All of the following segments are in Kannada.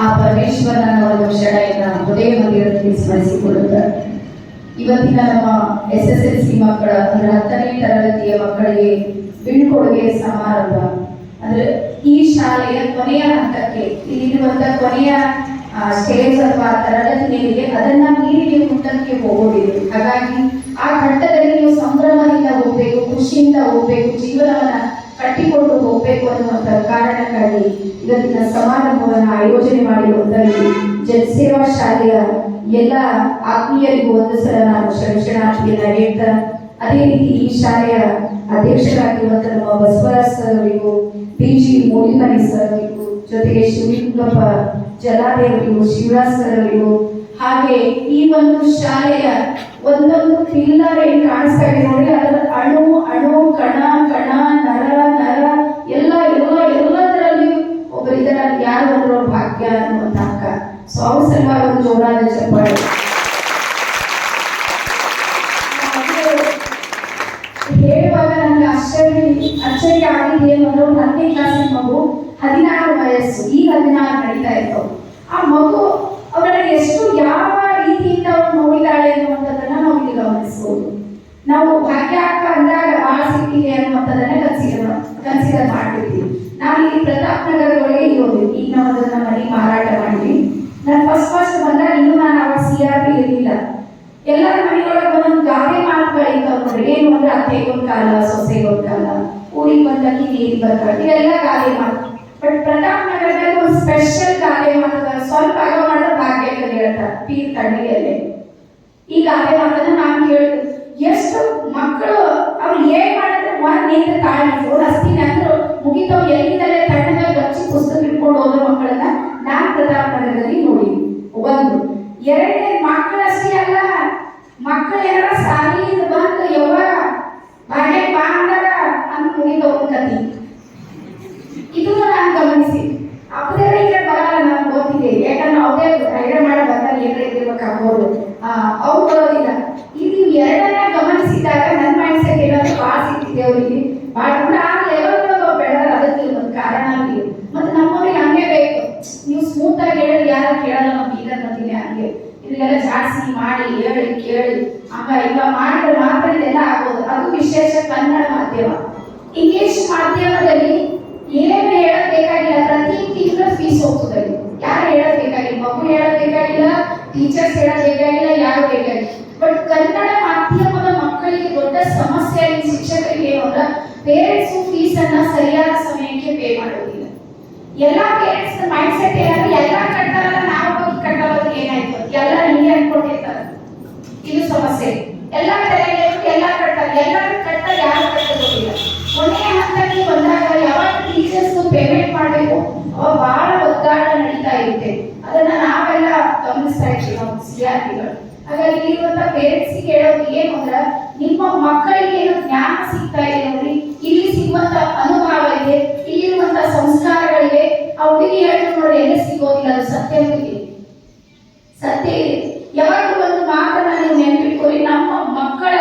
ಆ ಪರಮೇಶ್ವರನ ಒಂದು ಕ್ಷಣೆಯನ್ನ ಹೃದಯ ಮಂದಿರದಲ್ಲಿ ಸ್ಮರಿಸಿಕೊಳ್ಳುತ್ತಾರೆ. ಇವತ್ತಿನ ನಮ್ಮ SSLC ಮಕ್ಕಳ ಅಂದ್ರೆ 10ನೇ ತರಗತಿಯ ಮಕ್ಕಳಿಗೆ ಬೀಳ್ಕೊಡುಗೆ ಸಮಾರಂಭ ಅಂದ್ರೆ ಈ ಶಾಲೆಯ ಕೊನೆಯ ಹಂತಕ್ಕೆ ಇಲ್ಲಿರುವಂತಹ ಕೊನೆಯ ಸ್ಟೇಜ್ ಅಥವಾ ತರಗತಿಯಲ್ಲಿ ಅದನ್ನ ಮೀರಿ ಮುಂದಕ್ಕೆ ಹೋಗೋದಿದೆ. ಹಾಗಾಗಿ ಆ ಘಟ್ಟದಲ್ಲಿ ನೀವು ಸಂಭ್ರಮದಿಂದ ಹೋಗ್ಬೇಕು, ಖುಷಿಯಿಂದ ಹೋಗ್ಬೇಕು, ಜೀವನವನ್ನ ಕಟ್ಟಿಕೊಂಡು ಹೋಗ್ಬೇಕು ಅನ್ನುವಂಥ ಕಾರಣಕ್ಕಾಗಿ ಇವತ್ತಿನ ಸಮಾರಂಭವನ್ನು ಆಯೋಜನೆ ಮಾಡಿರುವಂತಹ ಜನಸೇವಾ ಶಾಲೆಯ ಎಲ್ಲ ಆತ್ಮೀಯರಿಗೂ ಒಂದು ಸಲ ನಾನು ಕ್ಷಣಾರ್ಥಿಯನ್ನ ಹೇಳ್ತಾ, ಅದೇ ರೀತಿ ಈ ಶಾಲೆಯ ಅಧ್ಯಕ್ಷರಾಗಿರುವಂತಹ ನಮ್ಮ ಬಸವರಾಜ್ ಸರ್ ಅವರಿಗೂ, PG ಮೂಲಿಮನಿ ಸರ್ ಅವರಿಗೂ, ಜೊತೆಗೆ ಶಿವಲಿಂಗಪ್ಪ ಜಲಾದೇವರಿಗೂ, ಶಿವರಾಜ್ ಸರ್ ಅವರಿಗೂ, ಹಾಗೆ ಈ ಒಂದು ಶಾಲೆಯ ಒಂದೊಂದು ಪಿಲ್ಲರ್ ಏನ್ ಕಾಣಿಸ್ತಾ ಇದೆ ನೋಡಿ, ಅದರ ಅಣು ಅಣು ಕಣ ಕಣ ನರ ನರ ಎಲ್ಲದರಲ್ಲಿ ಒಬ್ಬರಿದ್ದರ ಯಾರು ಅಂದ್ರೋ ಭಾಗ್ಯ ಅನ್ನುವಂತ ಅಕ್ಕ. ಸೊ ಅವ್ರ ಸಲುವಾಗಿ ಒಂದು ಜೋರಾದ ಚಪ್ಪಾಳೆ. ಹೇಳುವಾಗ ನನಗೆ ಅಚ್ಚರಿ ಆಗಿದೆ ಅನ್ನೋದು 10ನೇ ಕ್ಲಾಸಿನ ಮಗು, 16 ವಯಸ್ಸು, ಈ 16 ನಡೀತಾ ಇತ್ತು. ಆ ಮಗು ಅವರನ್ನು ಎಷ್ಟು ಯಾವ ರೀತಿಯಿಂದ ಅವಳು ನೋಡಿದಾಳೆ ಅನ್ನುವಂಥದ್ದನ್ನ ನಾವು ಇಲ್ಲಿ ಗಮನಿಸಬಹುದು. ನಾವು ಭಾಗ್ಯ ಅಕ್ಕ ಅಂದಾಗ ಬಹಳ ಸಿಕ್ಕಿದೆ ಅನ್ನುವಂಥದ್ದನ್ನ ಕನ್ಸಿಡರ್ ಮಾಡ್ತಿದ್ವಿ. ನಾನು ಇಲ್ಲಿ ಪ್ರತಾಪ್ ನಗರದೊಳಗೆ ಇರೋದು. ಈಗ ನಾವು ಅದನ್ನ ಮನೆ ಮಾರಾಟ ಮಾಡಿದ್ವಿ. ನಾನು ಫಸ್ಟ್ ಬಂದಾಗ ಇನ್ನೂ ನಾನು ಅವಾಗ CRP ಇರಲಿಲ್ಲ. ಎಲ್ಲರ ಮನೆಯೊಳಗೆ ಒಂದೊಂದು ಗಾದೆ ಮಾತುಗಳಿರ್ತಾವ ನೋಡ್ರಿ. ಏನು ಅಂದ್ರೆ ಅತ್ತೆಗೊಂದು ಕಾಲ, ಸೊಸೆಗೊಂದು ಕಾಲ, ಊರಿಗೆ ಬಂದಲ್ಲಿ ನೀರು ಬರ್ತಾರೆ, ಇವೆಲ್ಲ ಗಾದೆ ಮಾತು. ಬಟ್ ಪ್ರತಾಪ್ ನಗರದಲ್ಲಿ ಒಂದು ಸ್ಪೆಷಲ್ ಗಾದೆ ಮಾತು, ಸ್ವಲ್ಪ ಆಗ ಮಾಡಿದ್ರೆ ಭಾಗ್ಯಕ್ಕೆ ಹೇಳ್ತಾರೆ ಪೀರ್ ತಣ್ಣಗೆಯಲ್ಲೇ. ಈ ಗಾದೆ ಮಾತನ್ನ ನಾನು ಕೇಳಿದ್ರು. ಎಷ್ಟು ಮಕ್ಕಳು ಅವ್ರು ಏನ್ ಮಾಡಿದ್ರೆ ಒಂದ್ ನಿಂತ ತಾಳಿ ರಸ್ತಿನ ಅಂದ್ರು ಮುಗಿತವ್, ಎಲ್ಲಿಂದಲೇ ತಣ್ಣಗ ಗಚ್ಚಿ ಪುಸ್ತಕ ಇಟ್ಕೊಂಡು ಹೋದ ಮಕ್ಕಳನ್ನ ನಾನು ಪ್ರತಾಪ್ ನಗರದಲ್ಲಿ ನೋಡಿ. ಒಂದು ಎರಡನೇ ಮಕ್ಕಳಷ್ಟೇ ಅಲ್ಲ, ಮಕ್ಕಳು ಏನಾರ ಸಾಲಿಯಿಂದ ಬಂದು ಯವ್ವ ಭಾಗ್ಯ ಬಾ ಅಂದಾರ ಅಂತ ಮುಗಿದವ್ ಕತಿ. ಇದನ್ನು ನಾನು ಗಮನಿಸಿ ಅಪ್ಪದೇವರಿಗೆ ಬರಲ್ಲ, ನಾನು ಗೊತ್ತಿದೆ. ಯಾಕಂದ್ರೆ ಅವ್ರೇ ಐಡಿಯಾ ಮಾಡಿ ಬರ್ತಾರೆ, ಏನಾರ ಇರ್ಬೇಕಾಗ್ಬೋದು, ಅವ್ರು ಬರೋದಿಲ್ಲ. ಇದು ಎರಡನ್ನ ಗಮನಿಸಿದಾಗ ನನ್ನ ಮೈಂಡ್ ಸೆಟ್ ಏನಾದ್ರು ಭಾಳ ಸಿಕ್ತಿದೆ ಅವರಿಗೆ. ಭಾಳ ಅಂದ್ರೆ ಆ ಲೆವೆಲ್ ಬೆಳೆದ ಅದಕ್ಕೆ ಒಂದು ಕಾರಣ ಆಗಿದೆ. ಮತ್ತೆ ನಮ್ಮವ್ರಿಗೆ ಹಂಗೆ ಬೇಕು. ನೀವು ಸ್ಮೂತ್ ಆಗಿ ಹೇಳಿದ್ರೆ ಯಾರು ಕೇಳಲ್ಲ. ನಮ್ಮ ಬೀದರ್ ಬಂದಿದೆ ಹಂಗೆ ಇದೆಲ್ಲ ಜಾಸ್ತಿ ಮಾಡಿ ಹೇಳಿ ಕೇಳಿ ಹಂಗ ಈಗ ಮಾಡಿದ್ರೆ ಮಾತ್ರ ಇದೆಲ್ಲ ಆಗೋದು. ಅದು ವಿಶೇಷ ಕನ್ನಡ ಮಾಧ್ಯಮ. ಇಂಗ್ಲಿಷ್ ಮಾಧ್ಯಮದಲ್ಲಿ ಏನು ಹೇಳಬೇಕಾಗಿಲ್ಲ, ಪ್ರತಿ ತಿಂಗಳು ಫೀಸ್ ಹೋಗ್ತದೆ. ಯಾರು ಹೇಳಬೇಕಾಗಿಲ್ಲ, ಮಗು ಹೇಳಬೇಕಾಗಿಲ್ಲ, ಟೀಚರ್ಸ್ ಹೇಳಬೇಕಾಗಿಲ್ಲ, ಯಾರು ಬೇಕಾಗಿಲ್ಲ. ಬಟ್ ಕನ್ನಡ ಮಾಧ್ಯಮದ ಮಕ್ಕಳಿಗೆ ದೊಡ್ಡ ಸಮಸ್ಯೆ ಆಗಿ ಶಿಕ್ಷಕರಿಗೆ ಏನು ಅಂದ್ರೆ ಪೇರೆಂಟ್ಸ್ ಫೀಸ್ ಅನ್ನ ಸರಿಯಾದ ಸಮಯಕ್ಕೆ ಪೇ ಮಾಡೋದಿಲ್ಲ. ಎಲ್ಲಾ ಪೇರೆಂಟ್ಸ್ ಮೈಂಡ್ ಸೆಟ್ ಏನಂದ್ರೆ ಎಲ್ಲ ಕಟ್ಟಾರಲ್ಲ, ನಾವು ಹೋಗಿ ಕಟ್ಟೋದು ಏನಾಯ್ತು, ಎಲ್ಲ ಹಿಂಗೆ ಅನ್ಕೊಂಡಿರ್ತಾರೆ. ಇದು ಸಮಸ್ಯೆ. ಎಲ್ಲ ಎಲ್ಲ ಕಟ್ಟಾರ, ಎಲ್ಲ ಕಟ್ಟ ಯಾರು ಕಟ್ಟೋದಿಲ್ಲ. ಕೊನೆಯ ಹಂತಕ್ಕೆ ಬಂದಾಗ ಯಾವಾಗ ಟೀಚರ್ಸ್ ಪೇಮೆಂಟ್ ಮಾಡಬೇಕು ಅವಾಗ ಬಹಳ ಒತ್ತಡ ನಡೀತಾ ಇರುತ್ತೆ. ಅದನ್ನ ನಾವೆಲ್ಲ ಗಮನಿಸ್ತಾ ಇರ್ತೀವಿ ನಾವು CRPಗಳು. ಹಾಗಾಗಿ ಇಲ್ಲಿರುವಂತ ಪೇರೆಂಟ್ಸ್ ಹೇಳೋದು ಏನು ಅಂದ್ರೆ, ನಿಮ್ಮ ಮಕ್ಕಳಿಗೆ ಏನು ಜ್ಞಾನ ಸಿಗ್ತಾ ಇದೆ ನೋಡಿ, ಇಲ್ಲಿ ಸಿಗುವಂತ ಅನುಭವ ಇದೆ, ಇಲ್ಲಿರುವಂತ ಸಂಸ್ಕಾರಗಳಿವೆ. ಆ ಹುಡುಗಿ ಹೇಳಿದ್ರು ನೋಡಿ, ಎಲ್ಲಿ ಸಿಗೋದಿಲ್ಲ, ಅದು ಸತ್ಯ ಇದೆ, ಸತ್ಯ ಇದೆ. ಯಾವಾಗಲೂ ಒಂದು ಮಾತನ್ನ ನೀವು ನೆನಪಿಟ್ಕೊಳ್ಳಿ, ನಮ್ಮ ಮಕ್ಕಳ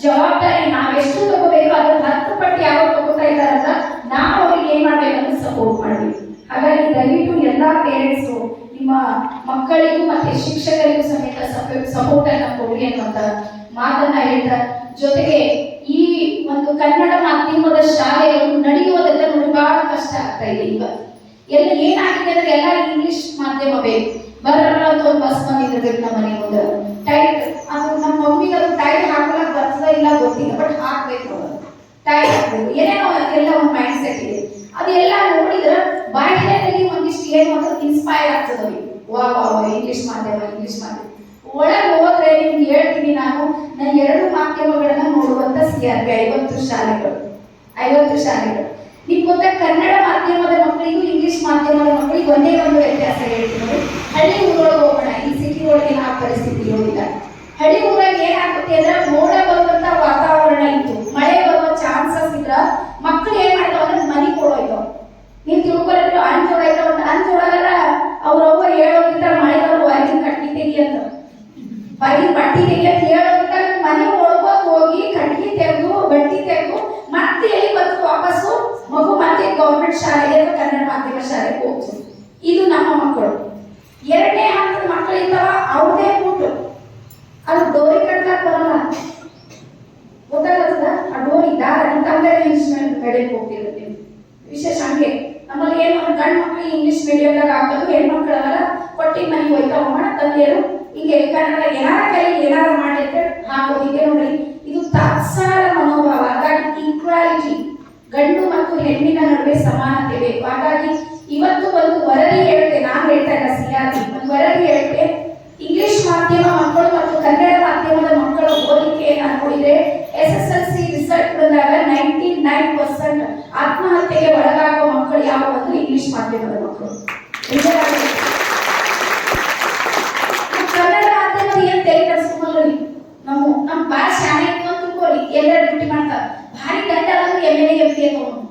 ಜವಾಬ್ದಾರಿ ನಾವೆಷ್ಟು ತಗೋಬೇಕು ಅದ್ರ 10 ಪಟ್ಟು ಯಾವಾಗ ತಗೋತಾ ಇದ್ದಾರಲ್ಲ, ನಾವು ಅವ್ರಿಗೆ ಏನ್ ಮಾಡ್ಬೇಕಂತ ಸಪೋರ್ಟ್ ಮಾಡ್ಬೇಕು. ಹಾಗಾಗಿ ದಯವಿಟ್ಟು ಎಲ್ಲಾ ಪೇರೆಂಟ್ಸ್ ನಿಮ್ಮ ಮಕ್ಕಳಿಗೂ ಮತ್ತೆ ಶಿಕ್ಷಕರಿಗೂ ಸಮೇತ ಸಪೋರ್ಟ್ ಅನ್ನ ಕೊಡಿ ಅನ್ನುವಂತ ಮಾತನ್ನ ಹೇಳ್ತಾರೆ. ಜೊತೆಗೆ ಈ ಒಂದು ಕನ್ನಡ ಮಾಧ್ಯಮದ ಶಾಲೆಗಳು ನಡೆಯುವುದೆಲ್ಲ ನೋಡಿ ಬಹಳ ಕಷ್ಟ ಆಗ್ತಾ ಇದೆ. ಈಗ ಎಲ್ಲ ಏನಾಗಿದೆ ಅಂದ್ರೆ ಎಲ್ಲ ಇಂಗ್ಲಿಷ್ ಮಾಧ್ಯಮ ಬೇಕು. ಬರಲ್ಲ ಅಂತ ಒಂದು ಬಸ್ ಬಂದಿರ್ಬೇಕು ನಮ್ಮ ಮನೆ ಮುಂದೆ, ಟೈಟ್ ಅದು ನಮ್ಮ ಮಮ್ಮಿಗೆ ಅದು ಟೈಟ್ ಹಾಕಲಕ್ ಬರ್ತದ ಇಲ್ಲ ಗೊತ್ತಿಲ್ಲ, ಬಟ್ ಹಾಕ್ಬೇಕು, ಟೈಟ್ ಹಾಕ್ಬೇಕು, ಏನೇನೋ ಎಲ್ಲ ಒಂದು ಮೈಂಡ್ ಸೆಟ್ ಇದೆ. ಅದೆಲ್ಲ ನೋಡಿದ್ರೆ ಬಾಹ್ಯದಲ್ಲಿ ಒಂದಿಷ್ಟು ಏನು ಅಂದ್ರೆ ಇನ್ಸ್ಪೈರ್ ಆಗ್ತದೆ. ವಾ ಇಂಗ್ಲಿಷ್ ಮಾಧ್ಯಮ ಒಳಗೆ ಹೋದ್ರೆ ನಿಮ್ಗೆ ಹೇಳ್ತೀನಿ, ನಾನು 2 ಮಾಧ್ಯಮಗಳನ್ನ ನೋಡುವಂತ CRP 50 ಶಾಲೆಗಳು. ನಿಮ್ಗೆ ಗೊತ್ತಾ, ಕನ್ನಡ ಮಾಧ್ಯಮದ ಮಕ್ಕಳಿಗೂ ಇಂಗ್ಲಿಷ್ ಮಾಧ್ಯಮದ ಮಕ್ಕಳಿಗೆ ಒಂದೇ ಒಂದು ವ್ಯತ್ಯಾಸ ಹೇಳ್ತೀನಿ. ಹಳ್ಳಿ ಊರೊಳಗೆ ಹೋಗೋಣ, ಈ ಸಿಟಿ ಒಳಗೆ ಆ ಪರಿಸ್ಥಿತಿ ಇರೋದಿಲ್ಲ. ಹಳ್ಳಿ ಊರಾಗ ಏನಾಗುತ್ತೆ ಅಂದ್ರೆ ಮೋಡ ಬರುವಂತ ವಾತಾವರಣ ಇತ್ತು, ಮಳೆ ಬರುವ ಚಾನ್ಸಸ್ ಇದ್ರ ಮಕ್ಕಳು ಏನ್ ಮಾಡ್ತಾವ ಅಂದ್ರೆ ಮನಿ ಕೊಡೋಯ್ತಾವ. ನೀವು ತಿಳ್ಕೊಳಿದ್ರು ಅಂಜೋಡಾಯ್ತಾವ ಅಂತ ಅಂಜೋಡಾಗಲ್ಲ, ಅವ್ರವ್ವ ಹೇಳೋಗಿರ್ತಾರ ಮಳೆ ಬರೋ ಹೊರಗಿನ ಕಟ್ಟಿ ತೆಗಿ ಅಂತ, ಹೊರಗಿನ ಬಟ್ಟಿ ತೆಗಿ ಅಂತ ಹೇಳೋಗಿರ್ತಾರ. ಮನೆ ಒಳಗೋಗಿ ಹೋಗಿ ಕಟ್ಟಿ ತೆಗೆದು ಬಟ್ಟಿ ತೆಗೆದು ಮತ್ತೆ ಎಲ್ಲಿ ಬಂದು ವಾಪಸ್ಸು ಮಗು ಮತ್ತೆ ಗೌರ್ಮೆಂಟ್ ಶಾಲೆಗೆ ಅಥವಾ ಕನ್ನಡ ಮಾಧ್ಯಮ ಶಾಲೆಗೆ ಹೋಗ್ತದೆ. ಇದು ನಮ್ಮ ಮಕ್ಕಳು. ತಂದೆ ಇಂಗ್ಲಿಷ್ ಮೀಡಿಯಂ ಹೋಗ್ತಿರೋದು ನೀವು ವಿಶೇಷ ಹಂಗೆ ನಮ್ಮಲ್ಲಿ ಏನು ಗಂಡು ಮಕ್ಕಳಿಗೆ ಇಂಗ್ಲಿಷ್ ಮೀಡಿಯಂದಾಗ ಹಾಕೋದು ಹೆಣ್ಮಕ್ಳೆಲ್ಲ ಕೊಟ್ಟಿ ಮನೆಗೆ ಹೋಯ್ತಾ ಹೋಗೋಣ ತಂದೆಯರು ಹಿಂಗೆ ಕನ್ನಡ ಏನಾರ ಕೈಲಿ ಏನಾರ ಮಾಡಿದ್ರೆ ಹಾಕೋದು ಹೀಗೆ ನೋಡಿ ಇದು ತಾತ್ಸಾರ ಮನೋಭಾವ. ಹಾಗಾಗಿ ಈಕ್ವಾಲಿಟಿ ಗಂಡು ಮತ್ತು ಹೆಣ್ಣಿನ ನಡುವೆ ಸಮಾನತೆ ಬೇಕು. ಹಾಗಾಗಿ ಇವತ್ತು ಒಂದು ವರದಿ ಹೇಳುತ್ತೆ, ನಾನು ಹೇಳ್ತಾ ಇಲ್ಲ ಸಿಆರ್ಪಿ ಒಂದು ವರದಿ ಹೇಳುತ್ತೆ, ಇಂಗ್ಲಿಷ್ ಮಾಧ್ಯಮ ಮಕ್ಕಳು ಮತ್ತು ಕನ್ನಡ ಮಾಧ್ಯಮದ ಮಕ್ಕಳ ಓದಿಕೆಯನ್ನು ನೋಡಿದ್ರೆ SSLC ರಿಸಲ್ಟ್ ಬಂದಾಗ 99% ಆತ್ಮಹತ್ಯೆಗೆ ಒಳಗಾಗುವ ಮಕ್ಕಳು ಯಾವ ಒಂದು ಇಂಗ್ಲಿಷ್ ಮಾಧ್ಯಮದ ಮಕ್ಕಳು. ಕನ್ನಡ ಮಾಧ್ಯಮದ ಏನ್ ತಲೆ ಕೆಡಿಸ್ಕೊಂಡ್ರಿ, ನಮ್ಮ ಭಾಳ ಶಾಣೆ ಇತ್ತು ಅಂತ ತಿಳ್ಕೊಳ್ಳಿ, ಎಲ್ಲರ ಡ್ಯೂಟಿ ಮಾಡ್ತಾರೆ ಭಾರಿ ಗಂಡ ಅಂದ್ರೆ MLA MP ತಗೊಂಡು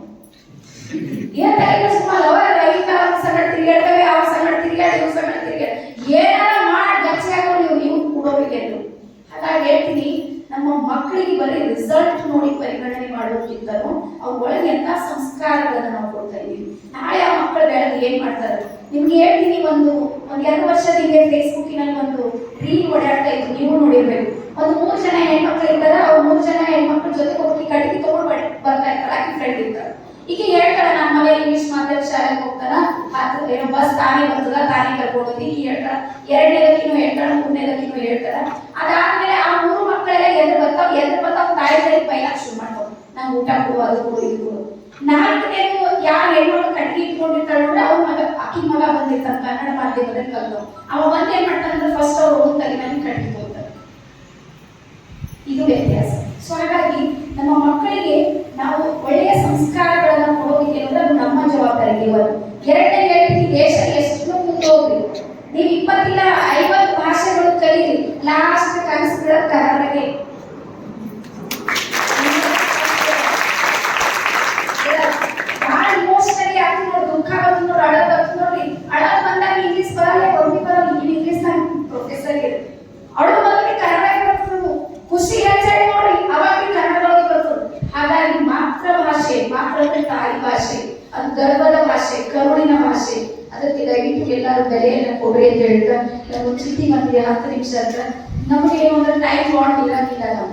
ಏನ್ ತಲೆ ಕೆಡಿಸ್ಕೊಂಡಲ್ಲ. ಅವ ರೈತ ಸಂಗಡ ತಿರುಗಾಡ್ತವೆ, ಅವ ಸಂಗಡ ತಿರುಗಾಡಿ, ಇವ್ ಸಂಗಡ ತಿರುಗಾಡಿ ಏನಾರ ಮಾಡಿ ಗಚ್ಚಾಗೋರು ಇವ್ರು ಕೂಡೋರಿಗೆ. ಹಾಗಾಗಿ ಹೇಳ್ತೀನಿ, ನಮ್ಮ ಮಕ್ಕಳಿಗೆ ಬರೀ ರಿಸಲ್ಟ್ ನೋಡಿ ಪರಿಗಣನೆ ಮಾಡೋಕ್ಕಿಂತನೂ ಅವ್ರ ಒಳಗೆ ಎಂತ ಸಂಸ್ಕಾರಗಳನ್ನು ನಾವು ಕೊಡ್ತಾ ಇದೀವಿ. ನಾಳೆ ಆ ಮಕ್ಕಳು ಬೆಳೆದು ಏನ್ ಮಾಡ್ತಾರೆ ನಿಮ್ಗೆ ಹೇಳ್ತೀನಿ. ಒಂದು 2 ವರ್ಷದ ಹಿಂದೆ ಫೇಸ್ಬುಕ್ಕಿನಲ್ಲಿ ಒಂದು ರೀಲ್ ಓಡಾಡ್ತಾ ಇದ್ರು, ನೀವು ನೋಡಿರ್ಬೇಕು. ಒಂದು 3 ಜನ ಹೆಣ್ಮಕ್ಳು ಇರ್ತಾರೆ, ಅವ್ರು 3 ಜನ ಹೆಣ್ಮಕ್ಳ ಜೊತೆ ಹೋಗಿ ಕಟ್ಟಿಗೆ ತಗೊಂಡು ಬರ್ತಾ ಇರ್ತಾರೆ, ಆಕಿ ಫ್ರೆಂಡ್ ಇರ್ತಾರೆ. ಈಗ ಹೇಳ್ತಾರ ನನ್ನ ಮಗ ಇಂಗ್ಲಿಷ್ ಮಾತಾಡ ಶಾಲೆಗೆ ಹೋಗ್ತಾನ, ಏನೋ ಬಸ್ ತಾನೇ ಬರ್ತದ, ತಾನೇ ಕರ್ಕೊಂಡು ಹೋಗಿ ಈಗ ಹೇಳ್ತಾರ. 2ನೇದಕ್ಕಿನೂ ಹೇಳ್ತಾಳ, 3ನೇದಕ್ಕಿನೂ ಹೇಳ್ತಾರ. ಅದಾದ್ಮೇಲೆ ಆ 3 ಮಕ್ಕಳೆಲ್ಲ ಎದ್ರು ಬರ್ತಾವ ತಾಯಿ ಬೈಲಾಕ್ ಶುರು ಮಾಡ್ತಾವ, ನಂಗೆ ಊಟ ಕೊಡು, ಅದು ಕೊಡು, ಇದು ಕೊಡು. 4ನೇದು ಯಾರು ಹೆಣ್ಮಕ್ಳು ಕಟ್ಟಿಗೆ ಇಟ್ಕೊಂಡಿರ್ತಾಳೆ ನೋಡಿ, ಅವ್ರ ಮಗ ಅಕ್ಕಿ ಮಗ ಬಂದಿರ್ತಾನೆ ಕನ್ನಡ ಮಾಧ್ಯಮದಲ್ಲಿ ಕಲ್ತು, ಅವ ಬಂದು ಏನ್ ಮಾಡ್ತಾನಂದ್ರೆ ಫಸ್ಟ್ ಅವ್ರು ಓದ್ತಾರೆ ನನಗೆ ಕಟ್ಟಿಗೆ ಹೋಗ್ತಾರೆ. ಇದು ವ್ಯತ್ಯಾಸ. ಸೊ ಹಾಗಾಗಿ ನಮ್ಮ ಮಕ್ಕಳಿಗೆ ನಾವು ಒಳ್ಳೆಯ ಸಂಸ್ಕಾರಗಳನ್ನು ಕೊಡೋದಕ್ಕೆ ಅದು ನಮ್ಮ ಜವಾಬ್ದಾರಿ. 2ನೇ ಹೇಳ್ತೀನಿ, ದೇಶ ಎಷ್ಟು ಮುಂದೆ ಹೋಗ್ರಿ, ನೀವು 20 ಇಲ್ಲ 50 ಭಾಷೆಗಳು ಕಲೀರಿ, ಲಾಸ್ಟ್ ಕನಸುಗಳ ಕನ್ನಡಗೆ. ಭಾಳ ಇಮೋಷನಲಿ ಆಗ್ತಿ ನೋಡಿ, ದುಃಖ ಬರ್ತದೆ ನೋಡಿ, ಅಳೋದು ಬರ್ತದೆ ನೋಡಿ. ಅಳೋದು ಬಂದಾಗ ಇಂಗ್ಲಿಷ್ ಬರಲ್ಲ, ಒಮ್ಮೆ ಬರಲ್ಲ. ನೀವು ಇಂಗ್ಲಿಷ್ ನಾನು ಪ್ರೊಫೆಸರ್ ಇದೆ, ಅಳೋದು ಬಂದಾಗ ಕನ್ನಡ ಬರ್ತದೆ. ಖುಷಿ ಹೆಚ್ಚಾಗಿ ನೋಡಿ, ಅವಾಗ ಕನ್ನಡದೊಳಗೆ ಬರ್ತದೆ. ಹಾಗಾಗಿ ಮಾತೃಭಾಷೆ, ಮಾತೃ ತಾಯಿ ಭಾಷೆ, ಅದು ಗರ್ಭದ ಭಾಷೆ, ಕರುಳಿನ ಭಾಷೆ. ಅದಕ್ಕೆ ದಯವಿಟ್ಟು ಎಲ್ಲರೂ ಬೆಲೆಯನ್ನು ಕೊಡ್ರಿ ಅಂತ ಹೇಳ್ತಾ ಒಂದು ಚಿತಿ ಬಂದಿದೆ 10 ನಿಮಿಷ ಅಂತ. ನಮಗೆ ಏನು ಅಂದ್ರೆ ಟೈಮ್ ಬಾಂಡ್ ಇರೋದಿಲ್ಲ. ನಾವು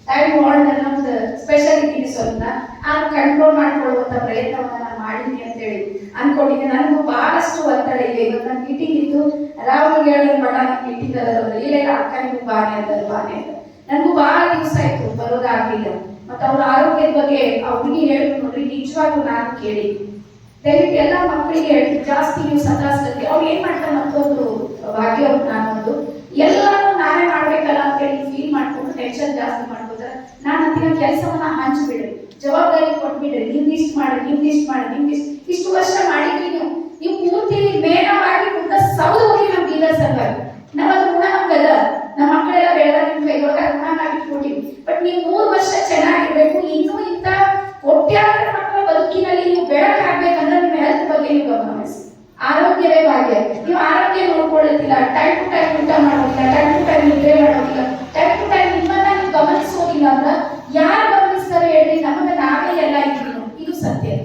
ಟೈಮ್ ಬಾಂಡ್ ನಮ್ದು ಸ್ಪೆಷಾಲಿಟಿ ಸ್ವಲ್ಪ ನಾನು ಕಂಟ್ರೋಲ್ ಮಾಡ್ಕೊಳ್ಳುವಂತ ಪ್ರಯತ್ನವನ್ನ ನಾನು ಮಾಡಿದ್ದೀನಿ ಅಂತ ಹೇಳಿ ಅನ್ಕೊಂಡಿದ್ದೆ. ನನಗೂ ಬಹಳಷ್ಟು ಒತ್ತಡ ಇದೆ. ಇವತ್ತು ನನ್ನ ಮೀಟಿಂಗ್ ಇತ್ತು, ರಾಹುಲ್ ಹೇಳಿದ್ರು ಮಠ ನನ್ನ ಮೀಟಿಂಗ್ ಅದಲ್ಲ, ಇಲ್ಲ ಅಕ್ಕ ನಿಮ್ಗೆ ಬಾನೆ ಅಂತ ನನಗೂ ಬಹಳ ದಿವಸ ಆಯ್ತು ಬರೋದಾಗ್ಲಿಲ್ಲ. ಮತ್ತೆ ಅವ್ರ ಆರೋಗ್ಯದ ಬಗ್ಗೆ ಆ ಹುಡುಗಿ ಹೇಳಿದ್ರು ನೋಡ್ರಿ, ನಿಜವಾಗ್ಲೂ ನಾನು ಕೇಳಿ ದಯವಿಟ್ಟು ಎಲ್ಲ ಮಕ್ಕಳಿಗೆ ಹೇಳ್ತೀನಿ, ಜಾಸ್ತಿ ನೀವು ಸತಾಸ್ತಿ ಅವ್ರು ಏನ್ ಮಾಡ್ತಾರೆ, ಮತ್ತೊಂದು ಭಾಗ್ಯ ಅವ್ರು ನಾನೊಂದು ಎಲ್ಲರೂ ನಾನೇ ಮಾಡ್ಬೇಕಲ್ಲ ಅಂತ ಹೇಳಿ ಫೀಲ್ ಮಾಡ್ಕೊಂಡು ಟೆನ್ಷನ್ ಜಾಸ್ತಿ ಮಾಡ್ಕೋತಾರೆ. ನಾನು ಅಂತಿನ ಕೆಲಸವನ್ನ ಹಂಚ್ಬಿಡ್ರಿ, ಜವಾಬ್ದಾರಿ ಕೊಟ್ಬಿಡ್ರಿ, ನಿಮ್ಗೆ ಇಷ್ಟು ಮಾಡಿ, ನಿಮ್ಗೆ ಇಷ್ಟು ಮಾಡಿ, ನಿಮ್ಗೆ ಇಷ್ಟು ವರ್ಷ ಮಾಡಿದ್ರಿ. ನೀವು ಪೂರ್ತಿ ಮೇನವಾಗಿ ಮುಂದ ಸೌದು ಹೋಗಿ ನಮ್ ಡೀಲರ್ ಸಲುವಾಗಿ ನಾವದು ಋಣ ನಮ್ಗದ. ನಮ್ಮ ಮಕ್ಕಳೆಲ್ಲ ಬೆಳೆದ ನಿಮ್ ಕೈಯೊಳಗ ಋಣ ನಾವು ಇಟ್ಕೊಟ್ಟಿವಿ. ಬಟ್ ನೀವು 3 ವರ್ಷ ಚೆನ್ನಾಗಿರ್ಬೇಕು. ಇನ್ನೂ ಇಂಥ ಕೋಟ್ಯಾಂತರ ಮಕ್ಕಳ ಬದುಕಿನಲ್ಲಿ ನೀವು ಬೆಳಕು ಹಾಕ್ಬೇಕಂದ್ರೆ ನಿಮ್ಮ ಹೆಲ್ತ್ ಬಗ್ಗೆ ನೀವು ಗಮನ ವಹಿಸಿ. ಆರೋಗ್ಯವೇ ಭಾಗ್ಯ. ನೀವು ಆರೋಗ್ಯ ನೋಡ್ಕೊಳ್ಳುತ್ತಿಲ್ಲ, ಟೈಮ್ ಟು ಟೈಮ್ ಊಟ ಮಾಡೋದಿಲ್ಲ, ಟೈಮ್ ಟು ಟೈಮ್ ನಿದ್ರೆ ಮಾಡೋದಿಲ್ಲ, ಟೈಮ್ ಟು ಟೈಮ್ ನಿಮ್ಮನ್ನ ನೀವು ಗಮನಿಸೋದಿಲ್ಲ ಅಂದ್ರೆ ಯಾರು ಗಮನಿಸ್ತಾರೆ ಹೇಳ್ರಿ? ನಮಗೆ ನಾವೇ ಎಲ್ಲ ಇದ್ದೀವಿ. ಇದು ಸತ್ಯ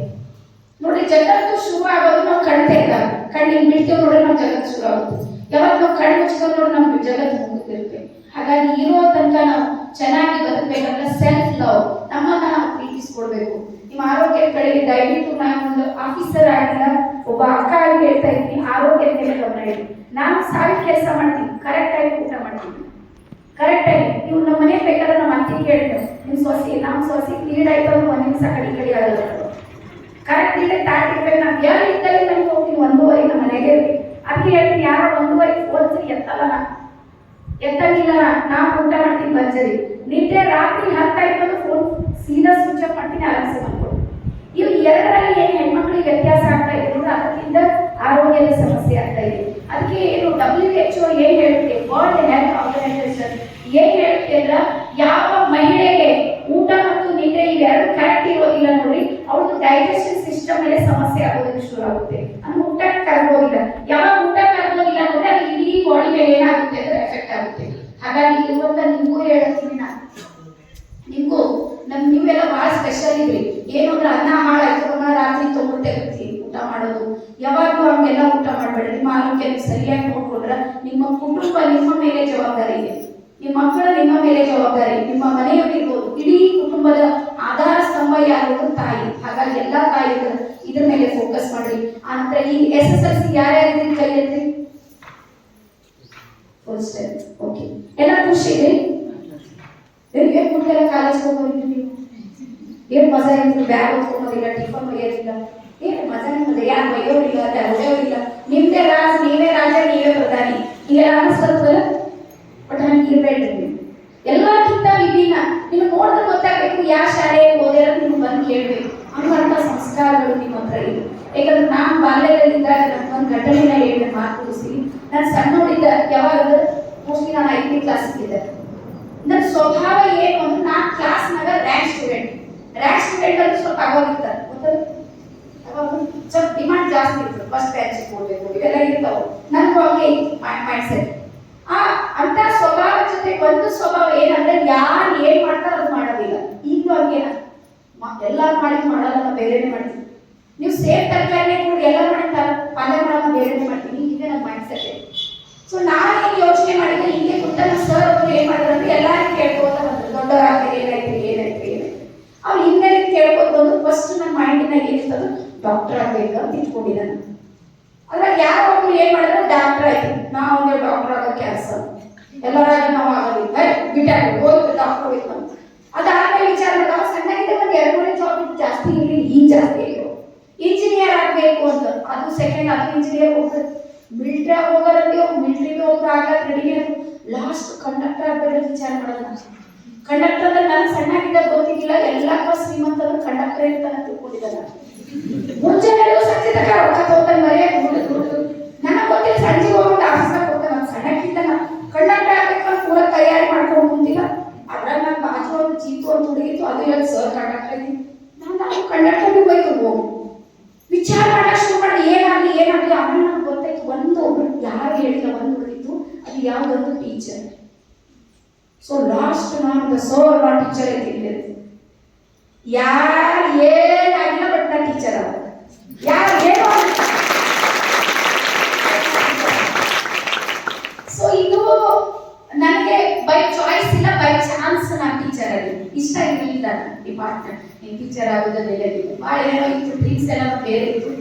ನೋಡ್ರಿ. ಜಗತ್ತು ಶುರು ಆಗೋದು ನಾವು ಕಣ್ತಾ ಇದ್ದಾಗ, ಕಣ್ಣಿಗೆ ಬಿಡ್ತೇವೆ ನೋಡ್ರಿ, ನಮ್ಮ ಜಗತ್ತು ಶುರು ಆಗುತ್ತೆ. ಯಾವಾಗ ನಾವು ಕಣ್ಣು ಮುಚ್ಕೊಂಡು ನೋಡಿ ನಮ್ಮ ಜಗತ್ತು ಮುಗಿದಿರುತ್ತೆ. ಹಾಗಾಗಿ ಇರೋ ತನಕ ನಾವು ಚೆನ್ನಾಗಿ ಬದುಕಬೇಕಂದ್ರೆ ಸೆಲ್ಫ್ ಲವ್, ನಮ್ಮನ್ನ ನಾವು ಪ್ರೀತಿಸ್ಕೊಡ್ಬೇಕು. ನಿಮ್ಮ ಆರೋಗ್ಯ ಕಡೆಗೆ ದಯವಿಟ್ಟು ನಾನು ಒಂದು ಆಫೀಸರ್ ಆಗಿಲ್ಲ, ಒಬ್ಬ ಅಕ್ಕ ಆಗಿ ಹೇಳ್ತಾ ಇದ್ದೀನಿ, ಆರೋಗ್ಯದ ಮೇಲೆ ಗಮನ ಇಡಿ. ನಾನು ಸಾವಿರ ಕೆಲಸ ಮಾಡ್ತೀನಿ, ಕರೆಕ್ಟ್ ಆಗಿ ಊಟ ಮಾಡ್ತೀನಿ, ಕರೆಕ್ಟ್ ಆಗಿ. ನೀವು ನಮ್ಮ ಮನೆ ಬೇಕಾದ್ರೆ ನಮ್ಮ ಅತ್ತಿಗೆ ಹೇಳ್ತೇವೆ, ನಿಮ್ಮ ಸೊಸಿ ನಮ್ಮ ಸೊಸಿ ಲೀಡ್ ಆಯ್ತು ಅಂದ್ರೆ 1 ನಿಮಿಷ ಕಡೆ ಆಗಲ್ಲ, ಕರೆಕ್ಟ್ ಇದೆ ತಾಟ್ ಇರ್ಬೇಕು. ನಾನು ಯಾರು ಇದ್ದಲ್ಲಿ ನನಗೆ ಹೋಗ್ತೀನಿ 1:30 ನಮ್ಮ ಮನೆಗೆ. ಅದಕ್ಕೆ ಹೇಳ್ತೀನಿ, ಯಾರೋ 1:30 ಓದಿಸಿ ಎತ್ತಲ್ಲ, ಎತ್ತಂಗಿಲ್ಲ. ನಾವು ಊಟ ಮಾಡ್ತೀನಿ ಭರ್ಜರಿ, ನಿದ್ದೆ ರಾತ್ರಿ 10 ಆಯ್ತು ಫೋನ್ ಸೀದಾ ಸ್ವಿಚ್ ಆಫ್ ಮಾಡ್ತೀನಿ, ಆಲಸ್ಯ ಮಾಡ್ಕೊಂಡು. ಇವು 2ರಲ್ಲಿ ಏನು ಹೆಣ್ಮಕ್ಳಿಗೆ ವ್ಯತ್ಯಾಸ ಆಗ್ತಾ ಇದೆ ಅಂದ್ರೆ ಅದಕ್ಕಿಂತ ಆರೋಗ್ಯದ ಸಮಸ್ಯೆ ಆಗ್ತಾ ಇದೆ. ಅದಕ್ಕೆ ಏನು WHO ಏನ್ ಹೇಳುತ್ತೆ, ವರ್ಲ್ಡ್ ಹೆಲ್ತ್ ಆರ್ಗನೈಸೇಷನ್ ಏನ್ ಹೇಳುತ್ತೆ ಅಂದ್ರೆ ಯಾವ ಮಹಿಳೆಗೆ ಊಟ ಮತ್ತು ನಿದ್ರೆ ಇವೆರಡು ಕರೆಕ್ಟ್ ಇರೋದಿಲ್ಲ ನೋಡಿ, ಅವ್ರದ್ದು ಡೈಜೆಷನ್ ಸಿಸ್ಟಮ್ ಮೇಲೆ ಸಮಸ್ಯೆ ಆಗೋದಕ್ಕೆ ಶುರು ಆಗುತ್ತೆ. ಅಂದ್ರೆ ಊಟ ಕರಗೋದಿಲ್ಲ. ಯಾವಾಗ ಊಟ ಕರಗೋದಿಲ್ಲ ಅಂದ್ರೆ ಅದು ಇಡೀ ಬಾಡಿ ಮೇಲೆ ಏನಾಗುತ್ತೆ ಅಂದ್ರೆ ಎಫೆಕ್ಟ್ ಆಗುತ್ತೆ. ಹಾಗಾಗಿ ಇರುವಂತ ನಿಮಗೂ ಹೇಳ್ತೀನಿ, ನಾನು ನಿಮಗೂ ನೀವೆಲ್ಲ ಬಹಳ ಸ್ಪೆಷಲ್ ಇದ್ರಿ. ಏನು ಅಂದ್ರೆ ಅನ್ನ ಹಾಳಾಯ್ತು ರಾತ್ರಿ ತೊಗೊಂಡು ಊಟ ಮಾಡೋದು, ಯಾವಾಗಲೂ ಹಂಗೆಲ್ಲ ಊಟ ಮಾಡಬೇಡ್ರಿ. ನಿಮ್ಮ ಆರೋಗ್ಯ ಸರಿಯಾಗಿ ನೋಡ್ಕೊಂಡ್ರೆ ನಿಮ್ಮ ಕುಟುಂಬ ನಿಮ್ಮ ಮೇಲೆ ಜವಾಬ್ದಾರಿ ಇದೆ, ನಿಮ್ಮ ಮಕ್ಕಳು ನಿಮ್ಮ ಮೇಲೆ ಜವಾಬ್ದಾರಿ, ನಿಮ್ಮ ಮನೆಯವರಿರ್ಬೋದು, ಇಡೀ ಕುಟುಂಬದ ಆಧಾರ ಇದ್ರ ಮೇಲೆ ಫೋಕಸ್ ಮಾಡಿ. ಆನಂತರ ಈ SSLC ಯಾರ್ಯಾರಿದ್ರಿ ಕೈ ಎತ್ತಿ. Full strength. ಓಕೆ, ಎಲ್ಲ ಖುಷಿ ಇದೆ. ಏನು ಮುಂದೆಲ್ಲ ಕಾಲೇಜ್ ಹೋಗೋದಿಲ್ಲ ನೀವು, ಏನು ಮಜಾ ಇರ್ತದೆ, ಬ್ಯಾಗ್ ಹೊತ್ಕೊಂಬೋದಿಲ್ಲ, ಟಿಫನ್ ಒಯ್ಯೋದಿಲ್ಲ, ಏನು ಮಜಾ ನಿಮ್ಮದು, ಯಾರು ಒಯ್ಯೋದಿಲ್ಲ, ಹೊಡೆಯೋದಿಲ್ಲ, ನಿಮ್ದೇ ರಾಜ, ನೀವೇ ರಾಜ, ನೀವೇ ಪ್ರಧಾನಿ, ಹೀಗೆಲ್ಲ ಅನಿಸ್ತದಲ್ಲ. ಬಟ್ ಹಂಗೆ ಇರಬೇಡ್ರಿ ನೀವು, ಎಲ್ಲಕ್ಕಿಂತ ವಿಭಿನ್ನ. ನೀವು ನೋಡಿದ್ರೆ ಗೊತ್ತಾಗಬೇಕು ಯಾವ ಶಾಲೆ ಓದಿರೋ ನೀವು ಬಂದು ಕೇಳಬೇಕು ಅನ್ನುವಂಥ ಸಂಸ್ಕಾರಗಳು ನಿಮ್ಮ ಹತ್ರ ಇದೆ. ಯಾಕಂದ್ರೆ ನಾನು ಬಾಲ್ಯದಲ್ಲಿದ್ದಾಗ ನನಗೊಂದು ಘಟನೆನ ಹೇಳಿ ಮಾತುಳಿಸಿ. ನಾನು ಸಣ್ಣೋಡಿದ್ದ ಯಾವಾಗ ಮೋಸ್ಟ್ಲಿ ನಾನು 5ನೇ ಕ್ಲಾಸಿದ್ದೆ. ನನ್ನ ಸ್ವಭಾವ ಏನು ಅಂದ್ರೆ ನಾನು ಕ್ಲಾಸ್ನಾಗ ರ್ಯಾಂಕ್ ಸ್ಟೂಡೆಂಟ್ ಅಂದ್ರೆ ಸ್ವಲ್ಪ ಆಗೋಗಿತ್ತ ಸ್ವಲ್ಪ ಡಿಮಾಂಡ್ ಜಾಸ್ತಿ ಇರ್ತದೆ, ಫಸ್ಟ್ ಬ್ಯಾಚ್ ಹೋಗ್ಬೇಕು ಇವೆಲ್ಲ ಇರ್ತಾವೆ. ನನಗೂ ಹಂಗೆ ಮೈಂಡ್ ಸೆಟ್. ಅಂತ ಸ್ವಭಾವ ಜೊತೆ ಒಂದು ಸ್ವಭಾವ ಏನಂದ್ರೆ ಯಾರು ಏನ್ ಮಾಡ್ತಾರ ಅದು ಮಾಡೋದಿಲ್ಲ. ಈಗಲೂ ಹಂಗೇನ ಎಲ್ಲಾರು ಮಾಡಿದ್ ಮಾಡಲ್ಲ, ನಾವು ಬೇರೆನೆ ಮಾಡ್ತೀವಿ. ನೀವು ಸೇಮ್ ತರಕಾರಿನೇ ಕೂಡ ಎಲ್ಲ ಮಾಡಿರ್ತಾರ, ಪಲ್ಯ ಮಾಡೋದು ಬೇರೆನೆ ಮಾಡ್ತೀವಿ. ಹೀಗೆ ನಮ್ಮ ಮೈಂಡ್ ಸೆಟ್. ಸೊ ನಾನು ಏನು ಯೋಚನೆ ಮಾಡಿದ್ರೆ ಹಿಂಗೆ ಕುಂತ ಸರ್ ಅವರು ಏನ್ ಮಾಡಿದ್ರೆ ಎಲ್ಲಾರು ಕೇಳ್ಕೋತ ಬಂದ್ರು, ದೊಡ್ಡವರಾಗ್ತಾರೆ ಏನಾಯ್ತು ಏನಾಯ್ತು ಏನಾಯ್ತು ಅವ್ರು ಹಿಂದೆ ಕೇಳ್ಕೊತ ಬಂದು ಫಸ್ಟ್ ನನ್ನ ಮೈಂಡಿನಾಗ ಏನಿರ್ತದ ಡಾಕ್ಟರ್ ಆಗ್ಬೇಕು ಅಂತ ಇಟ್ಕೊಂಡಿದ್ದಾನೆ. ಅದ್ರಾಗ ಯಾರೋ ಒಬ್ರು ಏನ್ ಮಾಡಿದ್ರೆ ಡಾಕ್ಟರ್ ಆಯ್ತು, ನಾವು ಒಂದು ಡಾಕ್ಟರ್ ಆಗೋ ಕೆಲಸ ಎಲ್ಲರಾಗಿ ನಾವು ಆಗೋದಿಲ್ಲ, ಬಿಟ್ಟಾಗ ಹೋಗ್ತು ಡಾಕ್ಟರ್ ಹೋಯ್ತು. ಅದಾದ್ಮೇಲೆ ವಿಚಾರ ಮಾಡಿದಾಗ ಸಣ್ಣಗಿದ್ದ ಒಂದು 2-3 ಜಾಬ್ ಜಾಸ್ತಿ ಇರಲಿ, ಈಗ ಜಾಸ್ತಿ ಆಗಿರೋ ಇಂಜಿನಿಯರ್ ಆಗ್ಬೇಕು ಅಂತ. ಅದು ಸೆಕೆಂಡ್, ಅದು ಇಂಜಿನಿಯರ್ ಹೋಗ್ತದೆ. ಮಿಲಿಟರಿ ಹೋಗೋರಲ್ಲಿ ಮಿಲಿಟರಿಗೆ ಹೋಗ್ರು ಆಗಕ್ಕೆ ರೆಡಿ. ಲಾಸ್ಟ್ ಕಂಡಕ್ಟರ್ ಆಗ್ಬೇಕು ವಿಚಾರ ಮಾಡೋದು. ಕಂಡಕ್ಟರ್ ಅಂದ್ರೆ ನಾನು ಸಣ್ಣಗಿದ್ದಾಗ ಗೊತ್ತಿದ್ದಿಲ್ಲ, ಎಲ್ಲಕ್ಕ ಶ್ರೀಮಂತರು ಕಂಡಕ್ಟರ್ ಇರ್ತಾನೆ ತಿಳ್ಕೊಂಡಿದ್ದಾನ. ಮುಂಜಾನೆ ಸಂಜೆ ತನಕ ರೊಕ್ಕ ತಗೋತಾನೆ, ಮರ್ಯಾದೆ ಹುಡುಗ ನನಗೆ ಗೊತ್ತಿಲ್ಲ. ಸಂಜೆ ಹೋಗ್ಬಿಟ್ಟು ಆಫೀಸ್ನಾಗ ಹೋಗ್ತಾನೆ. ನಾನು ಸಣ್ಣಕ್ಕಿಂತ ಕಂಡಕ್ಟರ್ ಆಗ್ಬೇಕಂತ ಪೂರ ತಯಾರಿ ಮಾಡ್ಕೊಂಡು ಕುಂತಿಲ್ಲ. ಅದ್ರಾಗ ನನ್ನ ಬಾಜು ಒಂದು ಜೀತು ಒಂದು ಹುಡುಗಿತ್ತು, ಅದು ಹೇಳಿ ಸರ್ ಕಂಡಕ್ಟರ್ ಇದ್ದೀನಿ. ನಾನು ಕಂಡಕ್ಟರ್ಗೆ ಹೋಯ್ತು ಹೋಗಿ ವಿಚಾರ ಮಾಡಕ್ಕೆ ಶುರು ಮಾಡಿ ಏನಾಗಲಿ ಆಮೇಲೆ ನನಗೆ ಗೊತ್ತಾಯ್ತು ಒಬ್ರು ಯಾರು ಹೇಳಿಲ್ಲ, ಒಂದು ಹುಡುಗಿತ್ತು, ಅದು ಯಾವುದೊಂದು ಟೀಚರ್. ಸೊ ಲಾಸ್ಟ್ ನಾನು ಸರ್ ನಾ ಟೀಚರ್ ಐತಿ, ಯಾರು ಏನಾಗಿಲ್ಲ ಬಟ್ ನಾ ಟೀಚರ್ ಅವ, ಯಾರು ಏನೋ. ಸೊ ಇದು ನನಗೆ ಬೈ ಚಾಯ್ಸ್ ಇಲ್ಲ, ಬೈ ಚಾನ್ಸ್ ನಾನು ಟೀಚರ್ ಆಗಿ ಇಷ್ಟ ಇರಲಿಲ್ಲ. ಡಿಪಾರ್ಟ್ಮೆಂಟ್ ನೀನು ಟೀಚರ್ ಆಗೋದನ್ನೆಲ್ಲ ಭಾಳ ಏನೋ ಇತ್ತು, ಡ್ರೀಮ್ಸ್ ಎಲ್ಲ ಬೇರೆ ಇತ್ತು.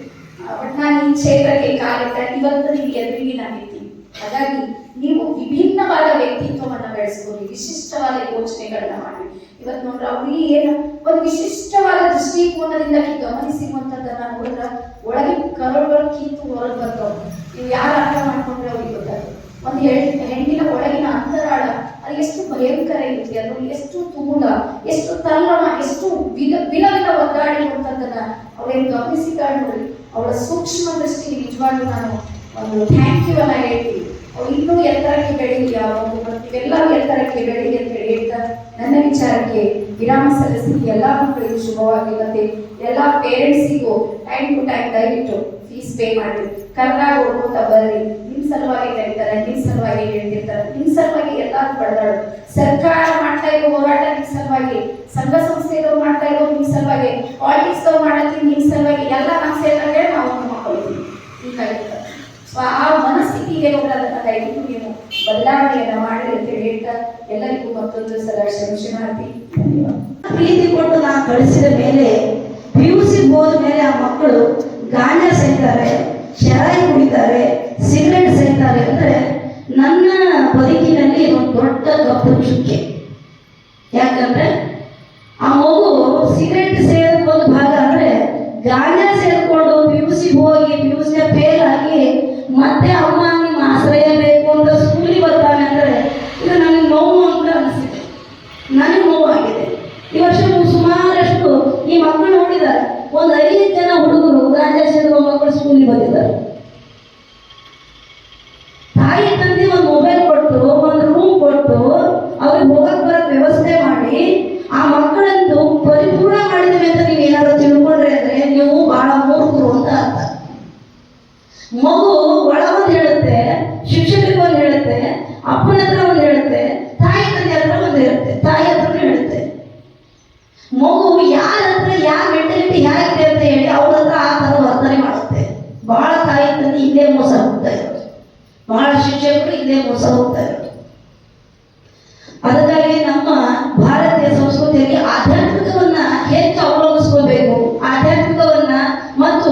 ಬಟ್ ನಾನು ಈ ಕ್ಷೇತ್ರಕ್ಕೆ ಕಾಲಿಟ್ಟ ಇವತ್ತು ನಿಮಗೆ ಎದುರಿಗೆ ನಾನಿರ್ತೀನಿ. ಹಾಗಾಗಿ ನೀವು ವಿಭಿನ್ನವಾದ ವ್ಯಕ್ತಿತ್ವವನ್ನು ಬೆಳೆಸ್ಕೊಳ್ಳಿ, ವಿಶಿಷ್ಟವಾದ ಯೋಚನೆಗಳನ್ನ ಮಾಡಿ. ಇವತ್ತು ನೋಡ್ರೆ ಅವ್ರಿಗೆ ಏನು ಒಂದು ವಿಶಿಷ್ಟವಾದ ದೃಷ್ಟಿಕೋನದಿಂದ ಗಮನಿಸಿರುವಂಥದ್ದನ್ನ ನೋಡಿದ್ರೆ ಒಳಗಿನ ಕರುಳುಗಳು ಕಿತ್ತು ಹೊರಗೆ ಬರ್ತಾವೆ. ನೀವು ಯಾರು ಅರ್ಥ ಮಾಡ್ಕೊಂಡ್ರೆ ಅವ್ರಿಗೆ ಗೊತ್ತಾಗುತ್ತೆ. ಒಂದು ಹೆಣ್ಣಿನ ಒಳಗಿನ ಅಂತರಾಳ ಅದು ಎಷ್ಟು ಭಯಂಕರ ಇರುತ್ತೆ, ಅದ್ರಲ್ಲಿ ಎಷ್ಟು ತುಮುಲ, ಎಷ್ಟು ತಲ್ಲಣ, ಎಷ್ಟು ವಿಧ ಒದ್ದಾಡಿರುವಂಥದ್ದನ್ನ ಅವಳೇನು ಗಮನಿಸಿದ್ದಾಳೆ ನೋಡಿ. ಅವಳ ಸೂಕ್ಷ್ಮ ದೃಷ್ಟಿಗೆ ನಿಜವಾಗ್ಲೂ ನಾನು ಒಂದು ಥ್ಯಾಂಕ್ ಯು ಅನ್ನ ಹೇಳ್ತೀನಿ. ಅವ್ರು ಇನ್ನೂ ಎತ್ತರಕ್ಕೆ ಬೆಳೀಲಿ, ಇವೆಲ್ಲರೂ ಎತ್ತರಕ್ಕೆ ಬೆಳೀಲಿ ಅಂತ ಹೇಳಿ ಹೇಳ್ತಾ ನನ್ನ ವಿಚಾರಕ್ಕೆ ವಿರಾಮ ಸಲ್ಲಿಸಿ ಎಲ್ಲ ಮಕ್ಕಳಿಗೂ ಶುಭವಾಗಿ. ಮತ್ತೆ ಎಲ್ಲ ಪೇರೆಂಟ್ಸಿಗೂ ಟೈಮ್ ಟು ಟೈಮ್ ದಯವಿಟ್ಟು ಫೀಸ್ ಪೇ ಮಾಡಿ, ಕರ್ನಾಗ ಓದ್ಕೋತ ಬರ್ರಿ. ನಿಮ್ ಸಲುವಾಗಿ ಕರೀತಾರೆ, ನಿಮ್ ಸಲುವಾಗಿ ಹೇಳ್ತಿರ್ತಾರೆ, ನಿಮ್ ಸಲುವಾಗಿ ಎಲ್ಲರೂ ಬಡದಾಡು. ಸರ್ಕಾರ ಮಾಡ್ತಾ ಇರೋ ಹೋರಾಟ ನಿಮ್ ಸಲುವಾಗಿ, ಸಂಘ ಸಂಸ್ಥೆಗಳು ಮಾಡ್ತಾ ಇರೋ ನಿಮ್ ಸಲುವಾಗಿ, ಪಾಲಿಟಿಕ್ಸ್ ಮಾಡತ್ತೀವಿ ನಿಮ್ ಸಲುವಾಗಿ, ಎಲ್ಲ ನಮ್ಮ ಸೇರಿದ್ರೆ ನಾವು ಮಕ್ಕಳಿದ್ದೀವಿ. ಹೀಗಾಗಿ ಆ ಮನಸ್ಥಿತಿಗೆ ಅದನ್ನ ದಯವಿಟ್ಟು ನೀವು ಬದಲಾವಣೆಯನ್ನ ಮಾಡಿ ಅಂತ ಹೇಳ್ತಾ ಎಲ್ಲರಿಗೂ ಮತ್ತೊಂದು ಸಲ ಕ್ಷಮಾರ್ತಿ. ಪ್ರೀತಿ ಕೊಟ್ಟು ನಾನು ಕಳಿಸಿದ ಮೇಲೆ PUC ಹೋದ ಮೇಲೆ ಆ ಮಕ್ಕಳು ಗಾಂಜಾ ಸೇರ್ತಾರೆ, ಶರಾಯಿ ಕುಡಿತಾರೆ, ಸಿಗರೆಟ್ ಸೇರ್ತಾರೆ ಅಂದ್ರೆ ನನ್ನ ಬದುಕಿನಲ್ಲಿ ಒಂದು ದೊಡ್ಡ ಕಪ್ಪು ಚುಕ್ಕೆ. ಯಾಕಂದ್ರೆ ಆ ಮಗು ಸಿಗರೆಟ್ ಸೇರಿದ ಒಂದು ಭಾಗ ಅಂದ್ರೆ ಗಾಂಜಾ ಸೇರ್ಕೊಂಡು PUC ಹೋಗಿ PUC ಫೇಲ್ ಆಗಿ ಮತ್ತೆ ಅಮ್ಮ ನಿಮ್ಮ ಆಶ್ರಯ ಬೇಕು ಅಂತ ಸ್ಕೂಲಿಗೆ ಬರ್ತಾನೆ ಅಂದ್ರೆ ಇದು ನನಗೆ ನೋವು ಅಂತ ಅನಿಸಿದೆ, ನನಗೆ ನೋವಾಗಿದೆ. ಈ ವರ್ಷ ಸುಮಾರಷ್ಟು ಈ ಮಕ್ಕಳು ನೋಡಿದ್ದಾರೆ, ಒಂದು 5 ಜನ ಹುಡುಗರು ಗಾಂಜಾ ಸೇರುವ ಮಕ್ಕಳು ಸ್ಕೂಲಿಗೆ ಬಂದಿದ್ದಾರೆ. ತಾಯಿ ತಂದೆ ಒಂದು ಮೊಬೈಲ್ ಕೊಟ್ಟು, ಒಂದು ರೂಮ್ ಕೊಟ್ಟು ಅವ್ರಿಗೆ ಹೋಗಕ್ ಬರಕ್ ವ್ಯವಸ್ಥೆ ಮಾಡಿ ಆ ಮಕ್ಕಳನ್ನು ಪರಿಪೂರ್ಣ ಮಾಡಿದ್ವಿ ಅಂತ ನೀವು ಏನಾದ್ರು ತಿಳ್ಕೊಂಡ್ರೆ ಅಂದ್ರೆ ನೀವು ಬಹಳ ಮೂರ್ಖರು ಅಂತ ಅರ್ಥ. ಮಗು ಒಳ ಒಂದು ಹೇಳುತ್ತೆ, ಶಿಕ್ಷಕರಿಗೆ ಒಂದು ಹೇಳುತ್ತೆ, ಅಪ್ಪನ ಹತ್ರ ಒಂದು ಹೇಳುತ್ತೆ, ತಾಯಿ ತಂದೆ ಹತ್ರ ಒಂದು ಹೇಳುತ್ತೆ, ತಾಯಿ ಹತ್ರನೂ ಹೇಳುತ್ತೆ. ಮಗು ಯಾರ ಹತ್ರ ಯಾರ ಮೆಂಟಾಲಿಟಿ ಹೇಗಿದೆ ಅಂತ ಹೇಳಿ ಅವ್ರ ಹತ್ರ ಆ ಥರ ವರ್ತನೆ ಮಾಡುತ್ತೆ. ಬಹಳ ತಾಯಿ ತಂದೆ ಇಲ್ಲೇ ಮೋಸ ಹೋಗ್ತಾ ಇರೋದು, ಬಹಳ ಶಿಕ್ಷಕರು ಇಲ್ಲೇ ಮೋಸ ಹೋಗ್ತಾ ಇರೋದು. ಅದಕ್ಕಾಗಿ ನಮ್ಮ ಭಾರತೀಯ ಸಂಸ್ಕೃತಿಯಲ್ಲಿ ಆಧ್ಯಾತ್ಮಿಕವನ್ನ ಹೆಚ್ಚು ಅವಲಂಬಿಸ್ಕೋಬೇಕು. ಆಧ್ಯಾತ್ಮಿಕವನ್ನ ಮತ್ತು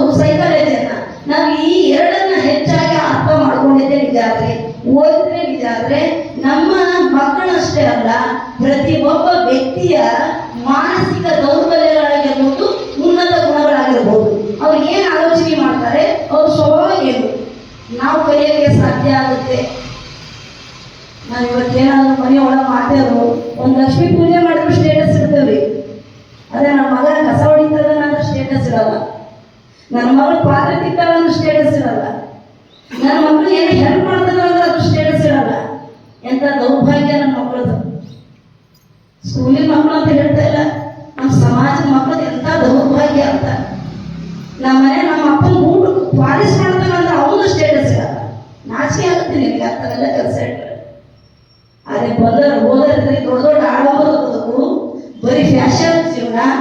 ಜೀವನ,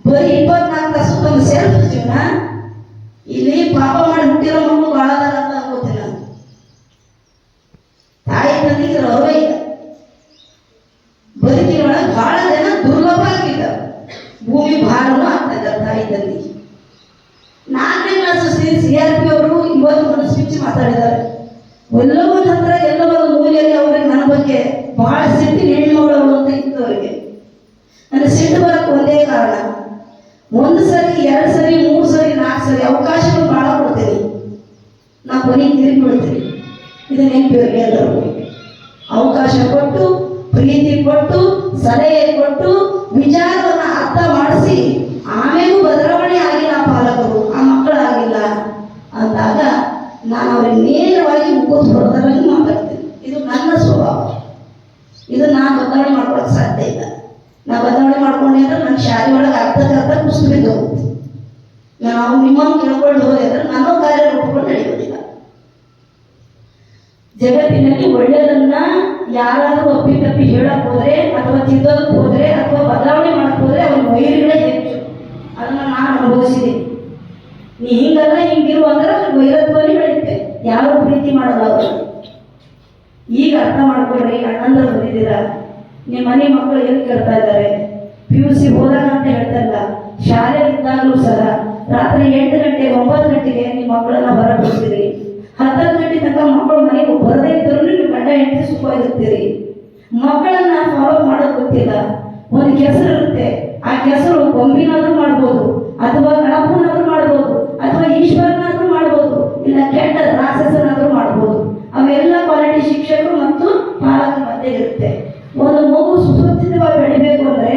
ಬರೀ 24 ತಾಸು ತಮ್ಮ ಸೆಲ್ಫ್ ಜೀವನ. ಇಲ್ಲಿ ಪಾಪ ಮಾಡಿ ಹುಟ್ಟಿರೋ ಮಕ್ಕಳು ಭಾಳ ಅದಾರ ಅಂತ ಅನ್ಕೋತೀನಿ ನಾನು. ತಾಯಿ ತಂದಿಗೆ ಗೌರವ ಇಲ್ಲ. ಬದುಕಿನೊಳಗೆ ಬಹಳ ಜನ ದುರ್ಲಭ ಆಗಿದ್ದಾರೆ. ಭೂಮಿ ಭಾರನೂ ಆಗ್ತಾ ಇದ್ದಾರೆ ತಾಯಿ ತಂದಿ. 4ನೇ ಕ್ಲಾಸ್ CRP ಅವರು ಇವತ್ತು ಮನಸ್ಸು ಬಿಚ್ಚಿ ಮಾತಾಡಿದ್ದಾರೆ. ಎಲ್ಲೋ ಒಂದು ಹತ್ರ ಎಲ್ಲೋ ಒಂದು ಮೂಲೆಯಲ್ಲಿ ಅವ್ರಿಗೆ ನನ್ನ ಬಗ್ಗೆ ಬಹಳ ಸಿಟ್ಟಿನ ಹೆಣ್ಮಗಳು ಅಂತ ಇತ್ತು ಅವರಿಗೆ. ನನ್ನ ಸಿಟ್ಟು ಬರಕ್ಕೆ ಒಂದೇ ಕಾರಣ, 1 ಸರಿ 2 ಸರಿ 3 ಸರಿ 4 ಸರಿ ಅವಕಾಶಗಳು ಭಾಳ ಕೊಡ್ತೀನಿ, ನಾ ಕೊನೆಗೆ ತಿರುಗಿ ಬಿಡ್ತೀನಿ. ಇದು ನೆನಪಿರಲಿ ಎಲ್ಲರೂ. ಅವಕಾಶ ಕೊಟ್ಟು, ಪ್ರೀತಿ ಕೊಟ್ಟು, ಸಲಹೆ ಕೊಟ್ಟು, ವಿಚಾರವನ್ನು ಅರ್ಥ ಮಾಡಿಸಿ ಆಮೇಲೂ ಬದಲಾವಣೆ ಆಗಿಲ್ಲ ಪಾಲಕರು, ಆ ಮಕ್ಕಳಾಗಿಲ್ಲ ಅಂದಾಗ ನಾನು ಅವ್ರಿಗೆ ನೇರವಾಗಿ ಮುಖದ ಹೊಡೆದಂಗೆ ಮಾತಾಡ್ತೀನಿ. ಇದು ನನ್ನ ಸ್ವಭಾವ. ಇದು ನಾನು ಬದಲಾವಣೆ ಮಾಡ್ಕೊಳಕ್ಕೆ ಸಾಧ್ಯ ಇಲ್ಲ. ನಾ ಬದಲಾವಣೆ ಮಾಡ್ಕೊಂಡೆ ಅಂದ್ರೆ ನನ್ನ ಶಾಲೆ ಒಳಗೆ ಅರ್ಧ ಕುಸಿದು ಬಿದ್ದು ಹೋಗುತ್ತೆ. ನಾವು ನಿಮ್ಮನ್ನು ಕೇಳ್ಕೊಂಡು ಹೋದ್ರೆ ನನ್ನ ಕಾರ್ಯ ರೂಪಗಳು ನಡೆಯೋದಿಲ್ಲ. ಜಗತ್ತಿನಲ್ಲಿ ಒಳ್ಳೆಯದನ್ನ ಯಾರಾದರೂ ಒಪ್ಪಿ ತಪ್ಪಿ ಹೇಳಕ್ ಹೋದ್ರೆ ಅಥವಾ ತಿದ್ದೋದಕ್ಕೆ ಹೋದ್ರೆ ಅಥವಾ ಬದಲಾವಣೆ ಮಾಡಕ್ ಹೋದ್ರೆ ಅವ್ರ ವೈರಿಗಳೇ ಹೆಚ್ಚು. ಅದನ್ನ ನಾನು ಅನುಭವಿಸಿದ್ದೀನಿ. ನೀ ಹಿಂಗಲ್ಲ ಹಿಂಗಿರು ಅಂದ್ರೆ ಅವ್ರಿಗೆ ವೈರತ್ವನೇ ಬೆಳೆಯುತ್ತೆ, ಯಾರು ಪ್ರೀತಿ ಮಾಡಲ್ಲ ಅವರು. ಈಗ ಅರ್ಥ ಮಾಡ್ಕೊಳ್ರಿ, ಅಣ್ಣಂದ್ರು ಬಂದಿದ್ದೀರಾ, ನಿಮ್ಮ ಮನೆ ಮಕ್ಕಳು ಎಲ್ಲಿ ಕೇಳ್ತಾ ಇದ್ದಾರೆ. PUC ಹೋದಾಗ ಅಂತ ಹೇಳ್ತಾ ಇಲ್ಲ, ಶಾಲೆ ಇದ್ದಾಗಲೂ ಸಹ ರಾತ್ರಿ 8 ಗಂಟೆ 9 ಗಂಟೆಗೆ ನಿಮ್ಮ ಮಕ್ಕಳನ್ನ ಹೊರ ಬಿಡ್ತೀರಿ. 10 ಗಂಟೆ ತನಕ ಮಕ್ಕಳು ಮನೆಗೆ ಬರದೇ ಇದ್ದರೂ ನೀವು ಗಂಡ ಹೆಂಡತಿ ಸುಖವಾಗಿರ್ತೀರಿ. ಮಕ್ಕಳನ್ನ ಫಾಲೋ ಮಾಡೋದು ಗೊತ್ತಿಲ್ಲ. ಒಂದು ಕೆಸರು ಇರುತ್ತೆ, ಆ ಕೆಸರು ಗೊಂಬಿನಾದ್ರೂ ಮಾಡ್ಬೋದು, ಅಥವಾ ಗಣಪನಾದ್ರೂ ಮಾಡ್ಬೋದು, ಅಥವಾ ಈಶ್ವರನಾದ್ರೂ ಮಾಡ್ಬೋದು, ಇಲ್ಲ ಕೆಟ್ಟ ರಾಕ್ಷಸನಾದ್ರೂ ಮಾಡ್ಬೋದು. ಅವೆಲ್ಲ ಕ್ವಾಲಿಟಿ ಶಿಕ್ಷಕರು ಮತ್ತು ಪಾಲಕರ ಮಧ್ಯೆ ಇರುತ್ತೆ. ಒಂದು ಮಗು ಸುಸಜ್ಜಿತವಾಗಿ ಬೆಳಿಬೇಕು ಅಂದ್ರೆ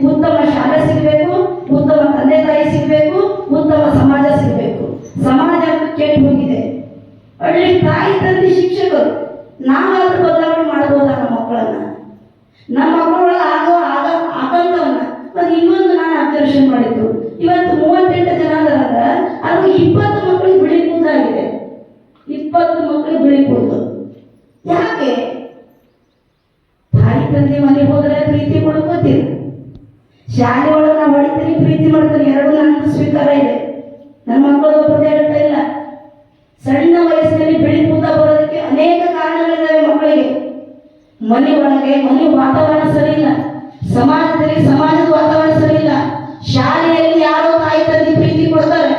ಉತ್ತಮ ಶಾಲೆ ಸಿಗಬೇಕು, ಉತ್ತಮ ತಂದೆ ತಾಯಿ ಸಿಗಬೇಕು, ಉತ್ತಮ ಸಮಾಜ ಸಿಗಬೇಕು. ಸಮಾಜ ಕೆಟ್ಟು ಹೋಗಿದೆ. ಒಳ್ಳೆ ತಾಯಿ ತಂದೆ ಶಿಕ್ಷಕರು ನಾವಾದ್ರೂ ಬದಲಾವಣೆ ಮಾಡ್ಬೋದ ನಮ್ಮ ಮಕ್ಕಳನ್ನ, ನಮ್ಮ ಮಕ್ಕಳೊಳಗೆ ಆಗಂತವನ್ನ. ಮತ್ತೆ ಇನ್ನೊಂದು ನಾನು ಅಬ್ಸರ್ವೇಷನ್ ಮಾಡಿದ್ದು, ಇವತ್ತು 38 ಜನ ಅಂದ್ರೆ ಅದು 20 ಮಕ್ಕಳಿಗೆ ಬಿಳಿ ಕೂದಾಗಿದೆ. 20 ಮಕ್ಕಳಿಗೆ ಬಿಳಿ ಕೂದಲು. ಯಾಕೆ? ತಾಯಿ ತಂದೆ ಮನೆಗೆ ಹೋದ್ರೆ ಪ್ರೀತಿ ಕೊಡ್ಕೋತೀವಿ, ಶಾಲೆ ಒಳಗೆ ನಾವು ಹೊಡಿತೀನಿ, ಪ್ರೀತಿ ಮಾಡ್ತೀನಿ, ಎರಡು ನನ್ನ ಸ್ವೀಕಾರ ಇದೆ. ನನ್ನ ಮಕ್ಕಳು ಒಬ್ಬರದೇ ಹೇಳ್ತಾ ಇಲ್ಲ. ಸಣ್ಣ ವಯಸ್ಸಿನಲ್ಲಿ ಬಿಳಿ ಕೂದ ಬರೋದಕ್ಕೆ ಅನೇಕ ಕಾರಣಗಳಿದ್ದಾವೆ ಮಕ್ಕಳಿಗೆ. ಮನೆ ಒಳಗೆ ಮನೆ ವಾತಾವರಣ ಸರಿ ಇಲ್ಲ, ಸಮಾಜದಲ್ಲಿ ಸಮಾಜದ ವಾತಾವರಣ ಸರಿ ಇಲ್ಲ, ಶಾಲೆಯಲ್ಲಿ ಯಾರೋ ತಾಯಿ ತಂದೆ ಪ್ರೀತಿ ಕೊಡ್ತಾರೆ,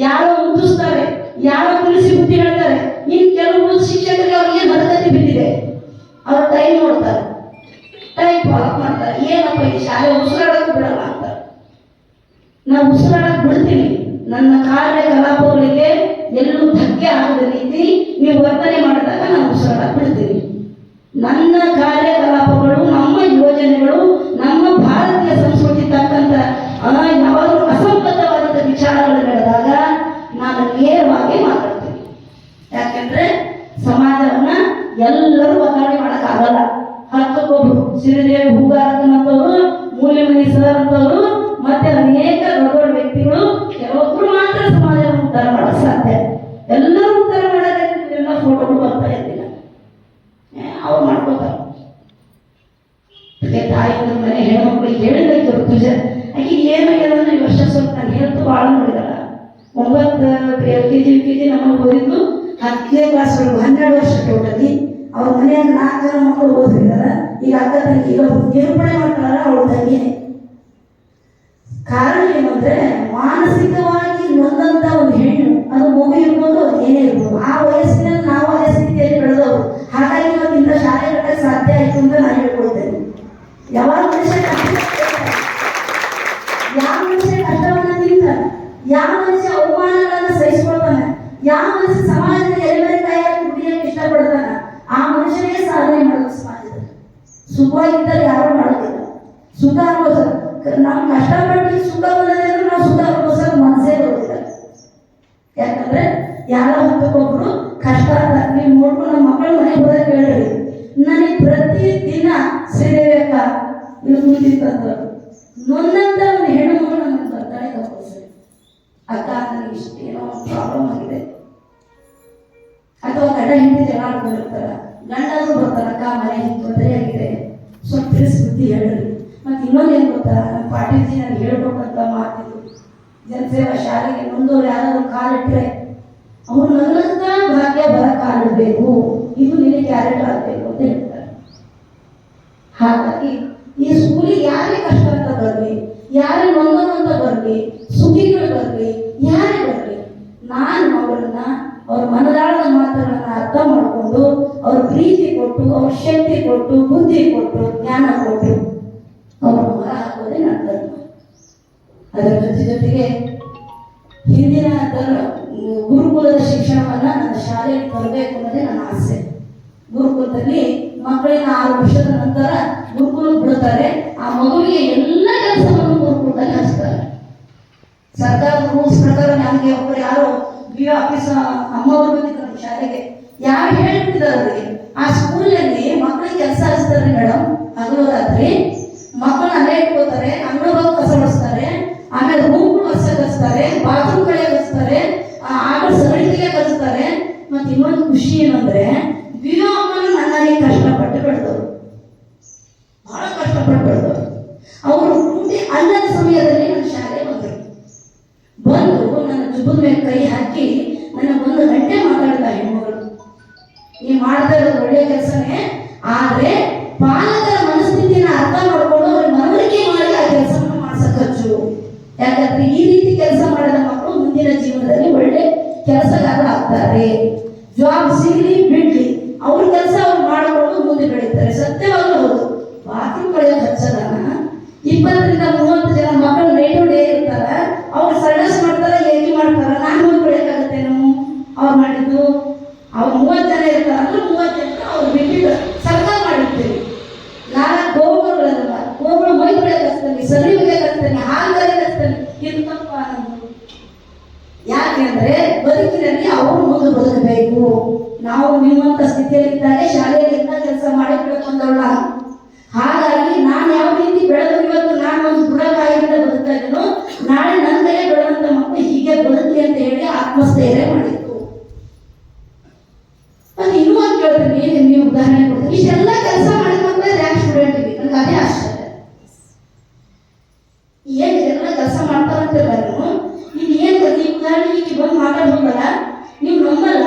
ಯಾರೋ ಮುದ್ದಿಸ್ತಾರೆ, ಯಾರೋ ತಿಳಿಸಿ ಬುದ್ಧಿ ಹೇಳ್ತಾರೆ. ಇನ್ನು ಕೆಲವು ಶಿಕ್ಷಕರಿಗೆ ಅವ್ರಿಗೆ ಏನು ಹರಕತಿ ಬಿದ್ದಿದೆ, ಅವ್ರ ಟೈಮ್ ನೋಡ್ತಾರೆ, ಟೈಮ್ ಫಾಲೋ ಮಾಡ್ತಾರೆ. ಏನಪ್ಪ ಈ ಶಾಲೆ ಉಸಿರಾಡೋಕೆ ಬಿಡಲ್ಲ ಅಂತಾರೆ. ನಾವು ಉಸಿರಾಡಕ್ಕೆ ಬಿಡ್ತೀನಿ. ನನ್ನ ಕಾರ್ಯಕಲಾಪಗಳಿಗೆ ಎಲ್ಲೂ ಧಕ್ಕೆ ಆಗದ ರೀತಿ ನೀವು ವರ್ತನೆ ಮಾಡಿದಾಗ ನಾನು ಉಸಿರಾಡಕ್ಕೆ ಬಿಡ್ತೀನಿ. ನನ್ನ ಕಾರ್ಯಕಲಾಪಗಳು, ನಮ್ಮ ಯೋಜನೆಗಳು, ನಮ್ಮ ಭಾರತೀಯ ಸಂಸ್ಕೃತಿ ತಕ್ಕಂಥ ಯಾವಾಗಲೂ ಅಸಂಬದ್ಧವಾದಂಥ ವಿಚಾರಗಳು ನಡೆದಾಗ ನಾನು ನೇರವಾಗಿ ಮಾತಾಡ್ತೀನಿ. ಯಾಕೆಂದ್ರೆ ಸಮಾಜವನ್ನ ಎಲ್ಲರೂ ಬದಲಾವಣೆ ಮಾಡೋಕ್ಕಾಗಲ್ಲ. ಹತ್ತಕ್ಕೊಬ್ರು ಶ್ರೀದೇವಿ ಹೂಗಾರಕ್ಕನಂತವರು, ಮೂಲೆಮನಿ ಸರ್ ಅಂತವರು, ಮತ್ತೆ ಅನೇಕ ದೊಡ್ಡ ವ್ಯಕ್ತಿಗಳು, ಕೆಲವೊಬ್ರು ಮಾತ್ರ ಸಮಾಜವನ್ನು ಉದ್ಧಾರ ಮಾಡಕ್ಕೆ ಸಾಧ್ಯ. ಎಲ್ಲರೂ ಉದ್ಧಾರ ಮಾಡೋದಕ್ಕೆ ಎಲ್ಲ ಫೋಟೋಗಳು ಬರ್ತಾ ಇರ್ಲಿಲ್ಲ, ಅವ್ರು ಮಾಡ್ಕೋತಾರೆ. ತಾಯಿಯ ಮನೆ ಹೆಣ್ಮಕ್ಳಿಗೆ ಹೇಳಿದಕ್ಕೆ ಋತುಜ ಆಕೆ ಏನಾಗ್ಯದಂದ್ರೆ ಈ ವರ್ಷ ಸ್ವಲ್ಪ ನಾನು ಹೆಲ್ತ್ ಭಾಳ ನೋಡಿದಲ್ಲ. 9 LKG UKG ನಮಗೆ ಓದಿದ್ದು 10ನೇ ಕ್ಲಾಸ್ 12 ವರ್ಷ ಟೋಟಲಿ. ಅವ್ರ ಮನೆಯಾಗ 4 ಜನ ಮಕ್ಕಳು ಓದಿದ್ದಾರೆ. ಈಗ ಅಕ್ಕ ತಂಗಿ ಈಗ ನಿರೂಪಣೆ ಮಾಡ್ತಾರ ಅವಳ ತಂಗಿನೇ. ಕಾರಣ ಏನಂದ್ರೆ ಮಾನಸಿಕವಾಗಿ ನೊಂದಂತ ಒಂದು ಹೆಣ್ಣು, ಅದು ಮಗು ಇರ್ಬೋದು, ಅದು ಏನೇ ಇರ್ಬೋದು, ಆ ವಯಸ್ಸಿನಲ್ಲಿ ನಾವು ಅದೇ ಸ್ಥಿತಿಯಲ್ಲಿ ಬೆಳೆದವರು. ಹಾಗಾಗಿ ಇವತ್ತಿಂದ ಶಾಲೆ ಕಟ್ಟಕ್ಕೆ ಸಾಧ್ಯ ಆಯ್ತು ಅಂತ ನಾನು ಹೇಳ್ಕೊಳ್ತೇನೆ. ಯಾವಾಗ ಮನುಷ್ಯ ಕಷ್ಟವನ್ನ ತಿಂತಾನೆ, ಯಾವ ಮನುಷ್ಯ ಅವಮಾನಗಳನ್ನ ಸಹಿಸ್ಕೊಳ್ತಾನೆ, ಯಾವ ಮನುಷ್ಯ ಸಮಾಜದಲ್ಲಿ ಎಲ್ಲರ ಕೈಯಾಗಿ ದುಡಿಯಕ್ಕೆ ಇಷ್ಟಪಡ್ತಾನೆ, ಆ ಮನುಷ್ಯನೇ ಸಾಧನೆ ಮಾಡೋದು ಸಮಾಜದಲ್ಲಿ. ಸುಖವಾಗಿದ್ದರೆ ಯಾರು ಮಾಡೋದಿಲ್ಲ. ಸುಖ ಅನುಭವಿಸ ನಾವು ಕಷ್ಟಪಟ್ಟು ಸುಖ ಬಂದರೆ ನಾವು ಸುಖ ಅನುಭವಿಸೋಕೆ ಮನಸ್ಸೇ ಬರೋದಿಲ್ಲ. ಯಾಕಂದ್ರೆ ಯಾರೋ ಹೊತ್ತಕ್ಕೊಬ್ರು ಕಷ್ಟ ಅಂತ ನೀವು ನೋಡ್ಕೊಂಡು ನಮ್ಮ ಮಕ್ಕಳ ಮನೆಗೆ ಹೋದಾಗ ಹೇಳ್ರಿ, ನನಗೆ ಪ್ರತಿ ದಿನ ಶ್ರೀದೇವಿ ಅಕ್ಕ ನೀವು ಕೂತಿರ್ತಂತ ನೊಂದಂತ ಒಂದು ಹೆಣ್ಣು ಮಗಳು ನನಗೆ ಬರ್ತಾಳೆ ಕಳ್ಕೊಳ್ತಾರೆ. ಅಕ್ಕ ನನಗೆ ಇಷ್ಟೇನೋ ಪ್ರಾಬ್ಲಮ್ ಆಗಿದೆ, ಅಥವಾ ಗಂಡ ಹಿಂದೆ ಜನ ಆಡ್ಕೊಂಡಿರ್ತಾರ, ಗಂಡಾದ್ರು ಬರ್ತಾರ, ಅಕ್ಕ ಮನೆ ತೊಂದರೆ ಆಗಿದೆ, ಸ್ವಲ್ಪ ತಿಳಿಸ್ಬಿಟ್ಟು ಹೇಳ್ರಿ. ಮತ್ತೆ ಇನ್ನೊಂದು ಏನು ಗೊತ್ತಾ, ನಮ್ಮ ಪಾಠ ಪಾಟೀಲ್ಜಿ ನನಗೆ ಹೇಳ್ಕೊಟ್ಟಂತ ಮಾತಿದ್ದು, ಜನಸೇವಾ ಶಾಲೆಗೆ ನೊಂದವ್ರು ಯಾರಾದ್ರೂ ಕಾಲಿಟ್ರೆ ಅವ್ರು ನನ್ನಂತ ಭಾಗ್ಯ ಬರ ಕಾಲಿಡಬೇಕು, ಇದು ನಿನಗೆ ಕ್ಯಾರೆಕ್ಟರ್ ಆಗಬೇಕು ಅಂತ ಹೇಳ್ತಾರೆ. ಹಾಗಾಗಿ ಈ ಸ್ಕೂಲಿಗೆ ಯಾರೇ ಕಷ್ಟ ಅಂತ ಬರಲಿ, ಯಾರೇ ನೊಂದರು ಅಂತ ಬರಲಿ, ಸುದ್ದಿಗಳು ಬರಲಿ, ಯಾರೇ ಬರಲಿ, ನಾನು ಅವರನ್ನ ಅವ್ರ ಮನದಾಳದ ಮಾತುಗಳನ್ನ ಅರ್ಥ ಮಾಡಿಕೊಂಡು ಅವ್ರ ಪ್ರೀತಿ ಕೊಟ್ಟು, ಅವ್ರ ಶಕ್ತಿ ಕೊಟ್ಟು, ಬುದ್ಧಿ ಕೊಟ್ಟು, ಜ್ಞಾನ ಕೊಟ್ಟು ಅವ್ರ ಹೊರ ಹಾಕೋದೇ ನನ್ನ ಧರ್ಮ. ಅದರ ಜೊತೆಗೆ ಹಿಂದಿನ ಗುರುಕುಲದ ಶಿಕ್ಷಣವನ್ನ ನನ್ನ ಶಾಲೆಗೆ ತರಬೇಕು ಅನ್ನೋದೇ ನನ್ನ ಆಸೆ. ಗುರುಕುಲದಲ್ಲಿ ಮಕ್ಕಳಿನ 6 ವರ್ಷದ ನಂತರ ಗುರುಕುಲ ಬಿಡ್ತಾರೆ. ಆ ಮಗುವಿಗೆ ಎಲ್ಲ ಕೆಲಸವನ್ನು ಗುರುಕುಲದಲ್ಲಿ ಹಚ್ತಾರೆ. ಸರ್ಕಾರದ ರೂಲ್ಸ್ ಪ್ರಕಾರ ನಮಗೆ ಒಬ್ಬರು ಯಾರೋ ಬಿ ಆಫೀಸ್ ಅಮ್ಮವರು ಬಂದಿದ್ದಾರೆ ಶಾಲೆಗೆ, ಯಾರು ಹೇಳ್ಬಿಟ್ಟಿದ್ದಾರೆ ಅವರಿಗೆ ಆ ಸ್ಕೂಲಲ್ಲಿ ಮಕ್ಕಳಿಗೆ ಕೆಲಸ ಹಚ್ತಾರೆ ಮೇಡಮ್. ಹಗಲು ರಾತ್ರಿ ಮಕ್ಕಳನ್ನ ಅಲ್ಲೇ ಇಟ್ಕೋತಾರೆ, ಅಂಗಳವಾಗಿ ಕಸ ಹೊಡಿಸ್ತಾರೆ, ಆಮೇಲೆ ರೂಮ್ಗಳು ಹೊಸ ಕಲಿಸ್ತಾರೆ, ಬಾತ್ರೂಮ್ ಕಡೆ ಕಲಿಸ್ತಾರೆ, ಆಗ ಸರಳಿಗೆ ಕಲಿಸ್ತಾರೆ. ಮತ್ತೆ ಇನ್ನೊಂದು ಖುಷಿ ಏನಂದ್ರೆ ವಿವೋ ಅಮ್ಮನ ನನ್ನಾಗಿ ಕಷ್ಟಪಟ್ಟು ಬೆಳೆದವರು, ಬಹಳ ಕಷ್ಟಪಟ್ಟು ಬೆಳೆದವರು. ಅವರು ಡ್ಯೂಟಿ ಅಲ್ಲದ ಸಮಯದಲ್ಲಿ ನನ್ನ ಶಾಲೆ ಬಂದು ನನ್ನ ಜುಬ್ಬದ ಮೇಲೆ ಕೈ ಹಾಕಿ ನನ್ನ 1 ಗಂಟೆ ಮಾತಾಡ್ತಾ, ಹೆಣ್ಮಗಳು ನೀವು ಮಾಡ್ತಾ ಇರೋದು ಒಳ್ಳೆಯ ಕೆಲಸನೇ, ಆದ್ರೆ ಪಾಲಕರ ಮನಸ್ಥಿತಿನ ಅರ್ಥ ಮಾಡ್ಕೊಂಡು ಅವ್ರ ಮನವರಿಕೆ ಮಾಡಿ ಆ ಕೆಲಸವನ್ನು ಮಾಡ್ಸಕ್ಕಚ್ಚು. ಯಾಕಂದ್ರೆ ಈ ರೀತಿ ಕೆಲಸ ಮಾಡಿದ ಮಕ್ಕಳು ಮುಂದಿನ ಜೀವನದಲ್ಲಿ ಒಳ್ಳೆ ಕೆಲಸಗಾರ ಆಗ್ತಾರೆ. ಜಾಬ್ ಸಿಗ್ಲಿ ಬಿಡ್ಲಿ ಅವ್ರ ಕೆಲಸ ಅವ್ರು ಮಾಡಿಕೊಂಡು ಮುಂದೆ ಬೆಳೀತಾರೆ. ಸತ್ಯವಾಗ್ಲೂ ಹೌದು. ಬಾತ್ರೂಮ್ ಕಡೆ ಹಚ್ಚದನ 20 ರಿಂದ 30 ಜನ ಮಕ್ಕಳು ನೈಟ್ ಡೇ ಇರ್ತಾರ, ಅವ್ರು ಸರ್ಡಸ್ ಮಾಡ್ತಾರ, ಏಗಿ ಮಾಡ್ತಾರ. ನಾನು ಹೋಗಿ ಬೆಳೆಯೋಕ್ಕಾಗತ್ತೆ? ನಾವು ಅವ್ರು ಮಾಡಿದ್ದು ಅವ್ರು 30 ಜನ ಇರ್ತಾರ ಅಂದ್ರೆ 30 ಜನ ಅವ್ರು ಬಿಟ್ಟಿದ್ದು ಸರ್ಕಾರ ಮಾಡಿರ್ತೀವಿ. ನಾನು ಗೋಗಳು ಮೈ ಬೆಳೆಯಕ್ಕೆ ಹಚ್ತಾನೆ, ಸರಿ ಬೆಳೆಯಕ್ಕೆ ಹಚ್ತಾನೆ, ಹಾಲು ಬೆಳೆಯಕ್ಕೆ ಹಚ್ತಾನೆ. ಇದು ತಪ್ಪ ನಮ್ದು. ಯಾಕೆಂದ್ರೆ ಬದುಕಿನಲ್ಲಿ ಅವರು ಮುಂದೆ ಬದುಕಬೇಕು. ನಾವು ನಿಮ್ಮಂತ ಸ್ಥಿತಿಯಲ್ಲಿ ಇದ್ದಾಗ ಶಾಲೆಯಲ್ಲಿ ಎಲ್ಲ ಕೆಲಸ ಮಾಡಿ ಬೆಳ್ಕೊಂಡವಳ. ಹಾಗಾಗಿ ನಾನು ಯಾವ ರೀತಿ ಬೆಳೆದು ಇವತ್ತು ನಾನು ಒಂದು ಬುಡಕಾಯಿಯಿಂದ ಬದುಕ್ತಾ ಇದ್ದೀನೋ, ನಾಳೆ ನನ್ನ ಮೇಲೆ ಬೆಳೆದಂತ ಮಕ್ಕಳು ಹೀಗೆ ಬದುಕಲಿ ಅಂತ ಹೇಳಿ ಆತ್ಮಸ್ಥೈರ್ಯ ಮಾಡಿತ್ತು. ಮತ್ತೆ ಇನ್ನೂ ಒಂದು ಕೇಳ್ತೀನಿ, ನೀವು ಉದಾಹರಣೆ ಕೊಡ್ತೀನಿ. ಇಷ್ಟೆಲ್ಲ ಕೆಲಸ ಮಾಡಿದ ಮಕ್ಕಳೇ ರ್ಯಾಂಕ್ ಸ್ಟೂಡೆಂಟ್ ಇವಿ. ನನಗೆ ಅದೇ ಆಶ್ಚರ್ಯ, ಏನ್ ಇದೆಲ್ಲ ಕೆಲಸ ಮಾಡ್ತಾರಂತಿಲ್ಲ ನೀವು. ಇದು ಏನ್ ಈ ಉದಾಹರಣೆ ಈಗ ಬಂದು ಮಾತಾಡ್ಬೋದಲ್ಲ, ನೀವು ನಂಬಲ್ಲ.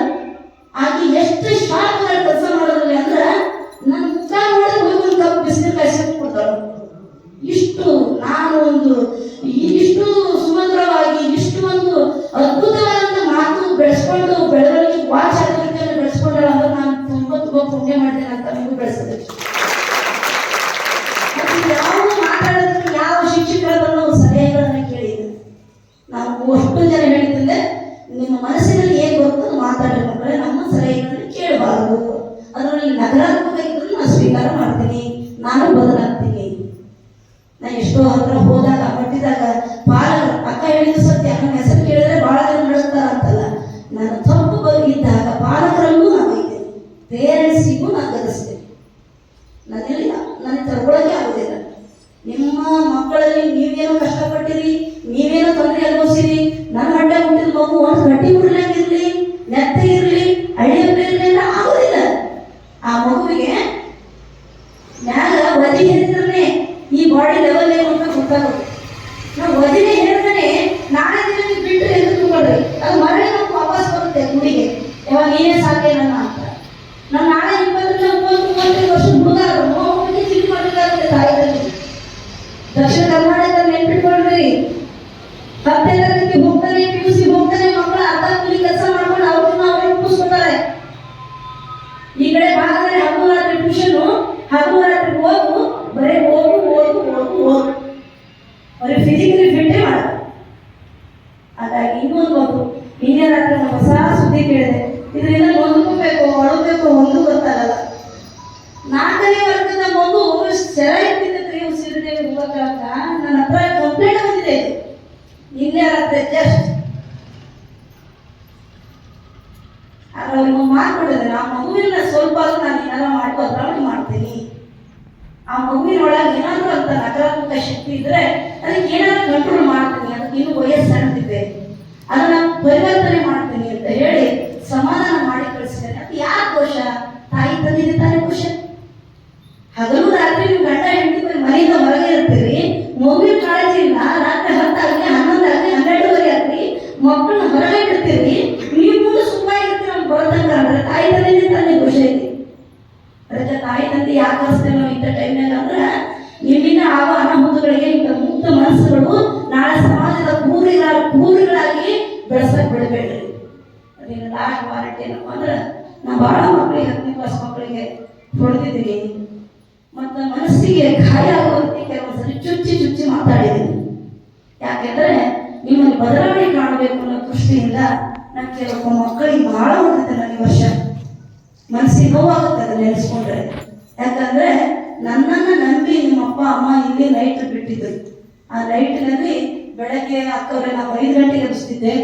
ಆಕೆ ಎಷ್ಟು ಶಾರ್ಪ್ ಆಗಿ ಕೆಲಸ ಮಾಡೋದ್ರಲ್ಲಿ ಅಂದ್ರೆ ನನ್ನ ಮುಖ ನೋಡಿದ್ರೆ ಹೋಗಿ ಒಂದು ಕಪ್ ಬಿಸಿಲು ಕಾಯಿಸಿ ಕೊಡ್ತಾಳೆ. ಇಷ್ಟು ನಾನು ಇಷ್ಟು ಸುಮಧುರವಾಗಿ ಇಷ್ಟು ಒಂದು ಅದ್ಭುತವಾದಂತ ಮಾತು ಬೆಳೆಸ್ಕೊಂಡು ಬೆಳವಣಿಗೆ ವಾಚಾರಿಕೆಯನ್ನು ಬೆಳೆಸ್ಕೊಂಡ್ರೆ ಅಂದ್ರೆ ನಾನು ತುಂಬಾ ಪುಣ್ಯ ಮಾಡ್ತೇನೆ ಅಂತ ನಿಮಗೂ ಬೆಳೆಸಬೇಕು. ಯಾವ ಮಾತಾಡೋದಕ್ಕೆ ಯಾವ ಶಿಕ್ಷಕರನ್ನು ಸಲಹೆಗಳನ್ನ ಕೇಳಿದ್ರು. ನಾವು ಅಷ್ಟು ಜನ ಹೇಳಿದ್ರೆ ನಿಮ್ಮ ಮನಸ್ಸಿನಲ್ಲಿ ಏನ್ ಬರ್ತದೆ ಮಾತಾಡಬೇಕಂದ್ರೆ ನಮ್ಮ ಸಲಹೆಗಳನ್ನು ಕೇಳಬಾರದು. ಅದರಲ್ಲಿ ನಕಾರಾತ್ಮಕ ಇದ್ರೂ ನಾನು ಸ್ವೀಕಾರ ಮಾಡ್ತೀನಿ, ನಾನು ಬದಲಾಗ್ತೀನಿ. ನಾನು ಎಷ್ಟೋ ಹತ್ರ ಹೋದಾಗ ಮಟ್ಟಿದಾಗ ಪಾಲಕರು ಅಕ್ಕ ಹೇಳಿದ ಸತ್ಯ, ನನ್ನ ಹೆಸರು ಕೇಳಿದ್ರೆ ಬಹಳ ಜನ ನಡೆಸ್ತಾರ ಅಂತಲ್ಲ, ನನ್ನ ತಪ್ಪು ಇದ್ದಾಗ ಪಾಲಕರಲ್ಲೂ ನಾನು ಇದ್ದೇನೆ, ಪೇರೆಂಟ್ಸಿಗೂ ನಾನು ಗದಸ್ತೇನೆ. ನಾನಿಲ್ಲ, ನನಗೆ ತಗೊಳ್ಳೋಕೆ ಆಗೋದಿಲ್ಲ. ನಿಮ್ಮ ಮಕ್ಕಳಲ್ಲಿ ನೀವೇನೋ ಕಷ್ಟಪಟ್ಟಿರಿ, ನೀವೇನೋ ತೊಂದರೆ ಅನುಭವಿಸಿರಿ. ನನ್ನ ಹೊಟ್ಟೆ ಹುಟ್ಟಿದ ಮಗು ಒಂದು ಗಟ್ಟಿ ಉರ್ಲಾಗಿರ್ಲಿ, ನೆತ್ತಗಿರ್ಲಿ, ಅಳಿಯಲ್ಲಿರ್ಲಿ ಆಗೋದಿಲ್ಲ. ಆ ಮಗುವಿಗೆ ಮ್ಯಾಲ ವದಿ ಹೇಳಿದ್ರೆ ಈ ಬಾಡಿ ಲೆವೆಲ್ ಏನು ಅಂತ ಗೊತ್ತಾಗುತ್ತೆ. ನಾವು ವದಿನೇ ಹೇಳಿದ್ರೆ ನಾಳೆ ದಿನ ಬಿಟ್ಟು ಎಂದು ತಿಳ್ಕೊಳ್ರಿ, ಅದು ಮರಳಿ ನಮ್ಗೆ ವಾಪಸ್ ಬರುತ್ತೆ ಗುಡಿಗೆ. ಯಾವಾಗ ಏನೇ ಸಾಧ್ಯ ನನ್ನ ಅಂತ ನಾವು ನಾಳೆ 20-30-35 ವರ್ಷ ಹುಡುಗ ಮಗುವಿಗೆ ಚಿಕ್ಕ ಮಾಡಬೇಕಾಗುತ್ತೆ. ತಾಯಿದಲ್ಲಿ ದಕ್ಷಿಣ ಕರ್ನಾಟಕ ನೆನ್ಪಿಟ್ಕೊಳ್ರಿ, 10ನೇ ತರಗತಿ ಹೋಗ್ತಾನೆ, PUC ಹೋಗ್ತಾನೆ, ಮಕ್ಕಳು ಅರ್ಧ ಕೂಲಿ ಕೆಲಸ ಮಾಡ್ಕೊಂಡು ಅವ್ರನ್ನ ಅವ್ರಿಗೆ ಮುಗಿಸ್ಕೊತಾರೆ. ಈ ಕಡೆ ಭಾಗದಲ್ಲಿ ಹಗಲು ರಾತ್ರಿ ಟ್ಯೂಷನ್, ಹಗಲು ರಾತ್ರಿ ಹೋಗು, ಬರೀ ಹೋಗು ಓದು ಓದು ಓದು, ಬರೀ ಫಿಸಿಕಲಿ ಫಿಟ್ಟೇ ಮಾಡ. ಹಾಗಾಗಿ ಇನ್ನೊಂದು ಮಗು ನಿನ್ನೆ ರಾತ್ರಿ ಒಂದು ಹೊಸ ಸುದ್ದಿ ಕೇಳಿದೆ. ಇದರಿಂದ ಹೊಂದ್ಕೋಬೇಕು ಅಳಬೇಕು ಒಂದು ಗೊತ್ತಾಗಲ್ಲ. 4ನೇ ವರ್ಗದ ಮಗು ಸೆರ ಇಟ್ಟಿದ್ದಕ್ಕೆ ಸಿರಿದೇವಿ ಹೋಗಕ್ಕ ನನ್ನ ಹತ್ರ ಕಂಪ್ಲೇಂಟ್ ಬಂದಿದೆ. ನಿನ್ನೆ ರಾತ್ರಿ ಜಸ್ಟ್ ಅವ್ರಿಗೆ ಮಾಡ್ಕೊಂಡಿದ್ದಾರೆ. ಆ ಮಗುವಿನ ಸ್ವಲ್ಪ ನಾನು ಏನಾರ ಮಾಡಿ ಬದಲಾವಣೆ ಮಾಡ್ತೀನಿ. ಆ ಮಗುವಿನೊಳಗೆ ಏನಾದರೂ ಅಂತ ನಕಾರಾತ್ಮಕ ಶಕ್ತಿ ಇದ್ರೆ ಅದಕ್ಕೆ ಏನಾದರೂ ಕಂಟ್ರೋಲ್ ಮಾಡ್ತೀನಿ, ಅದಕ್ಕೆ ಇನ್ನೂ ವಯಸ್ಸು ಸಣ್ಣದಿದೆ, ಅದನ್ನ ಪರಿವರ್ತನೆ ಮಾಡ್ತೀನಿ ಅಂತ ಹೇಳಿ ಸಮಾಧಾನ ಮಾಡಿ ಕಳಿಸಿದ್ದಾರೆ. ಅದು ಯಾರ ದೋಷ? ತಾಯಿ ತಂದಿದೆ ತಾನೇ ದೋಷ. ಹಗಲು ರಾತ್ರಿ ನೀವು ಗಂಡ ಹೆಂಡತಿ ಮನೆಯಿಂದ ಹೊರಗೆ ಇರ್ತೀರಿ, ಮಗುವಿನ ಕಾಳಜಿ ಮನಸ್ಸುಗಳು ನಾಳೆ ಸಮಾಜದ ಕೂರಿಗಳಾಗಿ ಬೆಳೆಸಕ್ ಬಿಡಬೇಡ್ರಿ. ಅದೇನು ಲಾಸ್ಟ್ ವಾರಂಟಿ ಏನಪ್ಪ ಅಂದ್ರೆ ನಾ ಭಾಳ ಮಕ್ಕಳಿಗೆ 10ನೇ ಕ್ಲಾಸ್ ಮಕ್ಕಳಿಗೆ ಹೊಡೆದಿದ್ದೀನಿ ಮತ್ತು ಮನಸ್ಸಿಗೆ ಗಾಯ ಆಗುವಂತೆ ಕೆಲವೊಂದ್ಸರಿ ಚುಚ್ಚಿ ಮಾತಾಡಿದ್ದೀನಿ. ಯಾಕೆಂದ್ರೆ ನಿಮ್ಮಲ್ಲಿ ಬದಲಾವಣೆ ಕಾಣಬೇಕು ಅನ್ನೋ ದೃಷ್ಟಿಯಿಂದ ನಾನು ಕೆಲವು ಮಕ್ಕಳಿಗೆ ಭಾಳ ಹೊಡೆದಿದ್ದೆ. ನನಗೆ ವರ್ಷ ಮನಸ್ಸಿಗೆ ನೋವಾಗುತ್ತೆ ಅದನ್ನ ನೆನೆಸ್ಕೊಂಡ್ರೆ. ಯಾಕಂದ್ರೆ ನನ್ನನ್ನು ನಂಬಿ ನಿಮ್ಮ ಅಪ್ಪ ಅಮ್ಮ ಇಲ್ಲಿ ಲೈಟ್ ಬಿಟ್ಟಿದ್ರು. ಆ ಲೈಟ್ನಲ್ಲಿ ಬೆಳಗ್ಗೆ ಅಕ್ಕವ್ರೆ ನಾವು 5 ಗಂಟೆಗೆ ಎಬ್ಬಿಸ್ತಿದ್ದೆ,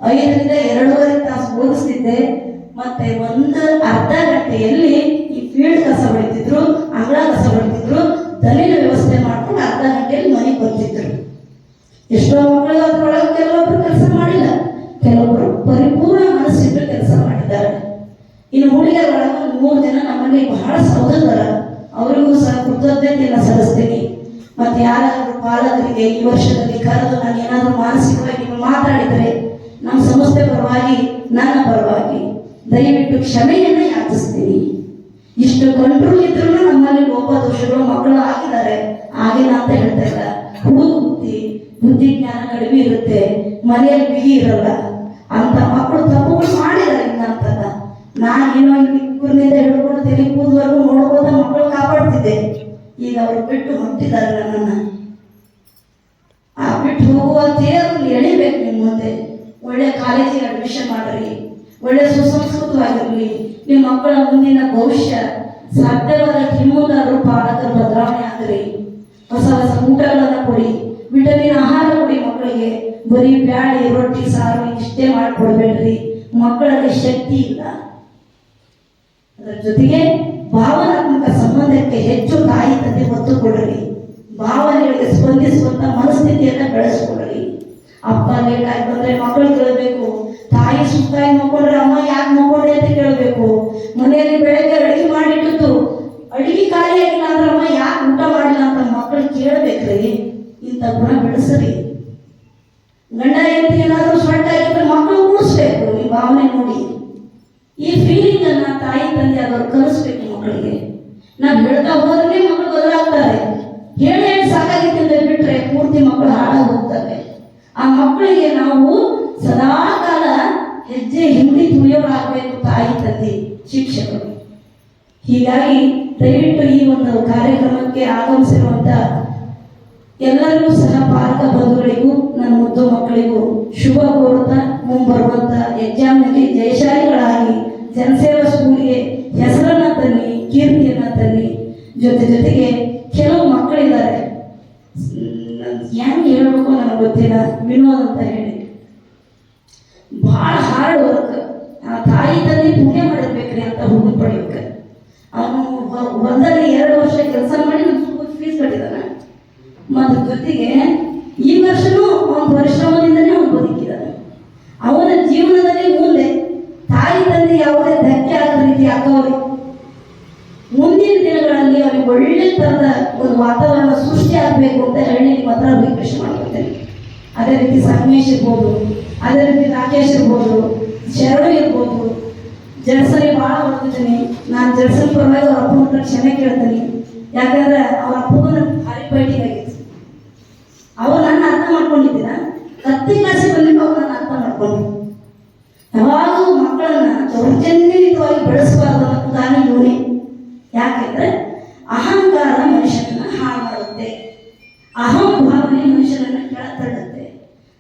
5ರಿಂದ 2.5 ತಾಸು ಓದಿಸ್ತಿದ್ದೆ. ಮತ್ತೆ ಒಂದು ಅರ್ಧ ಗಂಟೆಯಲ್ಲಿ ಈ ಫೀಲ್ಡ್ ಕಸ ಹೊಡಿತಿದ್ರು, ಅಂಗಳ ಕಸ ಹೊಡಿತಿದ್ರು, ದನಿನ ವ್ಯವಸ್ಥೆ ಮಾಡ್ಕೊಂಡು ಅರ್ಧ ಗಂಟೆಯಲ್ಲಿ ಮನೆಗೆ ಬರ್ತಿದ್ರು. ಎಷ್ಟೋ ಮಕ್ಕಳು ಅದ್ರೊಳಗೆ ಕೆಲವೊಬ್ರು ಕೆಲಸ ಮಾಡಿಲ್ಲ, ಕೆಲವೊಬ್ರು ಪರಿಪೂರ್ಣ ಮನಸ್ಸಿಟ್ಟು ಕೆಲಸ ಮಾಡಿದ್ದಾರೆ. ಇನ್ನು ಹುಡುಗಿಯರ ಒಳಗೆ 3 ಜನ ನಮ್ಮಲ್ಲಿ ಬಹಳ ಸಹೋದರ, ಅವರಿಗೂ ಸಹ ಕೃತಜ್ಞತೆಯನ್ನು ಸಲ್ಲಿಸ್ತೀನಿ. ಮತ್ತೆ ಯಾರಾದರೂ ಪಾಲಕರಿಗೆ ಈ ವರ್ಷದಲ್ಲಿ ಕರೆದು ನಾನು ಏನಾದರೂ ಮಾನಸಿಕವಾಗಿ ನೀವು ಮಾತಾಡಿದರೆ ನಮ್ಮ ಸಂಸ್ಥೆ ಪರವಾಗಿ ನನ್ನ ಪರವಾಗಿ ದಯವಿಟ್ಟು ಕ್ಷಮೆಯನ್ನು ಯಾಚಿಸ್ತೀನಿ. ಇಷ್ಟು ಕಂಟ್ರೋಲ್ ಇದ್ರೂ ನಮ್ಮಲ್ಲಿ ಲೋಪದೋಷಗಳು ಮಕ್ಕಳು ಆಗಿದ್ದಾರೆ, ಆಗಿಲ್ಲ ಅಂತ ಹೇಳ್ತಾ ಇಲ್ಲ. ಬುದ್ಧಿ ಜ್ಞಾನ ಕಡಿಮೆ ಇರುತ್ತೆ, ಮನೆಯಲ್ಲಿ ಬಿಗಿ ಇರಲ್ಲ ಅಂತ ಮಕ್ಕಳು ತಪ್ಪುಗಳು ಮಾಡಿದ್ದಾರೆ. ಇನ್ನಂತಲ್ಲ ನಾನೇನೋ ಇಬ್ಬರಿಂದ ಹಿಡ್ಕೊಂಡು ತಲೆ ಕೂದವರೆಗೂ ನೋಡ್ಬೋದ ಮಕ್ಕಳು ಕಾಪಾಡ್ತಿದ್ದೆ. ಈಗ ಅವರು ಬಿಟ್ಟು ಹೊಂಟಿದ್ದಾರೆ ನನ್ನನ್ನು. ಆ ಬಿಟ್ಟು ಹೋಗುವ ತೇರು ಎಳಿಬೇಕು. ನಿಮ್ಮ ಮುಂದೆ ಒಳ್ಳೆ ಕಾಲೇಜಿಗೆ ಅಡ್ಮಿಷನ್ ಮಾಡ್ರಿ, ಒಳ್ಳೆ ಸುಸಂಸ್ಕೃತವಾಗಿರಲಿ. ನಿಮ್ಮ ಮಕ್ಕಳ ಮುಂದಿನ ಭವಿಷ್ಯ ಸಾಧ್ಯವಾದ ಹಿಂದಾದರೂ ಪಾಲಕರು ಬದಲಾವಣೆ ಆಗ್ರಿ. ಹೊಸ ಊಟಗಳನ್ನು ಕೊಡಿ, ವಿಟಮಿನ್ ಆಹಾರ ಕೊಡಿ ಮಕ್ಕಳಿಗೆ. ಬರೀ ಬ್ಯಾಳಿ ರೊಟ್ಟಿ ಸಾರು ಇಷ್ಟೇ ಮಾಡಿಕೊಡ್ಬೇಡ್ರಿ. ಮಕ್ಕಳಲ್ಲಿ ಶಕ್ತಿ ಇಲ್ಲ. ಅದರ ಜೊತೆಗೆ ಭಾವನಾತ್ಮಕ ಸಂಬಂಧಕ್ಕೆ ಹೆಚ್ಚು ತಾಯಿ ತಂದೆ ಒತ್ತು ಕೊಡ್ರಿ. ಭಾವನೆಗಳಿಗೆ ಸ್ಪಂದಿಸುವಂತ ಮನಸ್ಥಿತಿಯನ್ನ ಬೆಳೆಸ್ಕೊಡ್ರಿ. ಅಪ್ಪ ಲೇಟ್ ಆಗಿ ಬಂದ್ರೆ ಮಕ್ಕಳು ಕೇಳಬೇಕು, ತಾಯಿ ಸುತ್ತಾಗಿ ಮಕ್ಕೊಂಡ್ರೆ ಅಮ್ಮ ಯಾಕೆ ಮಕ್ಕೊಂಡ್ರೆ ಅಂತ ಕೇಳಬೇಕು. ಮನೆಯಲ್ಲಿ ಬೆಳಗ್ಗೆ ಅಡಿಗೆ ಮಾಡಿಟ್ಟು ಅಡಿಗೆ ಖಾಲಿ ಆಗಿಲ್ಲ ಅಂದ್ರೆ ಅಮ್ಮ ಯಾಕೆ ಊಟ ಮಾಡಿಲ್ಲ ಅಂತ ಮಕ್ಕಳು ಕೇಳಬೇಕ್ರಿ. ಇಂಥ ಗುಣ ಬೆಳೆಸ್ರಿ. ಗಂಡ ಹೆಂಡತಿ ಏನಾದರೂ ಸೊಟ್ಟ ಆಗಿದ್ರೆ ಮಕ್ಕಳು ಉಳಿಸ್ಬೇಕು. ಈ ಭಾವನೆ ನೋಡಿ, ಈ ಫೀಲಿಂಗ್ ಅನ್ನ ತಾಯಿ ತಂದೆ ಆದವ್ರು ಕಲಿಸ್ಬೇಕು ಮಕ್ಕಳಿಗೆ. ನಾವು ಹೇಳ್ತಾ ಹೋದ್ರೆ ಮಕ್ಕಳು ಬದಲಾಗ್ತಾರೆ. ಹೇಳಿ ಸಾಕಾಗಿತ್ತು ಬಿಟ್ರೆ ಪೂರ್ತಿ ಮಕ್ಕಳು ಹಾಳಾಗಿ ಹೋಗ್ತವೆ. ಆ ಮಕ್ಕಳಿಗೆ ನಾವು ಸದಾ ಕಾಲ ಹೆಜ್ಜೆ ಹಿಂದಿ ತುಳಿಯೋರಾಗಬೇಕು ತಾಯಿ ತಂದೆ ಶಿಕ್ಷಕರು. ಹೀಗಾಗಿ ದಯವಿಟ್ಟು ಈ ಒಂದು ಕಾರ್ಯಕ್ರಮಕ್ಕೆ ಆಗಮಿಸಿರುವಂತ ಎಲ್ಲರಿಗೂ ಸಹ ಪಾಲಕ ಬಂಧುಗಳಿಗೂ ನನ್ನ ಮುದ್ದು ಮಕ್ಕಳಿಗೂ ಶುಭ ಕೋರುತ್ತಾ ಮುಂಬರುವಂತ ಎಕ್ಸಾಮ್ನಲ್ಲಿ ಜಯಶಾಲಿಗಳಾಗಿ ಜನಸೇವಾ ಸ್ಕೂಲಿಗೆ ಹೆಸರನ್ನ ತನ್ನಿ, ಕೀರ್ತಿಯನ್ನ ತನ್ನಿ. ಜೊತೆಗೆ ಕೆಲವು ಮಕ್ಕಳಿದ್ದಾರೆ, ಹೆಂಗೆ ಹೇಳ್ಬೇಕು ನನಗೆ ಗೊತ್ತಿಲ್ಲ, ವಿನೋದ್ ಅಂತ ಹೇಳಿ ಭಾಳ ಹಾರ್ಡ್ ವರ್ಕ್. ಆ ತಾಯಿ ತಂದೆ ಪುಣ್ಯ ಮಾಡಿರ್ಬೇಕ್ರಿ ಅಂತ ಹುಡುಗ ಪಡಿಬೇಕು. ಅವನು ಹೊಲದಲ್ಲಿ 2 ವರ್ಷ ಕೆಲಸ ಮಾಡಿ ನಮ್ಮ ಸ್ಕೂಲ್ ಫೀಸ್ ಕಟ್ಟಿದಾನೆ. ಮತ್ತು ಜೊತೆಗೆ ಈ ವರ್ಷನೂ ಅವನ ಪರಿಶ್ರಮದಿಂದನೇ ಅವನು ಬದುಕಿದ್ದಾನೆ. ಅವನ ಜೀವನದಲ್ಲಿ ಮುಂದೆ ತಾಯಿ ತಂದೆ ಯಾವುದೇ ಧಕ್ಕೆ ಆಗದ ರೀತಿ ಆಗೋರು ಮುಂದಿನ ದಿನಗಳಲ್ಲಿ ಅವನಿಗೆ ಒಳ್ಳೆ ಥರದ ಒಂದು ವಾತಾವರಣ ಸೃಷ್ಟಿ ಆಗಬೇಕು ಅಂತ ಹೇಳಿ ನಿಮ್ಮ ಹತ್ರ ರಿಕ್ವೆಸ್ಟ್ ಮಾಡ್ಕೊಳ್ತೇನೆ. ಅದೇ ರೀತಿ ಸಂಗಮೇಶ್ ಇರ್ಬೋದು, ಅದೇ ರೀತಿ ರಾಕೇಶ್ ಇರ್ಬೋದು, ಶರಣು ಇರ್ಬೋದು. ಜಡ್ಸನಿ ಭಾಳ ಹೊಡ್ತಿದ್ದೀನಿ ನಾನು. ಜಡ್ಸನ್ ಪರವಾಗಿ ಅವ್ರ ಅಪ್ಪನ ಹತ್ರ ಕ್ಷಮೆ ಕೇಳ್ತೀನಿ. ಯಾಕಂದ್ರೆ ಅವ್ರ ಅಪ್ಪಗೂ ಭಾರಿ ಫೈಟಿಂಗ್ ಆಗಿತ್ತು. ಅವ್ರು ನನ್ನ ಅರ್ಥ ಮಾಡ್ಕೊಂಡಿದ್ದೀನ 10ನೇ ಕ್ಲಾಸಿಗೆ ಬಂದಿದ್ದು ಅವ್ರು ನನ್ನ ಅರ್ಥ ಮಾಡ್ಕೊಂಡು. ಯಾವಾಗೂ ಮಕ್ಕಳನ್ನ ದೌರ್ಜನ್ಯಯುತವಾಗಿ ಬೆಳೆಸಬಾರ್ದು ಅನ್ನೋ ಉದಾಹರಣೆ ಇವನೇ. ಯಾಕೆಂದ್ರೆ ಅಹಂಕಾರ ಮನುಷ್ಯನನ್ನ ಹಾಳು ಮಾಡುತ್ತೆ, ಅಹಂ ಭಾವನೆ ಮನುಷ್ಯನನ್ನ ಕೆಳತಳ್ಳುತ್ತೆ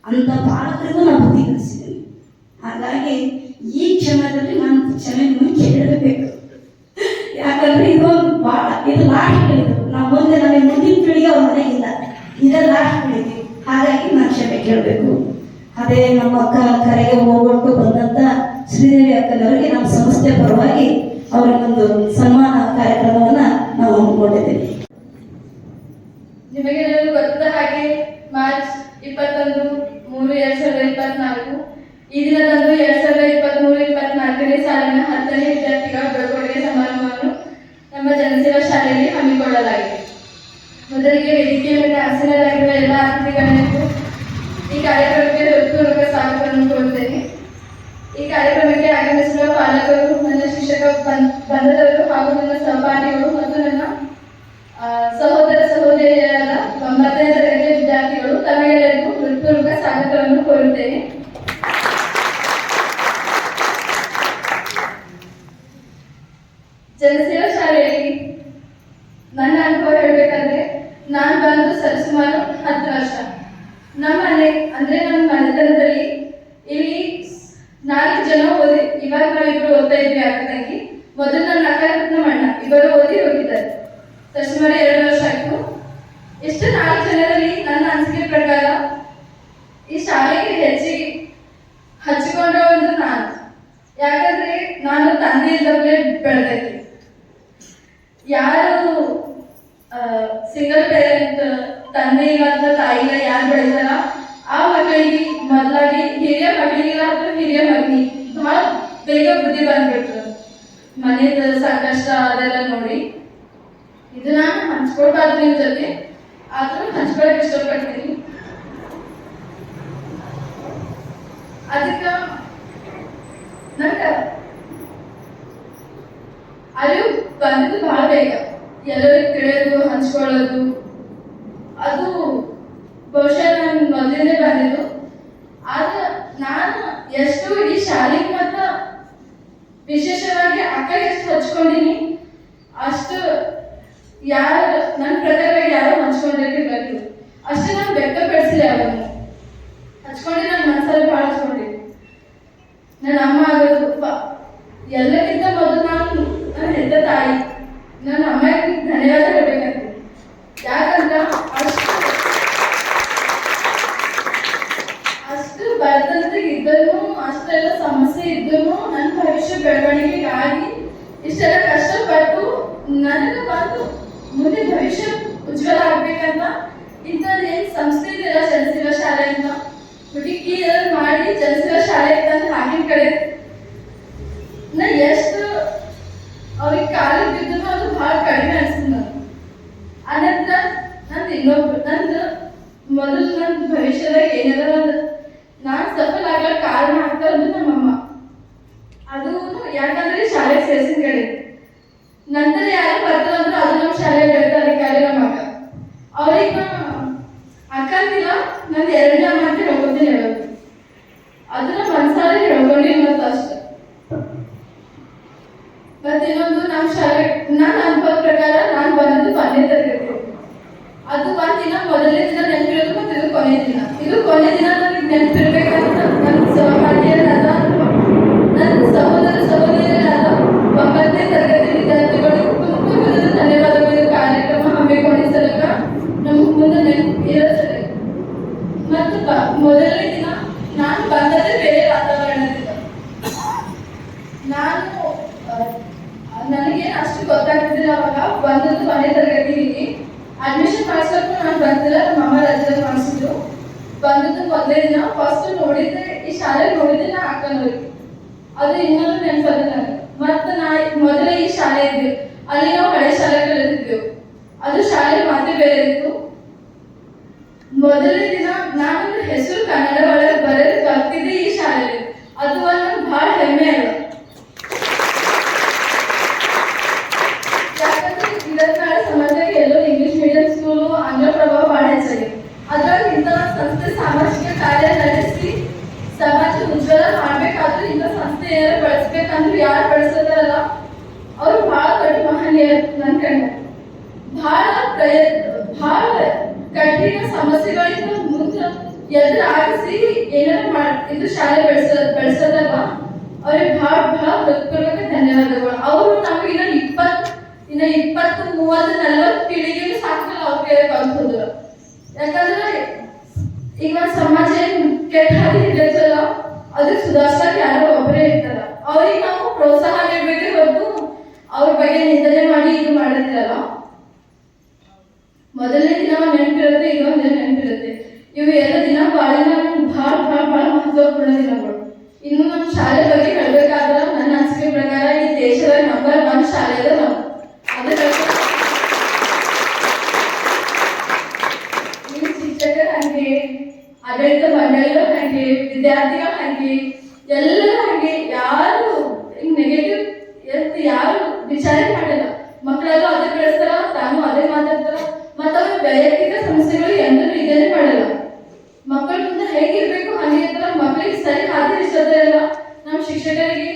ಅಂತ ಪಾಲಕರಿಗೂ ನಾನು ಬುದ್ಧಿ ಕಲಿಸಿದ್ದೀನಿ. ಹಾಗಾಗಿ ಈ ಕ್ಷಣದಲ್ಲಿ ನಾನು ಕ್ಷಮೆ ಕೇಳಬೇಕು. ಯಾಕಂದ್ರೆ ಇದೊಂದು ಇದು ಲಾಸ್ಟ್ ಇದು. ನಾವು ಮುಂದೆ ನನಗೆ ಮುಂದಿನ ಪೀಳಿಗೆ ಅವ್ರ ಮನೆಗಿಲ್ಲ, ಇದೇ ಲಾಸ್ಟ್ ಪೀಳಿಗೆ. ಹಾಗಾಗಿ ನಾನು ಕ್ಷಮೆ ಕೇಳಬೇಕು. ಅದೇ ನಮ್ಮ ಅಕ್ಕ ಕರೆಗೆ ಹೋಗ್ಬಿಟ್ಟು ಬಂದಂತ ಶ್ರೀದೇವಿ ಅಕ್ಕನವರಿಗೆ ನಮ್ಮ ಸಂಸ್ಥೆ ಪರವಾಗಿ ಅವರಿಗೊಂದು ಸನ್ಮಾನ ಕಾರ್ಯಕ್ರಮವನ್ನ ನಾವು ಹಮ್ಮಿಕೊಂಡಿದ್ದೇವೆ. ನಿಮಗೆಲ್ಲರೂ ಗೊತ್ತಿದ್ದ ಹಾಗೆ ಮಾರ್ಚ್ 21/3/2024 ಈ ದಿನದಂದು 2023-24ನೇ ಸಾಲಿನ 10ನೇ ವಿದ್ಯಾರ್ಥಿಗಳ ಬೀಳ್ಕೊಡುಗೆ ಸಮಾರಂಭವನ್ನು ನಮ್ಮ ಜನಸೇವಾ ಶಾಲೆಯಲ್ಲಿ ಹಮ್ಮಿಕೊಳ್ಳಲಾಗಿದೆ. ಮೊದಲಿಗೆ ವೇದಿಕೆಯ ಮೇಲೆ ಆಸೀನರಾಗಿರುವ ಎಲ್ಲ ಅತಿಥಿಗಳಿಗೂ ಈ ಕಾರ್ಯಕ್ರಮಕ್ಕೆ ಹೃತ್ಪೂರ್ವಕ ಸ್ವಾಗತವನ್ನು ಕೋರುತ್ತೇನೆ. ಈ ಕಾರ್ಯಕ್ರಮಕ್ಕೆ ಆಗಮಿಸಿರುವ ಪಾಲಕರು, ನನ್ನ ಶಿಕ್ಷಕ ಬಂಧದವರು ಹಾಗೂ ನನ್ನ ಸಹಪಾಠಿಗಳು ಮತ್ತು ನನ್ನ ಸಹೋದರ ಸಹೋದರಿಯರಾದ 9ನೇ ತರಗತಿಯ ವಿದ್ಯಾರ್ಥಿಗಳು ತಮಗೆಲ್ಲರಿಗೂ ಹೃತ್ಪೂರ್ವಕ ಸ್ವಾಗತವನ್ನು ಕೋರುತ್ತೇನೆ. ಜನಸೇವಾ ಶಾಲೆಯಲ್ಲಿ ನನ್ನ ಅನುಭವ ಹೇಳಬೇಕಂದ್ರೆ ನಾನು ಬಂದು ಸರಿಸುಮಾರು 10 ವರ್ಷ. ನಮ್ಮ ಮನೆ ಅಂದ್ರೆ ನಮ್ಮ ಮನೆತನದಲ್ಲಿ ಇಲ್ಲಿ 4 ಜನ ಓದಿ, ಇವಾಗ ನಾವಿಬ್ರು ಓದ್ತಾ ಇದ್ವಿ ಅಕ್ಕ ತಂಗಿ. ಮೊದಲು ನನ್ನ ಅಕ್ಕ ನಮ್ಮ ಅಣ್ಣ ಇಬ್ಬರು ಓದಿ ಹೋಗಿದ್ದಾರೆ. ಸುಮಾರು 2 ವರ್ಷ ಆಯ್ತು. ಎಷ್ಟು 4 ಜನರಲ್ಲಿ ನನ್ನ ಅನಿಸಿಕೆ ಪ್ರಕಾರ ಈ ಶಾಲೆಗೆ ಹೆಚ್ಚಿಗೆ ಹಚ್ಚಿಕೊಂಡವನು ನಾನು. ಯಾಕಂದ್ರೆ ನಾನು ತಂದೆ ಇದ್ದವೇ ಬೆಳೆದೈತಿ. ಯಾರು ಸಿಂಗಲ್ ಪೇರೆಂಟ್ ತಂದೆ ಇಲ್ಲದ ತಾಯಿನ ಯಾರು ಬೆಳೆದಾರ ಆ ಮಕ್ಕಳಿಗೆ ಮೊದಲಾಗಿ ಹಿರಿಯ ಮಕ್ಕಳಿಗಾದ್ರೂ ಹಿರಿಯ ಮಗನಿ ಬಹಳ ಬೇಗ ಬುದ್ಧಿ ಬಂದ್ಬಿಟ್ರು. ಮನೆಯ ಸಂಕಷ್ಟ ಅದೆಲ್ಲ ನೋಡಿ ಇದು ನಾನು ಹಂಚ್ಕೊಳ್ಬಾರ್ದು ನಿಮ್ಮ ಜೊತೆ, ಆದ್ರೂ ಹಂಚ್ಕೊಳಕ್ ಇಷ್ಟಪಡ್ತೀನಿ. ಅದಕ್ಕ ನಂಗ ಅರಿವು ಬಂದಿದ್ದು ಬಹಳ ಬೇಗ, ಎಲ್ಲರಿಗೂ ತಿಳಿಯೋದು ಹಂಚ್ಕೊಳ್ಳೋದು ಅದು ಬಹುಶಃ ನಾನು ಮೊದಲೇ ಬಂದಿದ್ದು. ಆದ್ರೆ ನಾನು ಎಷ್ಟು ಈ ಶಾಲೆಗೆ ಮತ್ತ ವಿಶೇಷವಾಗಿ ಅಕ್ಕ ಎಷ್ಟು ಹಚ್ಕೊಂಡಿನಿ ಅಷ್ಟು ಯಾರು ನನ್ನ ಪ್ರಕಾರವಾಗಿ ಯಾರು ಹಂಚ್ಕೊಂಡಿರ್ಬೇಕು ಅಷ್ಟೇ ನಾನು ವ್ಯಕ್ತಪಡಿಸಿಲ್ಲ. ಅವನು ಹಚ್ಕೊಂಡು ನನ್ನ ಮನಸ್ಸಲ್ಲಿ ಭಾಳ ಹಚ್ಕೊಂಡಿದ್ದೆ. ನನ್ನ ಅಮ್ಮ ಆಗೋದು ಎಲ್ಲಕ್ಕಿಂತ ಮೊದಲು ನನ್ನ ಹೆತ್ತ ತಾಯಿ, ನನ್ನ ಅಮ್ಮಗೆ ಧನ್ಯವಾದ ಹೇಳ್ಬೇಕಂತ. ಯಾಕಂದ್ರ ಅಷ್ಟು ಬಡತನದಾಗ ಇದ್ದನು, ಅಷ್ಟೆಲ್ಲ ಸಮಸ್ಯೆ ಇದ್ದನು, ನನ್ನ ಭವಿಷ್ಯ ಬೆಳವಣಿಗೆಗಾಗಿ ಇಷ್ಟೆಲ್ಲ ಕಷ್ಟಪಟ್ಟು ನನಗೆ ಬಂದು ಮುಂದೆ ಭವಿಷ್ಯ ಉಜ್ವಲ ಆಗ್ಬೇಕಂತ ಇಂಥದ್ದು ಏನು ಸಂಸ್ಥೆ ಇದೆಯಲ್ಲ ಜನಸೇವಾ ಶಾಲೆ ಅಂತ ಹುಡುಕಿ ಮಾಡಿ ಜನಸೇವಾ ಶಾಲೆ ಅಂತ ಹಾಕಿನ ಕಡೆ ನಾ ಎಷ್ಟು ಅವ್ರಿಗೆ ಕಾಲಿಗೆ ಬಿದ್ದು ಅದು ಭಾಳ ಕಡಿಮೆ ಅನಿಸ್ತದೆ ನನಗೆ. ಅನಂತರ ನಂದು ನಂದು ಮೊದಲು ನನ್ನ ಭವಿಷ್ಯದಾಗ ಏನಾರ ಒಂದು ನಾನು ಸಫಲ ಆಗಲು ಕಾರಣ ಆಗ್ತಾ ಇರೋದು ನಮ್ಮಮ್ಮ. ಅದು ಯಾಕಂದ್ರೆ ಶಾಲೆಗೆ ಸೇರಿಸಿದ ಕಡೆ ನಂತರ ಯಾರು ಬರ್ತಾರಂದ್ರೆ ಅದು ನಮ್ಮ ಶಾಲೆ ಬೆಳೆದ ಅಧಿಕಾರಿ ನಮ್ಮ ಅಕ್ಕ. ಅವ್ರಿಗೆ ಅಕ್ಕ ಅಂತಿಲ್ಲ, ನಂದು 2ನೇ ಅಮ್ಮ ಅಂತ ಹೇಳ್ಕೊತೀನಿ ಹೇಳೋದು. ಅದನ್ನ ಮನಸಾರಿ ಹೇಳ್ಕೊಂಡು ಮತ್ತು ಅಷ್ಟೆ. ಮತ್ತೆ ಇನ್ನೊಂದು ನಮ್ಮ ಶಾಲೆ ನನ್ನ ಅನುಭವದ ಪ್ರಕಾರ ನಾನು ಬಂದಿದ್ದು 1ನೇ ತರಗತಿ. ಅದು ಒಂದಿನ ಮೊದಲನೇ ದಿನ ನೆನಪಿರೋದು ಮತ್ತು ಇದು ಕೊನೆ ದಿನ. ಇದು ಕೊನೆ ದಿನ ನನಗೆ ನೆನಪಿರ್ಬೇಕಂತ ನನ್ನ ಸಹಪಾಠಿಯರಾದ ನನ್ನ ಸಹೋದರಿಯರಾದ 9ನೇ ತರಗತಿ ವಿದ್ಯಾರ್ಥಿಗಳು ತುಂಬ ಧನ್ಯವಾದಗಳು. ಕಾರ್ಯಕ್ರಮ ಹಮ್ಮಿಕೊಂಡಿಸಲಕ ನಮಗೆ ಮುಂದೆ ನೆನಪು ಇರುತ್ತದೆ. ಮತ್ತು ಮೊದಲನೇ ದಿನ ನಾನು ಬಂದದೇ ಬೇರೆ ವಾತಾವರಣದಿಂದ. ನನಗೇನು ಅಷ್ಟು ಗೊತ್ತಾಗ್ತಿದ್ದಿಲ್ಲ. ಅವಾಗ ಬಂದದ್ದು 1ನೇ ತರಗತಿಗೆ ಅಡ್ಮಿಷನ್ ಮಾಡಿಸೋಕ್ಕೂ ನಾನು ಬಂದಿಲ್ಲ, ನಮ್ಮ ಅಮ್ಮ ರಜೆ ಮಾಡಿಸಿದ್ರು. ಬಂದದ್ದು ಮೊದಲೇ ದಿನ ಫಸ್ಟ್ ನೋಡಿದ್ದೆ ಈ ಶಾಲೆ ನೋಡಿದ್ದೆ ನಾ ಅಕ್ಕನವ್ರಿಗೆ. ಅದು ಇನ್ನೊಂದು ನೆನಪದ ನನಗೆ. ಮತ್ತು ಮೊದಲೇ ಈ ಶಾಲೆ ಇದ್ವಿ, ಅಲ್ಲಿ ನಾವು ಹಳೆ ಶಾಲೆ ಕಲಿತಿದ್ದೆವು. ಅದು ಶಾಲೆ ಮಾತೆ ಬೇರೆ ಇತ್ತು. ಮೊದಲನೇ ದಿನ ನಾನು ಹೆಸರು ಕನ್ನಡ ಒಳಗೆ ಬರೆದು ಕಲ್ತಿದ್ದೆ ಈ ಶಾಲೆಯಲ್ಲಿ. ಅದು ಒಂದು ಬಹಳ ಹೆಮ್ಮೆ ಅಲ್ಲ. ಯಾಕಂದ್ರೆ ಇದರ ಸಮಾಜಕ್ಕೆ ಎಲ್ಲೋ ಇಂಗ್ಲಿಷ್ ಮೀಡಿಯಂ ಸ್ಕೂಲು ಆಂಗ್ಲ ಪ್ರಭಾವ ಬಹಳ ಹೆಚ್ಚಾಗಿದೆ. ಅದ್ರಲ್ಲಿ ಇಂಥ ಸಂಸ್ಥೆ ಸಾಮಾಜಿಕ ಕಾರ್ಯ ನಡೆಸಿ ಸಮಾಜ ಉಜ್ವಲ ಮಾಡ್ಬೇಕಾದ್ರೂ ಇಂಥ ಸಂಸ್ಥೆ ಏನಾರು ಬಳಸ್ಬೇಕಂದ್ರೆ ಯಾರು ಬಳಸೋದಾರಲ್ಲ ಅವ್ರು ಬಹಳ ದೊಡ್ಡ ಮಹನೀಯ. ನನ್ನ ಕಣ್ಣ ಬಹಳ ಕಠಿಣ ಸಮಸ್ಯೆಗಳಿಂದ ಮುಂದೆ ಎದುರಾಗಿಸಿ ಏನಾರು ಇದು ಶಾಲೆ ಬೆಳೆಸೋದಲ್ಲ ಅವ್ರಿಗೆ ಬಹಳ ಹೃತ್ಪೂರ್ವಕ ಧನ್ಯವಾದಗಳು. ಅವರು ನಮಗೆ ಇನ್ನ 20, 30, 40 ಪೀಳಿಗೆಗೂ ಸಾಕಲ್ಲ ಅವ್ರ ಕೈ ಕಲ್ಸೋದ್ರು. ಯಾಕಂದ್ರೆ ಈಗ ಸಮಾಜ ಕೆಟ್ಟ ಹಾದಿ ಹಿಡಿಯಲ್ಲ, ಅದಕ್ಕೆ ಸುಧಾರಿಸಕ್ಕೆ ಯಾರೋ ಒಬ್ಬರೇ ಇರ್ತಾರ. ಅವ್ರಿಗೆ ನಾವು ಪ್ರೋತ್ಸಾಹ ನೀಡಬೇಕೇ ಹೊರತು ಅವ್ರ ಬಗ್ಗೆ ನಿಂದನೆ ಮಾಡಿ ಇದು ಮಾಡೋದಿರಲ್ಲ. ಮೊದಲನೇ ದಿನ ನೆನಪಿರುತ್ತೆ, ಇನ್ನೊಂದು ದಿನ ನೆನಪಿರುತ್ತೆ. ಇವು 2 ದಿನ ಬಾಳಿನ ಬಹಳ ಮಹತ್ವಪೂರ್ಣ ದಿನಗಳು. ಇನ್ನು ನಮ್ಮ ಶಾಲೆ ಬಗ್ಗೆ ಹೇಳ್ಬೇಕಾದ್ರೆ ನನ್ನ ಅನಿಸಿಕೆ ಪ್ರಕಾರ ಈ ದೇಶದ ನಂಬರ್ 1 ಶಾಲೆ ಇದೆ ನಾವು. ಈ ಶಿಕ್ಷಕರು ಹಾಗೆ, ಆಡಳಿತ ಮಂಡಳಿಗಳು ಹಾಗೆ, ವಿದ್ಯಾರ್ಥಿಗಳು ಹಾಗೆ, ಎಲ್ಲರೂ ಹಾಗೆ. ಯಾರು ನೆಗೆಟಿವ್ ಯಾರು ವಿಚಾರ ಮಾಡಲ್ಲ. ಮಕ್ಕಳೆಲ್ಲ ಅದೇ ಬೆಳೆಸ್ತಾರ, ತಾನು ಅದೇ ಮಾತಾಡ್ತಾರ. ಮತ್ತು ಅವ್ರ ವೈಯಕ್ತಿಕ ಸಮಸ್ಯೆಗಳು ಎಂದೂ ಇದನ್ನೇ ಮಾಡಲ್ಲ. ಮಕ್ಕಳಿಗೆ ಸರಿ ಹಾದಿ ಹಿಡಿಸೋದ್ರಲ್ಲ ನಮ್ಮ ಶಿಕ್ಷಕರಿಗೆ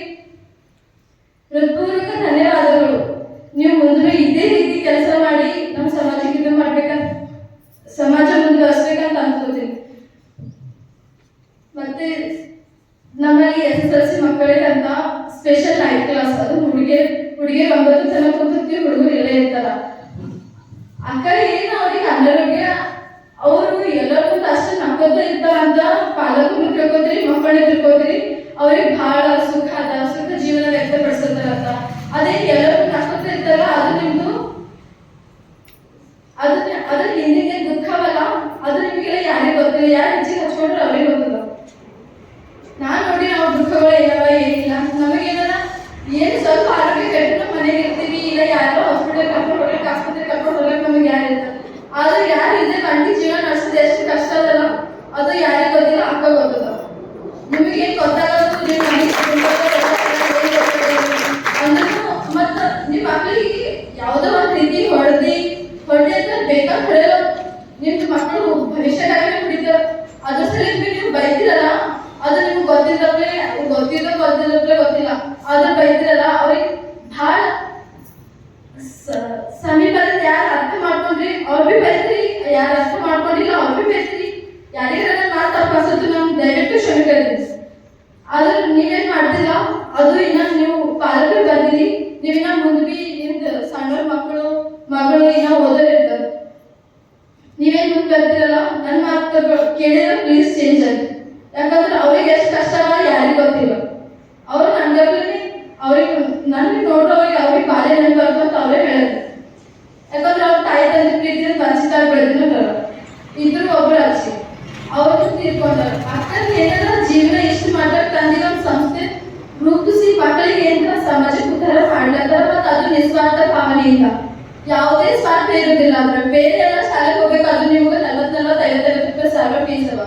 ಹೃತ್ಪೂರ್ವಕ ಧನ್ಯವಾದಗಳು. ನೀವು ಮುಂದೆ ಇದೇ ರೀತಿ ಕೆಲಸ ಮಾಡಿ ನಮ್ಮ ಸಮಾಜಕ್ಕೆ ಇದು ಮಾಡ್ಬೇಕಂತ, ಸಮಾಜ ಮುಂದುವರಿಸ್ಬೇಕಂತ ಅನ್ಕೋತೀನಿ. ಮತ್ತೆ ನಮ್ಮಲ್ಲಿ SSLC ಮಕ್ಕಳಿಗೆ ಅಂತ ಸ್ಪೆಷಲ್ ನೈಟ್ ಕ್ಲಾಸ್, ಅದು ಹುಡುಗಿಯರು 9 ಜನ ಕೂತಿರ್ತೀವಿ, ಹುಡುಗರು ಎಲ್ಲ ಇರ್ತಾರ. ಅಕ್ಕ ಏನು ಅವ್ರಿಗೆ ಅನಾರೋಗ್ಯ, ಅವರು ಎಲ್ಲರಿಗೂ ಅಷ್ಟೇ ನಕ್ಕೋತ ಇರ್ತಾರಂತ ಪಾಲಕರು ತಿಳ್ಕೊತೀರಿ, ಮಕ್ಕಳನ್ನ ತಿಳ್ಕೊತೀರಿ. ಅವ್ರಿಗೆ ಬಹಳ ಸುಖ ಜೀವನ ವ್ಯಕ್ತಪಡಿಸ್ತಾರಂತ. ಅದೇ ಎಲ್ಲರಿಗೂ ನಕ್ಕೋತ ಇರ್ತಾರಲ್ಲ, ಅದು ನಿಮ್ದು ಅದ್ರ ಹಿಂದಿನ ದುಃಖವಲ್ಲ, ಅದು ನಿಮಗೆಲ್ಲ ಯಾರಿಗೆ ಗೊತ್ತಿಲ್ಲ. ಯಾರು ಹೆಚ್ಚಿಗೆ ಹಚ್ಕೊಂಡ್ರೆ ಅವ್ರಿಗೆ ಗೊತ್ತಿಲ್ಲ. ನಾನ್ ನೋಡಿ ನಾವು ದುಃಖಗಳು ಏನವ ಏನಿಲ್ಲ, ನಮಗೇನಾರ ಏನು ಸ್ವಲ್ಪ ಆರೋಗ್ಯ ಕೆಟ್ಟು ನಮ್ಮ ಮನೆಗೆ ಇರ್ತೀವಿ, ಇಲ್ಲ ಯಾರೋ ಹಾಸ್ಪಿಟಲ್ ಕರ್ಕೊಂಡು ಹೋಗ್ಲಿಕ್ಕೆ, ಆಸ್ಪತ್ರೆ ಕರ್ಕೊಂಡು ಹೋಗ್ಲಿಕ್ಕೆ ನಮಗೆ ಯಾರು ಇರ್ತಾರೆ. ಆದ್ರೆ ಯಾರು ಇದ್ರೆ ಕಂಟಿ ಜೀವನ ನಡೆಸೋದು ಎಷ್ಟು ಕಷ್ಟ ಅದಲ್ಲ, ಅದು ಯಾರಿಗೆ ಗೊತ್ತಿಲ್ಲ, ಅಕ್ಕ ಗೊತ್ತದ. ನಿಮಗೇನು ಗೊತ್ತಾಗೋದು ನಿಮ್ಮ ಅಂದ್ರೂ ಮತ್ತ ನಿಮ್ಮ ಮಕ್ಕಳಿಗೆ ಯಾವುದೋ ಒಂದು ರೀತಿ ಹೊಡೆದಿ ಅಂತ ಬೇಕಾಗಿ ಹೊಡೆಯಲ್ಲ. ನಿಮ್ದು ಮಕ್ಕಳು ಭವಿಷ್ಯಕ್ಕಾಗಿ ಕುಡಿತಾರ, ಅದ್ರ ಸಲ ನೀವು ಬೈತಿರಲ್ಲ, ಅದು ನಿಮ್ಗೆ ಗೊತ್ತಿಲ್ಲ, ಆದ್ರೆ ಬೈತಿರಲ್ಲ, ಅವ್ರಿಗೆ ಬಹಳ ಸಮೀಪದಿಂದ ಯಾರು ಅರ್ಥ ಮಾಡ್ಕೊಂಡ್ರಿ ಅವ್ರು ಭೀ ಬೈತ್ರಿ, ಯಾರು ಅರ್ಥ ಮಾಡ್ಕೊಂಡಿಲ್ಲ ಅವ್ರು ಭೀ ಬೈತ್ರಿ. ಯಾರಿಗಾರ ಮಾತು ತಪ್ಪಾಸತ್ತು ನಮ್ ದಯವಿಟ್ಟು ಕ್ಷಮಿಕರಿ. ಆದ್ರೆ ನೀವೇನ್ ಮಾಡ್ತಿಲ್ಲ, ಅದು ಇನ್ನ ನೀವು ಪಾಲಕರು ಬಂದಿರಿ, ನೀವಿನ್ನ ಮುಂದೆ ಭೀ ನಿಮ್ದು ಸಣ್ಣ ಮಗಳು ಇನ್ನ ಓದೋರಿರ್ತಾರೆ. ನೀವೇನ್ ಮುಂದೆ ಬರ್ತಿರಲ್ಲ, ನನ್ನ ಮಾತು ಕೇಳಿದ್ರೆ ಪ್ಲೀಸ್ ಚೇಂಜ್ ಆಗಿ. ಯಾಕಂದ್ರೆ ಅವ್ರಿಗೆ ಎಷ್ಟು ಕಷ್ಟ ಯಾರಿಗೆ ಗೊತ್ತಿಲ್ಲ. ಅವ್ರು ಅವ್ರಿಗೆ ನನ್ಗೆ ನೋಡೋರಿಗೆ ಅವ್ರಿಗೆ ಬಾಲ್ಯ ನೆನಪು ಅಂತ ಅವರೇ ಹೇಳಿದ್ರು. ಯಾಕಂದ್ರೆ ಅವ್ರ ತಾಯಿ ತಂದೆ ಪ್ರೀತಿಯಿಂದ ವಂಚಿತಾಗಿ ಬೆಳೆದಿನ ಇದ್ರು ಒಬ್ರು ಅಜ್ಜಿ, ಅವರು ತೀರ್ಕೊಂಡಾರ. ಅಕ್ಕನ ಏನಾರ ಜೀವನ ಇಷ್ಟು ಮಾಡಕ್ ತಂದಿರೋ ಸಂಸ್ಥೆ ರೂಪಿಸಿ ಮಕ್ಕಳಿಗೆ ಏನಾರ ಸಮಾಜಕ್ಕೆ ಉದ್ಧಾರ ಮಾಡ್ಲತ್ತಾರ. ಮತ್ತು ಅದು ನಿಸ್ವಾರ್ಥ ಭಾವನೆಯಿಂದ, ಯಾವುದೇ ಸ್ವಾರ್ಥ ಇರೋದಿಲ್ಲ. ಅಂದ್ರೆ ಬೇರೆ ಎಲ್ಲ ಶಾಲೆಗೆ ಹೋಗ್ಬೇಕಾದ್ರೆ ನಿಮ್ಗೆ 40-50 ರೂಪಾಯಿ ಸಾವಿರ ಫೀಸ್ ಅವ.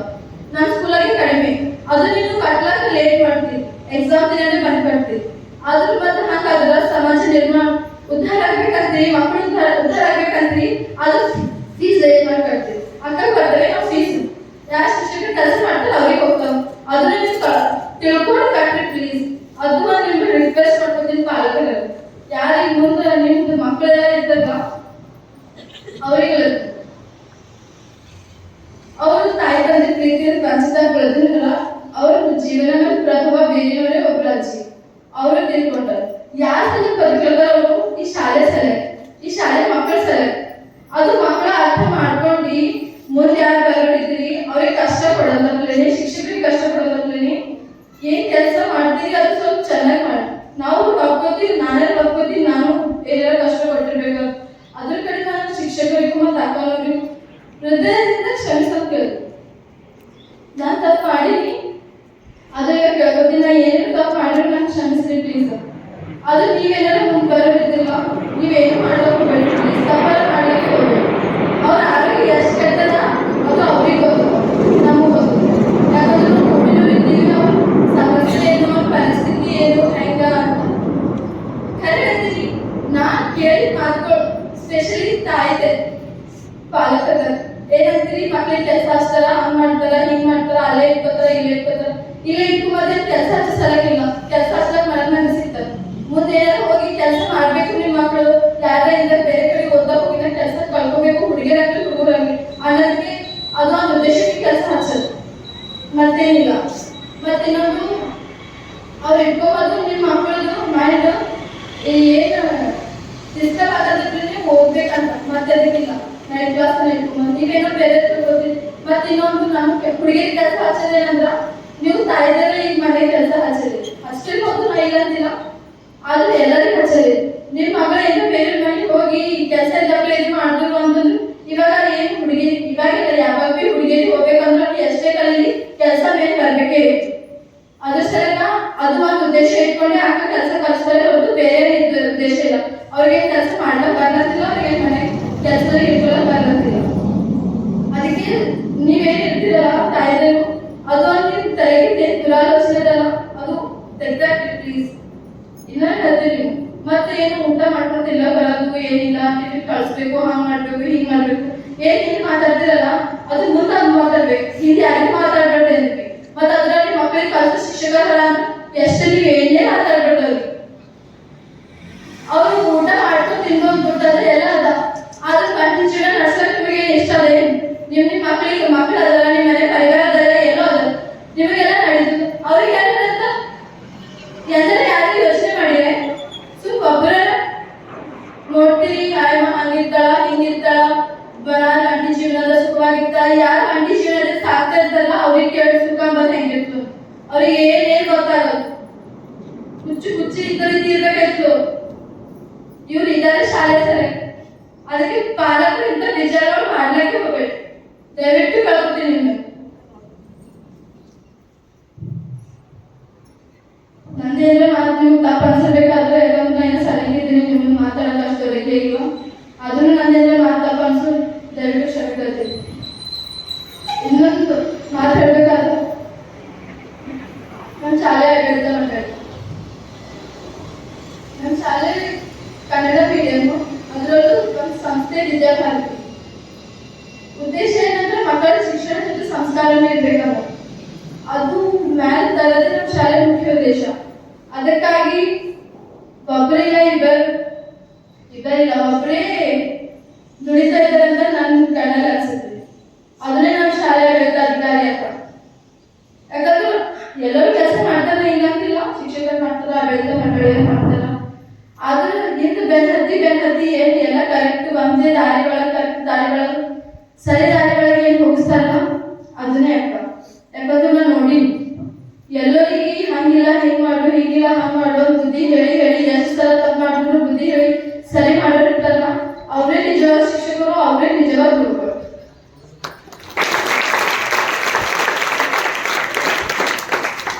ನಮ್ಮ ಸ್ಕೂಲಾಗೆ ಕಡಿಮೆ, ಅದು ನೀವು ಕಟ್ಲಾಕ ಲೇಟ್ ಮಾಡ್ತೀವಿ, ಎಕ್ಸಾಮ್ ದಿನನೇ ಬಂದ್ಬಿಡ್ತೀವಿ. ಆದ್ರೂ ಮತ್ತೆ ಹಂಗಾದ್ರ ಸಮಾಜ ಉದ್ಧಾರ ಆಗ್ಬೇಕಂತೀರಿ, ಮಕ್ಕಳು ಉದ್ಧಾರ ಆಗ್ಬೇಕಂತೀರಿ, ಅದು ಫೀಸ್ ರೇಟ್ ಮಾಡಿ ಕಟ್ತೀವಿ. ಅಕ್ಕ ಬರ್ತವೆ ನಾವು ಫೀಸ್ ಯಾರು ಶಿಕ್ಷಕರು ಕೆಲಸ ಮಾಡ್ತಾರೆ ಅವ್ರಿಗೆ ಹೋಗ್ತಾವ. ಅದನ್ನ ನೀವು ತಿಳ್ಕೊಂಡು ಕಟ್ರಿ ಪ್ಲೀಸ್. ಅದು ನಿಮ್ಗೆ ರಿಕ್ವೆಸ್ಟ್ ಮಾಡ್ಕೊತೀನಿ ಪಾಲಕರು, ಯಾರಿಗೆ ಮುಂದೆ ನಿಮ್ದು ಮಕ್ಕಳೆಲ್ಲ ಇದ್ದಾಗ ಅವರಿಗೆ ಅವರು ತಾಯಿ ತಂದೆ ಪ್ರೀತಿಯನ್ನು ವಂಚಿತಾಗಿ ಬೆಳೆದಿರಲ್ಲ, ಅವ್ರ ಜೀವನ ಪ್ರಥಮ ಬೇರೆಯವರೇ ಒಬ್ಬರು ಅಜ್ಜಿ ಅವರು ತಿಳ್ಕೊಂಡಾರೆ. ಯಾರ ಸಲ ಬದುಕಲ್ದಾರ ಅವರು ಈ ಶಾಲೆ ಮಕ್ಕಳ ಸಲಹೆ. ಅದು ಮಕ್ಕಳ ಅರ್ಥ ಮಾಡ್ಕೊಂಡು ಮುಂದೆ ಯಾರು ಬರೋಡಿದ್ದೀರಿ ಅವ್ರಿಗೆ ಕಷ್ಟ ಪಡೋದ್ಲೇನೆ, ಶಿಕ್ಷಕರಿಗೆ ಕಷ್ಟ ಪಡೋದ್ಲೇನೆ ಏನ್ ಕೆಲಸ ಮಾಡ್ತೀರಿ ಅದು ಸ್ವಲ್ಪ ಚೆನ್ನಾಗಿ ಮಾಡಿ. ನಾವು ನಾನೇ ಒಪ್ಕೋತೀವಿ, ನಾನು ಏನಾರ ಕಷ್ಟ ಪಟ್ಟಿರ್ಬೇಕು. ಅದ್ರ ಕಡೆ ನಾನು ಶಿಕ್ಷಕರಿಗೂ ಮತ್ತು ಅಕ್ಕನವ್ರಿಗೂ ಹೃದಯದಿಂದ ಕ್ಷಮಿಸೋದು ಕೇಳಿ. ನಾನು ತಪ್ಪು ಮಾಡೀನಿ, ಅದು ಕೇಳ್ಕೊತೀನಿ. ನಾ ಏನೇನು ತಪ್ಪು ಮಾಡಿದ್ರು ನಾನು ಕ್ಷಮಿಸ್ರಿ ಪ್ಲೀಸ್. ಅದು ನೀವೇನಾರ ಮುಂದೆ ಬರೋದಿಲ್ಲ, ನೀವೇನು ಮಾಡೋದು ಬೇಡ ಪ್ಲೀಸ್. ತಪ್ಪಾರ ಮಾಡ್ಲಿಕ್ಕೆ ಹೋಗ್ಬೇಡಿ. ಅವ್ರ ಆರೋಗ್ಯ ಎಷ್ಟು ಕೆಟ್ಟದ ಅದು ಅವ್ರಿಗೆ ಗೊತ್ತು, ನಮಗೂ ಗೊತ್ತು. ಯಾಕಂದ್ರೆ ನಾವು ಹುಡುಗರು ಇದ್ದೀವಿ, ಅವ್ರ ಸಮಸ್ಯೆ ಏನು, ಅವ್ರ ಪರಿಸ್ಥಿತಿ ಏನು, ಹೆಂಗ ಅಂತ ಖರೆ ಹೇಳ್ತೀನಿ. ನಾನ್ ಕೇಳಿದ ಮಾತುಗಳು ಸ್ಪೆಷಲಿ ತಾಯಿದೆ ಪಾಲಕರ ಏನಂತೀರಿ, ಮಕ್ಳಿಗೆ ಕೆಲಸ ಹಚ್ತಾರ, ಹಂಗ್ ಮಾಡ್ತಾರ, ಹಿಂಗ್ ಮಾಡ್ತಾರ, ಅಲ್ಲೇ ಇಟ್ಕೋತಾರ, ಇಲ್ಲೇ ಇಟ್ಕೊಂಬದೇ ಕೆಲಸ ಹಚ್ಚಲಾಗಿಲ್ಲ. ಕೆಲಸ ಹಚ್ಚಕ್ ಮನೆ ಸಿಗ್ತಾರೆ. ಮುಂದೆ ಏನಾರ ಹೋಗಿ ಕೆಲಸ ಮಾಡ್ಬೇಕು, ನಿಮ್ಮ ಮಕ್ಕಳು ಯಾರಿಂದ ಬೇರೆ ಕಡೆ ಓದಾ ಹೋಗಿನ ಕೆಲಸ ಕಳ್ಕೋಬೇಕು, ಹುಡುಗಿಯರಾಗ್ಲಿ ಹುಡುಗರಾಗ್ಲಿ ಅನ್ನೋದಕ್ಕೆ ಅದು ಒಂದು ಉದ್ದೇಶಕ್ಕೆ ಕೆಲಸ ಹಚ್ಚೋದು, ಮತ್ತೇನಿಲ್ಲ. ಮತ್ತಿನ್ನೊಂದು ಅವ್ರು ಇಟ್ಕೋಬಾರ್ದು ನಿಮ್ಮ ಮಕ್ಕಳದು ಮೈಂಡ್ ಏನು ಡಿಸ್ಟರ್ಬ್ ಆಗೋದಿದ್ರೆ ಹೋಗ್ಬೇಕಂತ, ಮತ್ತೆ ಅದಕ್ಕಿಲ್ಲ ನೈಟ್ ಕ್ಲಾಸ್ ಇಟ್ಕೊಂಬಂದು ನೀವೇನೋ ಬೇರೆ ತಿಳ್ಕೊತೀರಿ. ಮತ್ತೆ ಇನ್ನೊಂದು ನಮ್ಗೆ ಹುಡುಗಿಯರಿಗೆ ಕೆಲಸ ಹಚ್ಚೋದೇನಂದ್ರ, ನೀವು ತಾಯಿದಾರ ಈಗ ಮನೆ ಕೆಲಸ ಹಚ್ಚರಿ ಅಷ್ಟೇ ಹೋದು ನಾ ಇಲ್ಲ ಅಂತಿಲ್ಲ, ಆದ್ರೆ ಎಲ್ಲರಿಗೂ ಹಚ್ಚರಿ. ನಿಮ್ಮ ಮಗಳ ಏನೋ ಬೇರೆ ಮನೆಗೆ ಹೋಗಿ ಕೆಲಸ ಇದ್ದಾಗಲೇ ಇದು ಮಾಡಿದ್ರು ಅಂತಂದ್ರೆ ಇವಾಗ ಏನು ಹುಡುಗಿ ಇವಾಗೆಲ್ಲ ಯಾವಾಗ ಭೀ ಹುಡುಗಿಯರಿಗೆ ಹೋಗ್ಬೇಕಂದ್ರೆ ಎಷ್ಟೇ ಕಲೀಲಿ ಕೆಲಸ ಮೇಲೆ ಬರ್ಬೇಕೇ ಇತ್ತು. ಅದ್ರ ಸಲಗ ಅದು ಒಂದು ಉದ್ದೇಶ ಇಟ್ಕೊಂಡೆ ಅಕ್ಕ ಕೆಲಸ ಕಲಿಸ್ತಾರೆ ಹೊರತು ಬೇರೆ ಉದ್ದೇಶ ಇಲ್ಲ. ಅವ್ರಿಗೆ ಕೆಲಸ ಮಾಡ್ಲಕ್ ಬರ್ಲತ್ತಿಲ್ಲ, ಅವ್ರಿಗೆ ಮನೆ ಕೆಲಸದಲ್ಲಿ ಇಟ್ಕೊಳಕ್ ಬರ್ಲತ್ತಿಲ್ಲ. ಅದಕ್ಕೆ ನೀವೇನ್ ಇರ್ತೀರಲ್ಲ ತಾಯಿದರು, ಅದು ಒಂದು ನಿಮ್ ತಲೆಗೆ ದುರಾಲೋಚನೆದಲ್ಲ, ಅದು ತೆಗ್ದಾಕ್ರಿ ಪ್ಲೀಸ್. ಇನ್ನ ಹೇಳ್ತೀರಿ ಮತ್ತೆ ಏನು ಊಟ ಮಾಡ್ಕೊತಿಲ್ಲ ಬರೋದು ಏನಿಲ್ಲ, ನೀವು ಕಳಿಸ್ಬೇಕು, ಹಂಗ್ ಮಾಡ್ಬೇಕು, ಹಿಂಗ್ ಮಾಡ್ಬೇಕು, ಏನ್ ಹಿಂಗ್ ಮಾತಾಡ್ತಿರಲ್ಲ ಅದು ಮುಂದೆ ಮಾತಾಡ್ಬೇಕು. ಹಿಂದೆ ಯಾರಿಗೆ ಮಾತಾಡ್ಬೇಡ್ರಿ ಅಂದ್ವಿ. ಮತ್ತೆ ಅದ್ರಲ್ಲಿ ಮಕ್ಕಳಿಗೆ ಅವ್ರಿಗೆ ಏನೇನ್ ಗೊತ್ತಾಗಲ್ಲ. ಹುಚ್ಚು ಇದ್ದ ರೀತಿ ಇರ್ಬೇಕಾಯ್ತು. ಇವ್ರು ಇದ್ದಾರೆ ಶಾಲೆ ಸರಿ, ಅದಕ್ಕೆ ಪಾಲಕರು ಇಂಥ ವಿಚಾರಗಳು ಮಾಡ್ಲಿಕ್ಕೆ ಹೋಗ್ಬೇಡಿ. ದಯವಿಟ್ಟು ಕಳ್ಕೊತೀನಿ ನಿಮ್ಗೆ. ನಂದೇನ್ರೆ ಮಾತು ನಿಮ್ಗೆ ತಪ್ಪ ಅನ್ಸಬೇಕಾದ್ರೆ ಯಾಕಂದ್ರೆ ನಾನು ಸಲಹಿದ್ದೀನಿ ನಿಮ್ಗೆ ಮಾತಾಡೋದು ಅಷ್ಟವರೆಗೆ ಈಗ. ಅದನ್ನು ನಂದೇನ್ರೆ ಮಾತು ತಪ್ಪ ಅನ್ಸು, ದಯವಿಟ್ಟು ಕ್ಷಮೆ ಕೇಳ್ತೀನಿ. ಇನ್ನೊಂದು ಮಾತು ಹೇಳ್ಬೇಕಾದ್ರೆ ನಮ್ಮ ಶಾಲೆ ಆಡಳಿತ ಮಂಡಳಿ, ನಮ್ಮ ಶಾಲೆ ಕನ್ನಡ ಮೀಡಿಯಂ, ಅದರಲ್ಲೂ ಒಂದು ಸಂಸ್ಥೆ ವಿದ್ಯಾಭಾರತಿ. ಉದ್ದೇಶ ಏನಂದ್ರೆ ಮಕ್ಕಳ ಶಿಕ್ಷಣ ಜೊತೆ ಸಂಸ್ಕಾರನೇ ಇರ್ಬೇಕಲ್ಲ, ಅದು ಮ್ಯಾಲ್ ತರದೇ ನಮ್ಮ ಶಾಲೆ ಮುಖ್ಯ ಉದ್ದೇಶ. ಅದಕ್ಕಾಗಿ ಒಬ್ಬರಿಲ್ಲ ಇಬ್ಬರಿಲ್ಲ ಒಬ್ಬರೇ ದುಡಿತಾ ಇದ್ದಾರಂತ ನನ್ನ ಕಣ್ಣಲ್ಲಿ ಅನ್ಸುತ್ತೆ. ಅದನ್ನೇ ನಮ್ಮ ಶಾಲೆ ಆಡಳಿತ ಅಧಿಕಾರಿ ಅಂತ. ಯಾಕಂದ್ರೆ ಎಲ್ಲರೂ ಕೆಲಸ ಮಾಡ್ತಾರ, ಹಿಂಗಂತಿಲ್ಲ, ಶಿಕ್ಷಕರು ಮಾಡ್ತಾರ, ಆಡಳಿತ ಮಂಡಳಿಯವರು ಮಾಡ್ತಾರ. ಆದ್ರೆ ನಿಂತು ಬೆನ್ ಹತ್ತಿ ಏನ್ ಎಲ್ಲ ಕರೆಕ್ಟ್ ಒಂದೇ ದಾರಿಗಳಿಗೆ ಕರೆಕ್ಟ್ ದಾರಿಗಳಿಗೆ ಸರಿ ದಾರಿಗಳಿಗೆ ಏನ್ ಹೋಗಿಸ್ತಾರಲ್ಲ ಅದನ್ನೇ ಅಕ್ಕ. ಯಾಕಂದ್ರೆ ನಾನು ನೋಡಿ ಎಲ್ಲರಿಗೆ ಹಂಗಿಲ್ಲ ಹಿಂಗ್ ಮಾಡು, ಹಿಂಗಿಲ್ಲ ಹಂಗ್ ಮಾಡು ಬುದ್ಧಿ ಹೇಳಿ ಎಷ್ಟು ಸಲ ತಪ್ಪು ಮಾಡಿದ್ರು ಬುದ್ಧಿ ಹೇಳಿ ಸರಿ ಮಾಡಿರ್ತಾರಲ್ಲ, ಅವರೇ ನಿಜವಾದ ಶಿಕ್ಷಕರು, ಅವರೇ ನಿಜವಾದ ಗುರುಗಳು.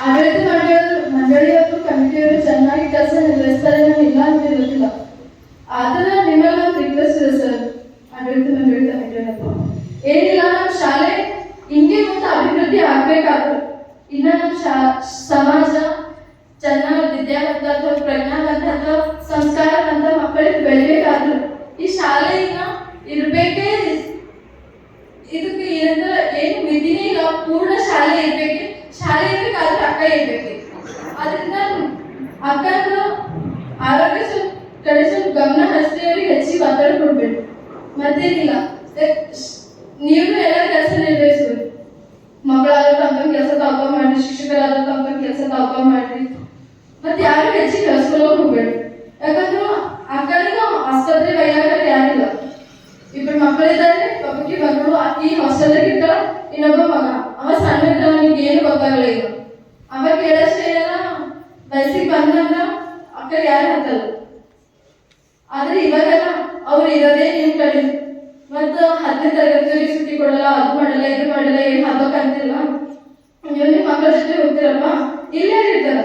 ಆಡಳಿತ ಮಂಡಳಿಯವರು ಕಮಿಟಿಯವರು ಚೆನ್ನಾಗಿ ಕೆಲಸ ನಿರ್ವಹಿಸ್ತಾರೆ, ನಾನು ಇಲ್ಲ ಅಂತ ಇರೋದಿಲ್ಲ. ಆದ್ರೆ ನಿಮ್ಮಲ್ಲಿ ಒಂದು ರಿಕ್ವೆಸ್ಟ್ ಇದೆ ಸರ್, ಆಡಳಿತ ಮಂಡಳಿ ಕಮಿಟಿಯವರು ಏನಿಲ್ಲ, ನಮ್ಮ ಶಾಲೆ ಹಿಂಗೆ ಮುಂದೆ ಅಭಿವೃದ್ಧಿ ಆಗ್ಬೇಕಾದ್ರು, ಇನ್ನ ನಮ್ಮ ಸಮಾಜ ಚೆನ್ನಾಗಿ ವಿದ್ಯಾವಂತ ಅಥವಾ ಪ್ರಜ್ಞಾವಂತ ಅಥವಾ ಸಂಸ್ಕಾರವಂತ ಮಕ್ಕಳಿಗೆ ಬೆಳಿಬೇಕಾದ್ರು ಈ ಶಾಲೆ ಇನ್ನ ಇರ್ಬೇಕೇ. ಇದಕ್ಕೆ ಏನಂದ್ರೆ ಏನು ವಿಧಿನೇ ಇಲ್ಲ, ಪೂರ್ಣ ಶಾಲೆ ಇರ್ಬೇಕು. ಶಾಲೆ ಇರ್ಬೇಕಾದ್ರೆ ಅಕ್ಕ ಇರ್ಬೇಕು. ಅದರಿಂದ ಅಕ್ಕನ ಆರೋಗ್ಯ ಕಡೆ ಸ್ವಲ್ಪ ಗಮನ ಹರಿಸಿ ಅವ್ರಿಗೆ ಹೆಚ್ಚಿಗೆ ಒತ್ತಡ ಕೊಡ್ಬೇಕು. ಮತ್ತೇನಿಲ್ಲ, ನೀವು ಎಲ್ಲ ಕೆಲಸ ನಿರ್ವಹಿಸ್ಬೇಕು. ಮಕ್ಕಳಾದ್ರೂ ತಮ್ಮ ಕೆಲಸ ತಾಪ ಮಾಡ್ರಿ, ಶಿಕ್ಷಕರಾದ್ರೂ ತಮ್ಮ ಕೆಲಸ ತಾಪ ಮಾಡ್ರಿ. ಮತ್ತೆ ಯಾರು ಹೆಚ್ಚಿಗೆ ಕಳ್ಸ್ಕೊಳ್ಳೋಕೆ ಹೋಗ್ಬೇಡಿ. ಯಾಕಂದ್ರೆ ಅಕ್ಕನಿಗೆ ಆಸ್ಪತ್ರೆ ಬೈಯಾಕ ಯಾರಿಲ್ಲ, ಇಬ್ಬರು ಮಕ್ಕಳಿದ್ದಾರೆ, ಒಬ್ಬಕ್ಕೆ ಮಕ್ಕಳು ಈ ಹಾಸ್ಟೆಲ್ದಾಗ ಇರ್ತಾಳ, ಇನ್ನೊಬ್ಬ ಮಗ ಅವ ಸಣ್ಣ ಇರ್ತಾವ, ನಿಮ್ಗೆ ಏನು ಗೊತ್ತಾಗಲ್ಲ. ಈಗ ಅವ ಕೇಳಷ್ಟೇ ಬಯಸಿಗೆ ಬಂದಂದ್ರ ಅಕ್ಕ ಯಾರು ಹತ್ತಲ್ಲ. ಆದ್ರೆ ಇವಾಗೆಲ್ಲ ಅವ್ರು ಇರೋದೇ ನಿಮ್ ಕಡೆ. ಮತ್ತು 10ನೇ ತರಗತಿಯವರಿಗೆ ಸುಟ್ಟಿ ಕೊಡಲ್ಲ, ಅದು ಮಾಡಲ್ಲ, ಇದು ಮಾಡಲ್ಲ, ಏನು ಹಬ್ಬಕ್ಕಂತಿಲ್ಲ. ನೀವು ನಿಮ್ಮ ಮಕ್ಕಳ ಜೊತೆ ಹೋಗ್ತಿರಲ್ವಾ, ಇಲ್ಲೇ ಇರ್ತಾರ.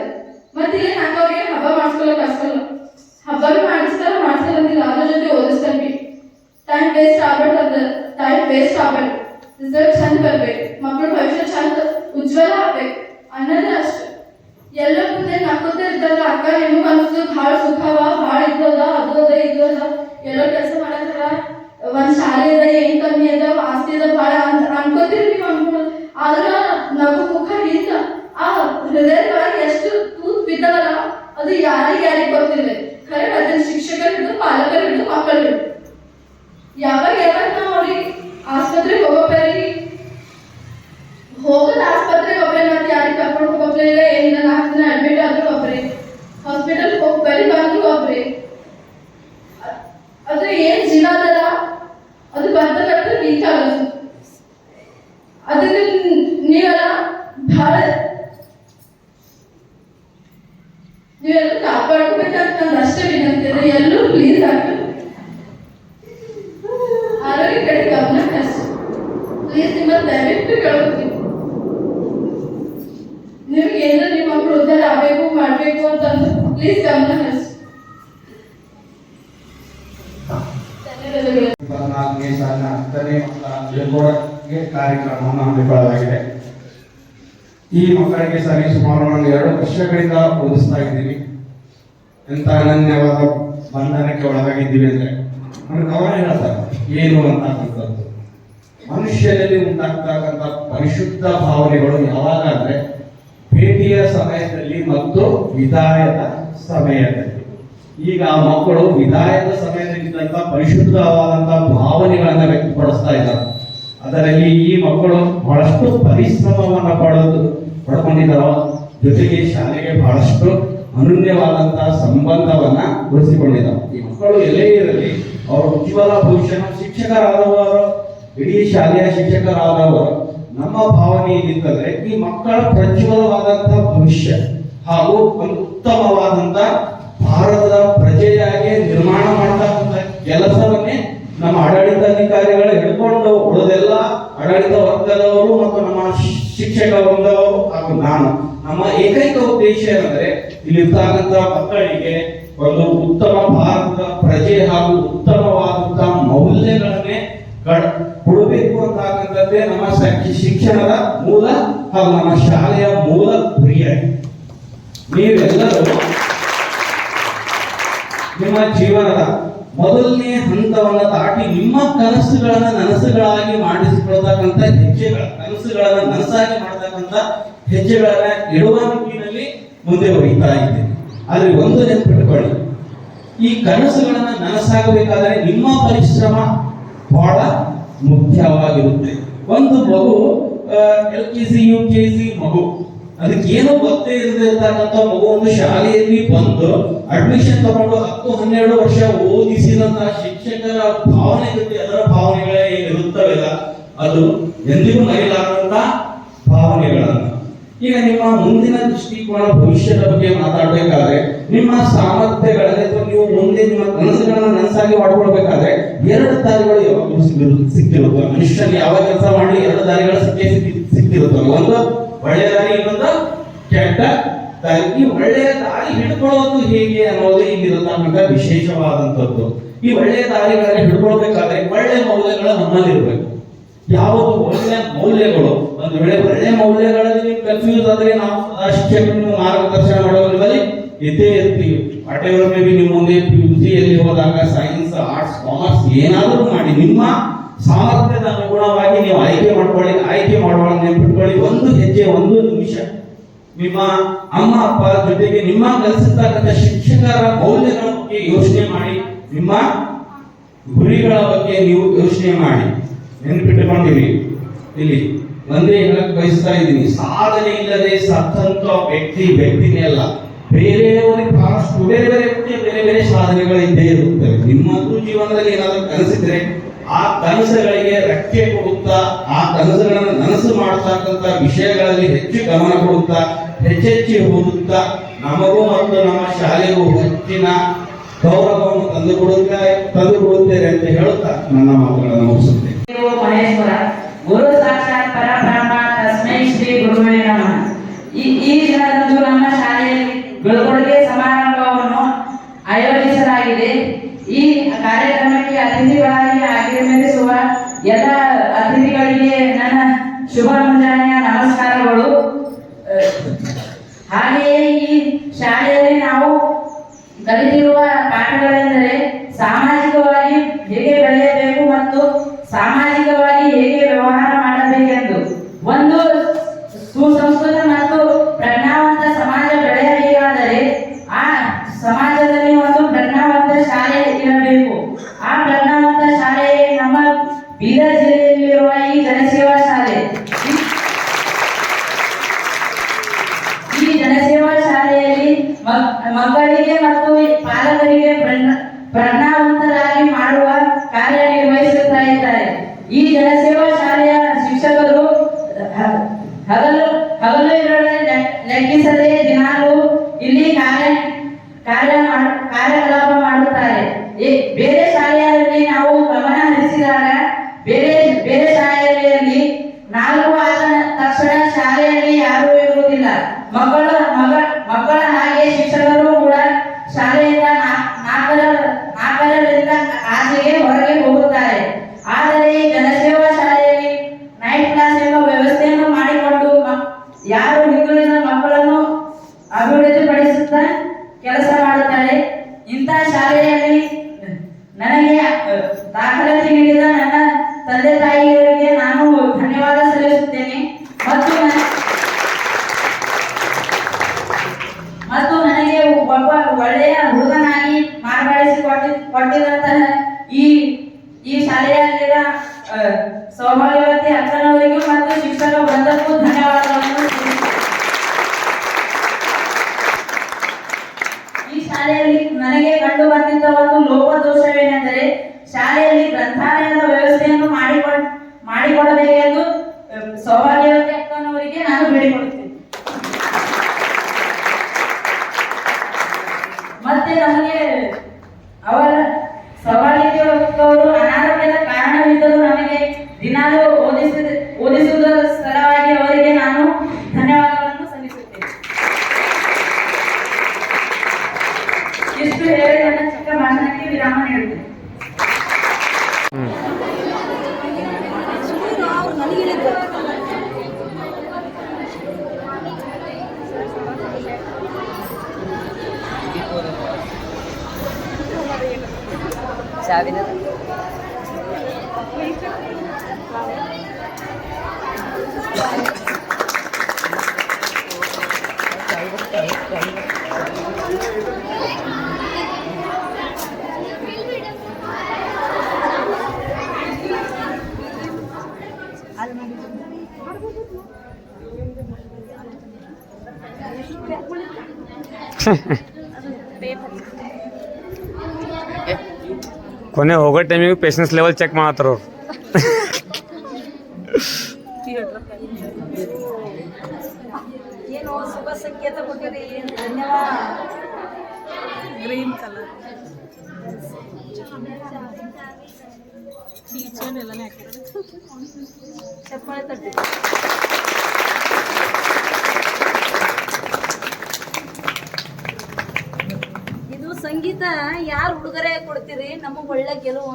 ಮತ್ತೆ ಇಲ್ಲೇ ನಾಲ್ಕು ಅವ್ರಿಗೆ ಹಬ್ಬ ಮಾಡಿಸ್ಕೊಳಕ್ ಕಷ್ಟಲ್ಲ. ಹಬ್ಬನೂ ಮಾಡಿಸ್ತಾರಂತಿಲ್ಲ, ಅದ್ರ ಜೊತೆ ಓದಿಸ್ತಾನೆ. ಟೈಮ್ ವೇಸ್ಟ್ ಆಗ್ಬಾರ್ದು, ರಿಸಲ್ಟ್ ಚಂದ ಬರ್ಬೇಕು, ಮಕ್ಕಳ ಭವಿಷ್ಯ ಚಂದ ಉಜ್ವಲ ಆಗ್ಬೇಕು ಅನ್ನೋದೇ ಅಷ್ಟು. ಎಲ್ಲ ಮುಂದೆ ನಕ್ಕೋತಾ ಇರ್ತಾರ. ಅಕ್ಕ ನಿಮ್ಗೆ ಅನ್ಸುತ್ತೆ ಭಾಳ ಸುಖವ, ಭಾಳ ಇದ್ದದ, ಅದು ಅದ ಇದು ಅದ, ಎಲ್ಲೋ ಕೆಲಸ ಮಾಡತ್ತಾರ, ಒಂದ್ ಶಾಲೆ ಅದ, ಏನ್ ಕಮ್ಮಿ ಅದ, ಆಸ್ತಿ ಅದ ಭಾಳ ಅಂತ ಅನ್ಕೋತೀರಿ ನೀವು. ಅನ್ಕೊಳ್ಳೋದು ಆದ್ರ ನಗು ಮುಖ ಇಲ್ಲ, ಆ ಹೃದಯದೊಳಗೆ ಎಷ್ಟು ತೂತ್ ಬಿದ್ದವಲ್ಲ ಅದು ಯಾರಿಗೆ ಗೊತ್ತಿಲ್ಲ. ಖರೆ ಅದನ್ನ ಶಿಕ್ಷಕರು ಹಿಡಿದು, ಪಾಲಕರು ಹಿಡಿದು, ಮಕ್ಕಳು ಹಿಡಿದು ಯಾವಾಗ ನಾವು ಅವ್ರಿಗೆ ಆಸ್ಪತ್ರೆಗೆ ಹೋಗೋದು ಆಸ್ಪತ್ರೆಗೆ ಒಬ್ಬರೇ, ಮತ್ತೆ ಯಾರಿಗೆ ಕರ್ಕೊಂಡು ಹೋಗೋಬ್ರೆ ಇಲ್ಲ, ಏನಿಲ್ಲ 4 ದಿನ ಅಡ್ಮಿಟ್ ಆದ್ರೂ ಒಬ್ಬರೇ, ಹಾಸ್ಪಿಟಲ್ ಹೋಗಿ ಬಂದ್ರು ಒಬ್ಬರೇ. ಅದು ಏನ್ ಜೀವ ಅದಲ್ಲ ಅದು ಬರ್ತಾ ವೀಕ್ ಆಗೋದು. ಅದಕ್ಕೆ ನೀವೆಲ್ಲ ಕಾಪಾಡ್ಕೋಬೇಕಂತ ನಂದು ಅಷ್ಟೇ ವಿನಂತಿ ಇದೆ. ಎಲ್ಲರೂ ಪ್ಲೀಸ್ ಆರೋಗ್ಯ ಕಡೆ ಗಮನ ಹರಿಸಿ ಪ್ಲೀಸ್. ನಿಮ್ಮನ್ನು ದಯವಿಟ್ಟು ಕೇಳ್ಕೊತೀನಿ, ನಿಮ್ಗೆ ಏನಾದ್ರು ನಿಮ್ಮ ಮಕ್ಕಳು ಉದ್ಧಾರ ಆಗಬೇಕು ಮಾಡಬೇಕು ಅಂತಂದ್ರೆ ಪ್ಲೀಸ್ ಗಮನ ಹರಿಸಿ. ಕಾರ್ಯಕ್ರಮವನ್ನು ಹಮ್ಮಿಕೊಳ್ಳಲಾಗಿದೆ. ಈ ಮಕ್ಕಳಿಗೆ ಸರಿ ಸುಮಾರು 2 ವರ್ಷಗಳಿಂದ ಓದಿಸ್ತಾ ಇದ್ದೀವಿ. ಎಂತ ಅನನ್ಯವಾದ ಬಂಧನಕ್ಕೆ ಒಳಗಾಗಿದ್ದೀವಿ ಅಂದ್ರೆ ಅವರೇ ಹೇಳ್ತಾರೆ ಏನು ಅಂತಕ್ಕಂಥದ್ದು. ಮನುಷ್ಯನಲ್ಲಿ ಉಂಟಾಗ್ತಕ್ಕಂಥ ಪರಿಶುದ್ಧ ಭಾವನೆಗಳು ಯಾವಾಗ ಅಂದ್ರೆ ಭೇಟಿಯ ಸಮಯದಲ್ಲಿ ಮತ್ತು ವಿದಾಯದ ಸಮಯದಲ್ಲಿ. ಈಗ ಮಕ್ಕಳು ವಿದಾಯದ ಸಮಯದಲ್ಲಿದ್ದಂಥ ಪರಿಶುದ್ಧವಾದಂತಹ ಭಾವನೆಗಳನ್ನ ವ್ಯಕ್ತಪಡಿಸ್ತಾ ಇದ್ದಾರೆ. ಅದರಲ್ಲಿ ಈ ಮಕ್ಕಳು ಬಹಳಷ್ಟು ಪರಿಶ್ರಮವನ್ನ ಪಡ್ಕೊಂಡಿದ್ದಾರೋ, ಜೊತೆಗೆ ಶಾಲೆಗೆ ಬಹಳಷ್ಟು ಅನನ್ಯವಾದಂತಹ ಸಂಬಂಧವನ್ನ ಉಳಿಸಿಕೊಂಡಿದ್ದಾರೆ. ಈ ಮಕ್ಕಳು ಎಲ್ಲೇ ಇರಲಿ ಅವರ ಉಜ್ವಲ ಭವಿಷ್ಯ ಶಿಕ್ಷಕರಾದವರು, ಇಡೀ ಶಾಲೆಯ ಶಿಕ್ಷಕರಾದವರು ನಮ್ಮ ಭಾವನೆ ಏನಿತ್ತಂದ್ರೆ ಈ ಮಕ್ಕಳ ಪ್ರಜ್ವಲವಾದಂತಹ ಭವಿಷ್ಯ ಹಾಗೂ ಒಂದು ಉತ್ತಮವಾದಂತ ಭಾರತದ ಪ್ರಜೆಯಾಗಿ ನಿರ್ಮಾಣ ಮಾಡತಕ್ಕಂಥ ಕೆಲಸವನ್ನೇ ನಮ್ಮ ಆಡಳಿತಾಧಿಕಾರಿಗಳು ಹಿಡ್ಕೊಂಡು ಉಳಿದೆಲ್ಲ ಆಡಳಿತ ವರ್ಗದವರು ಮತ್ತು ನಮ್ಮ ಶಿಕ್ಷಕ ವರ್ಗದವರು ಹಾಗೂ ನಾನು ನಮ್ಮ ಏಕೈಕ ಉದ್ದೇಶ ಏನಂದ್ರೆ ಇಲ್ಲಿರ್ತಕ್ಕಂಥ ಮಕ್ಕಳಿಗೆ ಒಂದು ಉತ್ತಮ ಭಾರತದ ಪ್ರಜೆ ಹಾಗೂ ಉತ್ತಮವಾದಂತಹ ಮೌಲ್ಯಗಳನ್ನೇ ಕೊಡಬೇಕು ಅಂತಕ್ಕಂಥದ್ದೇ ನಮ್ಮ ಶಿಕ್ಷಣದ ಮೂಲ ಹಾಗೂ ನಮ್ಮ ಶಾಲೆಯ ಮೂಲ ಗುರಿಯಾಗಿದೆ. ನೀವೆಲ್ಲರೂ ನಿಮ್ಮ ಜೀವನದ ಮೊದಲನೇ ಹಂತವನ್ನು ದಾಟಿ ನಿಮ್ಮ ಕನಸುಗಳನ್ನ ನನಸುಗಳಾಗಿ ಮಾಡಿಸಿಕೊಳ್ತಕ್ಕಂಥ ಹೆಜ್ಜೆಗಳ ಕನಸುಗಳನ್ನ ನನಸಾಗಿ ಮಾಡತಕ್ಕಂಥ ಹೆಜ್ಜೆಗಳನ್ನ ಇಡುವ ನಿಟ್ಟಿನಲ್ಲಿ ಮುಂದೆ ಹೋಗ್ತಾ ಇದ್ದೇನೆ. ಆದ್ರೆ ಒಂದು ನೆನಪಿಟ್ಕೊಳ್ಳಿ, ಈ ಕನಸುಗಳನ್ನ ನನಸಾಗಬೇಕಾದ್ರೆ ನಿಮ್ಮ ಪರಿಶ್ರಮ ಬಹಳ ಮುಖ್ಯವಾಗಿರುತ್ತೆ. ಒಂದು ಮಗು LKG UKG ಮಗು, ಅದಕ್ಕೇನು ಗೊತ್ತೇ ಇರದಿರ್ತಕ್ಕಂಥ ಮಗು ಒಂದು ಶಾಲೆಯಲ್ಲಿ ಬಂದು ಅಡ್ಮಿಷನ್ ತಗೊಂಡು 10-12 ವರ್ಷ ಓದಿಸಿದಂತಹ ಶಿಕ್ಷಕರ ಭಾವನೆ ಜೊತೆ ಅದರ ಭಾವನೆಗಳೇ ಏನಿರುತ್ತವೆಲ್ಲ ಅದು ಎಂದಿಗೂ ಮರೆಯಲಾಗದಂತ ಭಾವನೆಗಳನ್ನ. ಈಗ ನಿಮ್ಮ ಮುಂದಿನ ದೃಷ್ಟಿಕೋನ ಭವಿಷ್ಯದ ಬಗ್ಗೆ ಮಾತಾಡಬೇಕಾದ್ರೆ ನಿಮ್ಮ ಸಾಮರ್ಥ್ಯಗಳಲ್ಲಿ ಅಥವಾ ನೀವು ಮುಂದೆ ನಿಮ್ಮ ಕನಸುಗಳನ್ನ ನನಸಾಗಿ ಮಾಡ್ಕೊಳ್ಬೇಕಾದ್ರೆ 2 ದಾರಿಗಳು ಯಾವಾಗಲೂ ಸಿಕ್ಕಿರುತ್ತವೆ. ಮನುಷ್ಯನ ಯಾವ ಕೆಲಸ ಮಾಡಿ 2 ದಾರಿಗಳು ಸಿಕ್ಕಿರುತ್ತವೆ. ಒಂದು ಒಳ್ಳೆಯ ದಾರಿ, ಇನ್ನೊಂದು ಕೆಟ್ಟ ದಾರಿ. ಈ ಒಳ್ಳೆಯ ದಾರಿ ಹಿಡ್ಕೊಳ್ಳೋದು ಹೇಗೆ ಅನ್ನೋದು ಇಲ್ಲಿರತಕ್ಕಂಥ ವಿಶೇಷವಾದಂಥದ್ದು. ಈ ಒಳ್ಳೆಯ ದಾರಿಗಳನ್ನು ಹಿಡ್ಕೊಳ್ಬೇಕಾದ್ರೆ ಒಳ್ಳೆಯ ಮೌಲ್ಯಗಳು ನಮ್ಮಲ್ಲಿರ್ಬೇಕು. ಯಾವುದು ಒಳ್ಳೆಯ ಮೌಲ್ಯಗಳು, ಒಂದು ವೇಳೆ ಒಳ್ಳೆಯ ಮೌಲ್ಯಗಳಲ್ಲಿ ನೀವು ಕನ್ಫ್ಯೂಸ್ ಆದ್ರೆ ನಾವು ಶಿಕ್ಷಕರನ್ನು ಮಾರ್ಗದರ್ಶನ ಮಾಡೋದ್ರಲ್ಲಿ ಇದ್ದೇ ಇರ್ತೀವಿ. ವಾಟೆವರ್ ಮೇ ಬಿ ನಿಮ್ಮ ಮುಂದೆ PUCಯಲ್ಲಿ ಹೋದಾಗ ಸೈನ್ಸ್, ಆರ್ಟ್ಸ್, ಕಾಮರ್ಸ್ ಏನಾದರೂ ಮಾಡಿ ನಿಮ್ಮ ಸಾಮರ್ಥ್ಯದ ಅನುಗುಣವಾಗಿ ನೀವು ಆಯ್ಕೆ ಮಾಡುವಾಗ ನೆನಪಿಟ್ಕೊಳ್ಳಿ, ಒಂದು ಹೆಜ್ಜೆ, ಒಂದು ನಿಮಿಷ ನಿಮ್ಮ ಅಮ್ಮ ಅಪ್ಪ ಜೊತೆಗೆ ನಿಮ್ಮ ಕಲಿಸಿರ್ತಕ್ಕಂಥ ಶಿಕ್ಷಕರ ಮೌಲ್ಯಗಳ ಬಗ್ಗೆ ಯೋಚನೆ ಮಾಡಿ, ನಿಮ್ಮ ಗುರಿಗಳ ಬಗ್ಗೆ ನೀವು ಯೋಚನೆ ಮಾಡಿ. ನೆನಪಿಟ್ಟುಕೊಂಡಿರಿ, ಇಲ್ಲಿ ಒಂದೇ ಹೇಳಕ್ ಬಯಸ್ತಾ ಇದ್ದೀನಿ, ಸಾಧನೆ ಇಲ್ಲದೆ ಸತ್ತಂತ ವ್ಯಕ್ತಿನೇ ಅಲ್ಲ. ಬೇರೆಯವರಿಗೆ ಬಹಳಷ್ಟು ಬೇರೆ ಬೇರೆ ಸಾಧನೆಗಳು ಇದ್ದೇ ಇರುತ್ತವೆ. ನಿಮ್ಮದು ಜೀವನದಲ್ಲಿ ಏನಾದರೂ ಕನಸಿದ್ರೆ ಆ ಕನಸುಗಳಿಗೆ ರೆಕ್ಕೆ ಕೊಡುತ್ತಾ, ಆ ಕನಸುಗಳನ್ನು ನನಸು ಮಾಡತಕ್ಕಂಥ ವಿಷಯಗಳಲ್ಲಿ ಹೆಚ್ಚು ಗಮನ ಕೊಡುತ್ತಾ, ಹೆಚ್ಚೆಚ್ಚಿ ಓದುತ್ತಾ ನಮಗೂ ಮತ್ತು ನಮ್ಮ ಶಾಲೆಗೂ ಹೆಚ್ಚಿನ ಗೌರವವನ್ನು ತಂದುಕೊಡುತ್ತೇವೆ ಅಂತ ಹೇಳುತ್ತಾ ನನ್ನ ಮಾತುಗಳನ್ನು ಮುಗಿಸುತ್ತೇನೆ. ಮಹೇಶ್ವರ ಗುರು ಸಾಕ್ಷಾತ್ ಪರಬ್ರಹ್ಮ ತಸ್ಮೈ ಶ್ರೀ ಗುರುವೇ ನಮಃ. ಈ ದಿನದಂದು ನಮ್ಮ ಶಾಲೆಯಲ್ಲಿ ಬೀಳ್ಕೊಡುಗೆ ಸಮಾರಂಭವನ್ನು ಆಯೋಜಿಸಲಾಗಿದೆ. ಈ ಕಾರ್ಯಕ್ರಮಕ್ಕೆ ಅತಿಥಿಗಳಾಗಿ ಆಗಮಿಸುವ ಎಲ್ಲ ಅತಿಥಿಗಳಿಗೆ ನನ್ನ ಶುಭ ಮುಂಜಾನೆಯ ನಮಸ್ಕಾರಗಳು. ಹಾಗೆಯೇ ಈ ಶಾಲೆಯಲ್ಲಿ ನಾವು ಕಲಿತಿರುವ ಪಾಠಗಳೆಂದರೆ ಸಾಮಾಜಿಕವಾಗಿ ಹೇಗೆ ಬೆಳೆಯಬೇಕು ಮತ್ತು ಸಾಮಾಜಿಕವಾಗಿ ಹೇಗೆ ವ್ಯವಹಾರ ಮಾಡಬೇಕೆಂದು. ಒಂದು ಸುಸಂಸ್ಕೃತ ಮತ್ತು ಪ್ರಜ್ಞಾವಂತ ಸಮಾಜ ಬೆಳೆಯಬೇಕಾದರೆ ಆ ಸಮಾಜದಲ್ಲಿ ಒಂದು ಪ್ರಜ್ಞಾವಂತ ಶಾಲೆ ಇರಬೇಕು. ಆ ಪ್ರಜ್ಞಾವಂತ ಶಾಲೆ ನಮ್ಮ ಬೀದರ್ ಜಿಲ್ಲೆಯಲ್ಲಿರುವ ಈ ಜನಸೇವಾ ಶಾಲೆ. ಈ ಜನಸೇವಾ ಶಾಲೆಯಲ್ಲಿ ಮಕ್ಕಳಿಗೆ ಮತ್ತು ಪಾಲಕರಿಗೆ ಪ್ರಜ್ಞಾವಂತರಾಗಿ ಮಾಡುವ ಕಾರ್ಯ ನಿರ್ವಹಿಸುತ್ತಾ ಇದ್ದಾರೆ. ಈ ಜನಸೇವಾ ಶಾಲೆಯ ಶಿಕ್ಷಕರು ಹಗಲು ಲೆಕ್ಕಿಸದೆ ದಿನಾಲು ಇಲ್ಲಿ ಕಾರ್ಯಕಲಾಪ ಮಾಡುತ್ತಾರೆ. ಬೇರೆ ಶಾಲೆಯಲ್ಲಿ ನಾವು ಗಮನ ಹರಿಸಿದಾಗ ಬೇರೆ ಶಾಲೆಯಲ್ಲಿ 4 ಆದ ತಕ್ಷಣ ಶಾಲೆಯಲ್ಲಿ ಯಾರೂ ಇರುವುದಿಲ್ಲ. ಮಕ್ಕಳ ಹಾಗೆ ಶಿಕ್ಷಕರು ಕೂಡ ಶಾಲೆಯಿಂದ 4ರಿಂದ ಆಚೆಗೆ ಹೊರಗೆ ಹೋಗುತ್ತಾರೆ. ಆದರೆ ಈ ಜನಸೇವಾ ಶಾಲೆಯಲ್ಲಿ ನೈಟ್ ಕ್ಲಾಸ್ ಎಂಬ ವ್ಯವಸ್ಥೆಯನ್ನು ಮಾಡಿಕೊಂಡು ಯಾರು ಹಿಂದುಳಿದ ಮಕ್ಕಳನ್ನು ಅಭಿವೃದ್ಧಿಪಡಿಸುತ್ತಾ ಕೆಲಸ ಮಾಡುತ್ತಾರೆ. ಇಂಥ ಶಾಲೆಯಲ್ಲಿ ನನಗೆ ದಾಖಲಾತಿ ನೀಡಿದ ನನ್ನ ತಂದೆ ತಾಯಿಯವರಿಗೆ ನಾನು ಧನ್ಯವಾದ ಸಲ್ಲಿಸುತ್ತೇನೆ. ಮತ್ತು ನನಗೆ ಒಬ್ಬ ಒಳ್ಳೆಯ ಹುಡುಗನಾಗಿ ಮಾರ್ಪಡಿಸಿಕೊಟ್ಟಿದಂತಹ ಈ ಶಾಲೆಯಲ್ಲಿನ ಸೌಭಾಗ್ಯವತಿ ಅಕ್ಕನವರಿಗೂ ಮತ್ತು ಶಿಕ್ಷಕ ವೃಂದಕ್ಕೂ ಧನ್ಯವಾದಗಳನ್ನು. ಈ ಶಾಲೆಯಲ್ಲಿ ನನಗೆ ಕಂಡು ಬಂದಿದ್ದ ಒಂದು ಲೋಪದೋಷವೇನೆಂದರೆ ಶಾಲೆಯಲ್ಲಿ ಗ್ರಂಥಾಲಯದ ವ್ಯವಸ್ಥೆಯನ್ನು ಮಾಡಿಕೊಡಬೇಕೆಂದು ನಾನು ಬೇಡಿಕೊಳ್ಳುತ್ತೇನೆ. ಮತ್ತೆ ನಮಗೆ ಅವರ ಸವಾಲಿದ್ದವರು ಅನಾರೋಗ್ಯದ ಕಾರಣವಿದ್ದರೂ ನಮಗೆ ದಿನಾಲೂ ಓದಿಸುವುದರ ಸಲುವಾಗಿ ಅವರಿಗೆ ನಾನು ಧನ್ಯವಾದಗಳನ್ನು ಸಲ್ಲಿಸುತ್ತೇನೆ. ಇಷ್ಟು ಹೇಳಿ ನನ್ನ ಚಿಕ್ಕ ಭಾಷಣಕ್ಕೆ ವಿರಾಮ ನೀಡುತ್ತೇನೆ. ಕೊನೆ ಹೋಗೋ ಟೈಮಿಗೆ ಪೇಷನ್ಸ್ ಲೆವೆಲ್ ಚೆಕ್ ಮಾಡತ್ತಾರ ಅವ್ರು. ಏನು ಶುಭ ಸಂಕೇತ ಕೊಟ್ಟಿರಿ, ಧನ್ಯವಾದ. ಗ್ರೀನ್ ಕಲರ್ ಚಪ್ಪಾಳೆ ತಟ್ಟಿ. ಇದು ಸಂಗೀತ ಯಾರು ಉಡುಗೊರೆ ಕೊಡ್ತೀರಿ? ನಮಗೆ ಒಳ್ಳೆ ಗೆಲುವು.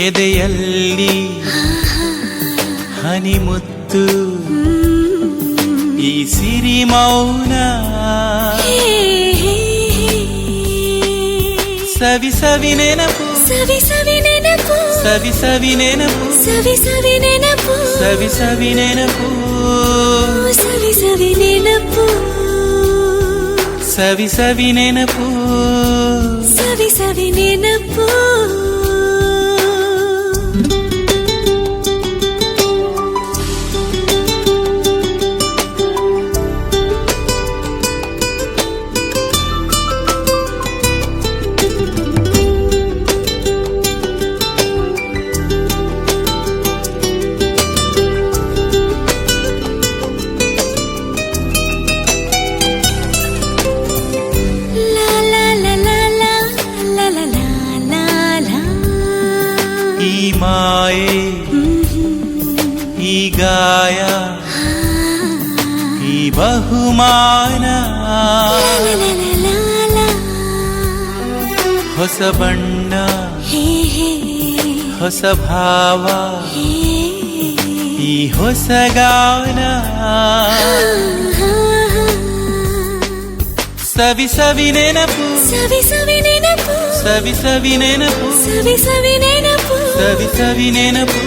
ಎದೆಯಲ್ಲಿ ಹನಿಮುತ್ತು ಈ ಸಿರಿ ಮೌನ ಸವಿ ಸವಿ ನೆನಪು ಸವಿ ಸವಿ ನೆನಪು ಸವಿ ಸವಿ ನೆನಪು ಸವಿ ಸವಿ ನೆನಪು ಸವಿ ಸವಿ ನೆನಪು ಸವಿ ಸವಿ ನೆನಪು ಸವಿ ಸವಿ ನೆನಪು ಸವಿ ಸವಿ ನೆನಪು ಮಾಯೆ ಈ ಗಾಯ ಈ ಬಹುಮಾನ ಹೊಸ ಬಣ್ಣ ಹೊಸ ಭಾವ ಈ ಹೊಸ ಗಾನ ಸವಿ ಸವಿ ನೆನಪು ಸವಿ ಸವಿ ನೆನಪು ಸವಿ ಸವಿ ನೆನಪು ಸವಿ ಸವಿ ನೆನಪು ಸವಿ ಸವಿ ನೆನಪು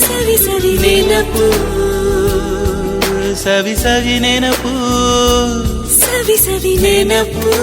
ಸವಿ ಸವಿ ನೆನಪು ಸವಿ ಸವಿ ನೆನಪು ಸವಿ ಸವಿ ನೆನಪು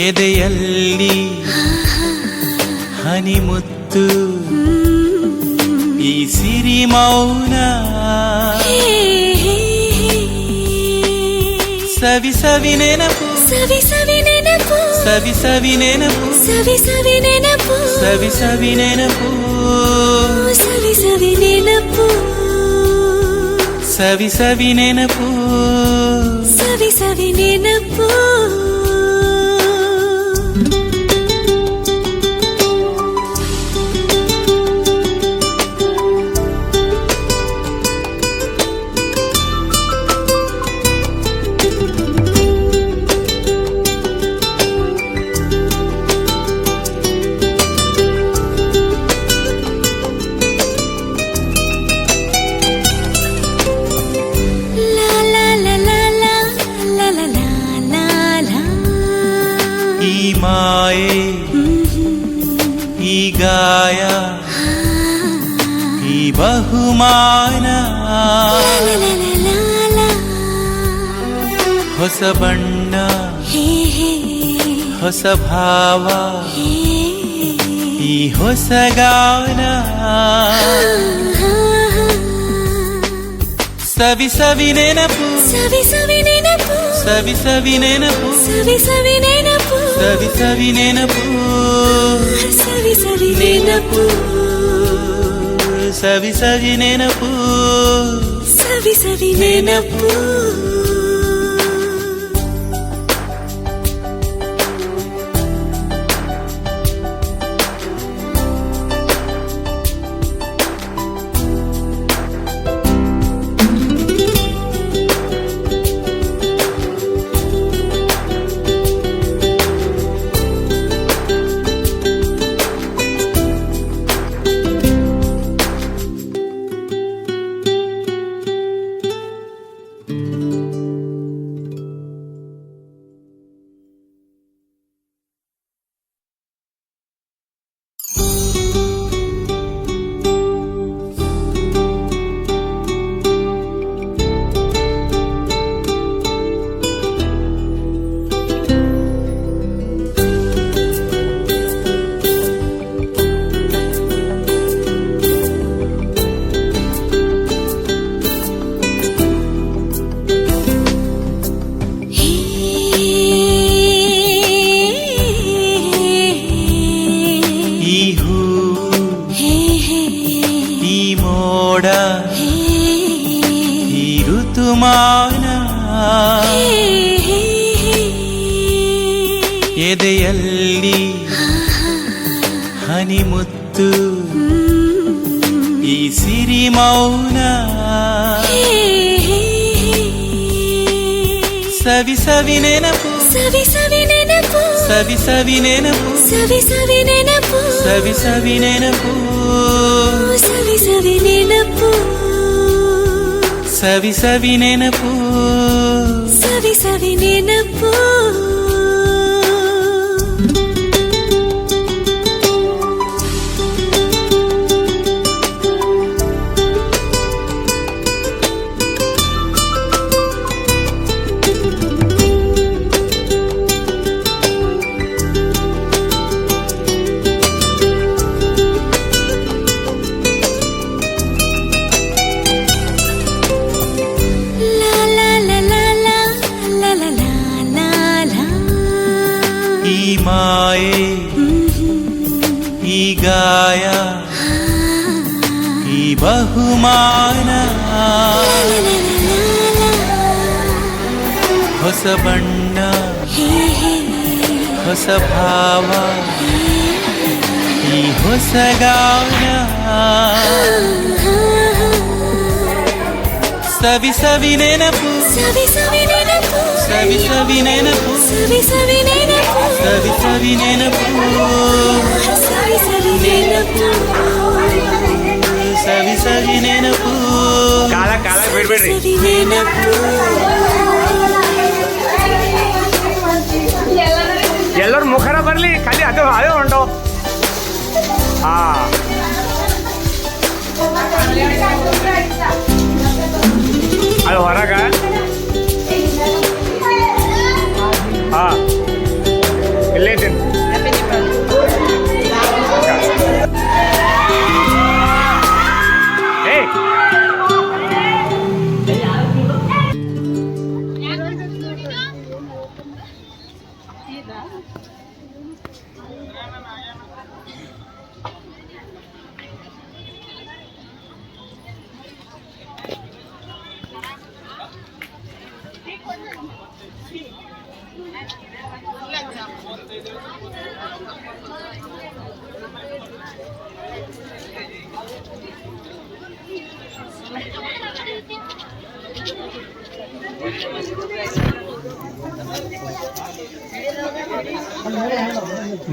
ಎದೆಯಲ್ಲಿ ಹನಿಮುತ್ತು ಈ ಸಿರಿ ಮೌನ ಸವಿ ಸವಿ ನೆನಪು ಸವಿ ಸವಿ ನೆನಪು ಸವಿ ಸವಿ ನೆನಪು ಸವಿ ಸವಿ ನೆನಪು ಸವಿ ಸವಿ ನೆನಪು ಸವಿ ಸವಿ ನೆನಪು ಸವಿ ಸವಿ ನೆನಪು ಸವಿ ಸವಿ ನೆನಪು ಈ ಮಾಯೆ ಈ ಗಾಯ ಈ ಬಹುಮಾನ ಹೊಸ ಬಣ್ಣ ಹೊಸ ಭಾವ ಈ ಹೊಸ ಗಾನ ಸವಿ ಸವಿ ನೆನಪು ಸವಿ ಸವಿ ನೆನಪು ಸವಿ ಸವಿ ನೆನಪು ಸವಿ ಸವಿ ನೆನಪು ಸವಿ ಸವಿ ನೆನಪು ಸವಿ ಸವಿ ನೆನಪು ಸವಿ ಸವಿ ನೆನಪು ಸವಿ ಸವಿ ನೆನಪು ಎದೆಯಲ್ಲಿ ಹನಿಮುತ್ತು ಈ ಸಿರಿ ಮೌನ ಸವಿ ಸವಿ ನೆನಪು ಸವಿ ಸವಿ ನೆನಪು ಸವಿ ಸವಿ ನೆನಪು ಸವಿ ಸವಿ ನೆನಪು ಸವಿ ಸವಿ ನೆನಪು ಸವಿ ಸವಿ ನೆನಪು ಸವಿ ಸವಿ ನೆನಪು ಸವಿ ಸವಿ ನೆನಪು ಈ ಮಾಯೆ ಈ ಗಾಯ ಈ ಬಹುಮಾನ ಹೊಸ ಬಣ್ಣ ಹೊಸ ಭಾವ ಈ ಹೊಸ ಗಾನ ಸವಿ ಸವಿ ನೆನಪು ಸವಿ ಸವಿ ನೆನಪು ಸವಿ ಸವಿ ನೆನಪು ಸವಿ ಸವಿ ನೆನಪು ಸವಿ ಸವಿ ನೆನಪು ಸವಿ ಸವಿ ನೆನಪು ಸವಿ ಸವಿ ನೆನಪು ಕಾಲ ಕಾಲ ಬಿಡ್ಬೇಡ್ರಿ. ಸವಿ ನೆನಪು ಎಲ್ಲರೂ ಮುಖರ ಬರ್ಲಿ, ಖಾಲಿ ಅದು ಅದೇ ಉಂಟು. ಹಾ ಅದು ಹೊರಗ. ಹಾ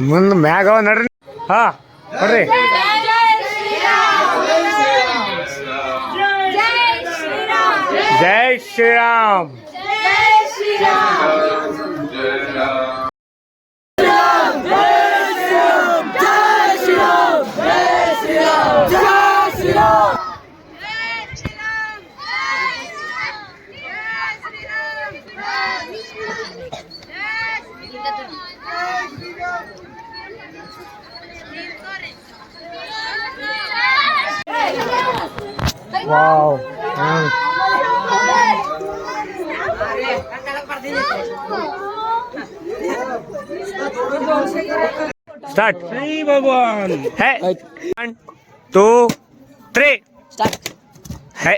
ಮುಂದೆ ಮ್ಯಾಗ ನಡ್ರಿ. ಹಾ ಬರ್ರಿ. ಜೈ ಶ್ರೀರಾಮ್. ವಾವ್. ಸ್ಟಾರ್ಟ್. ಶ್ರೀ ಭಗವಾನ್. ಹೇ 1 2 3 ಸ್ಟಾರ್ಟ್. ಹೇ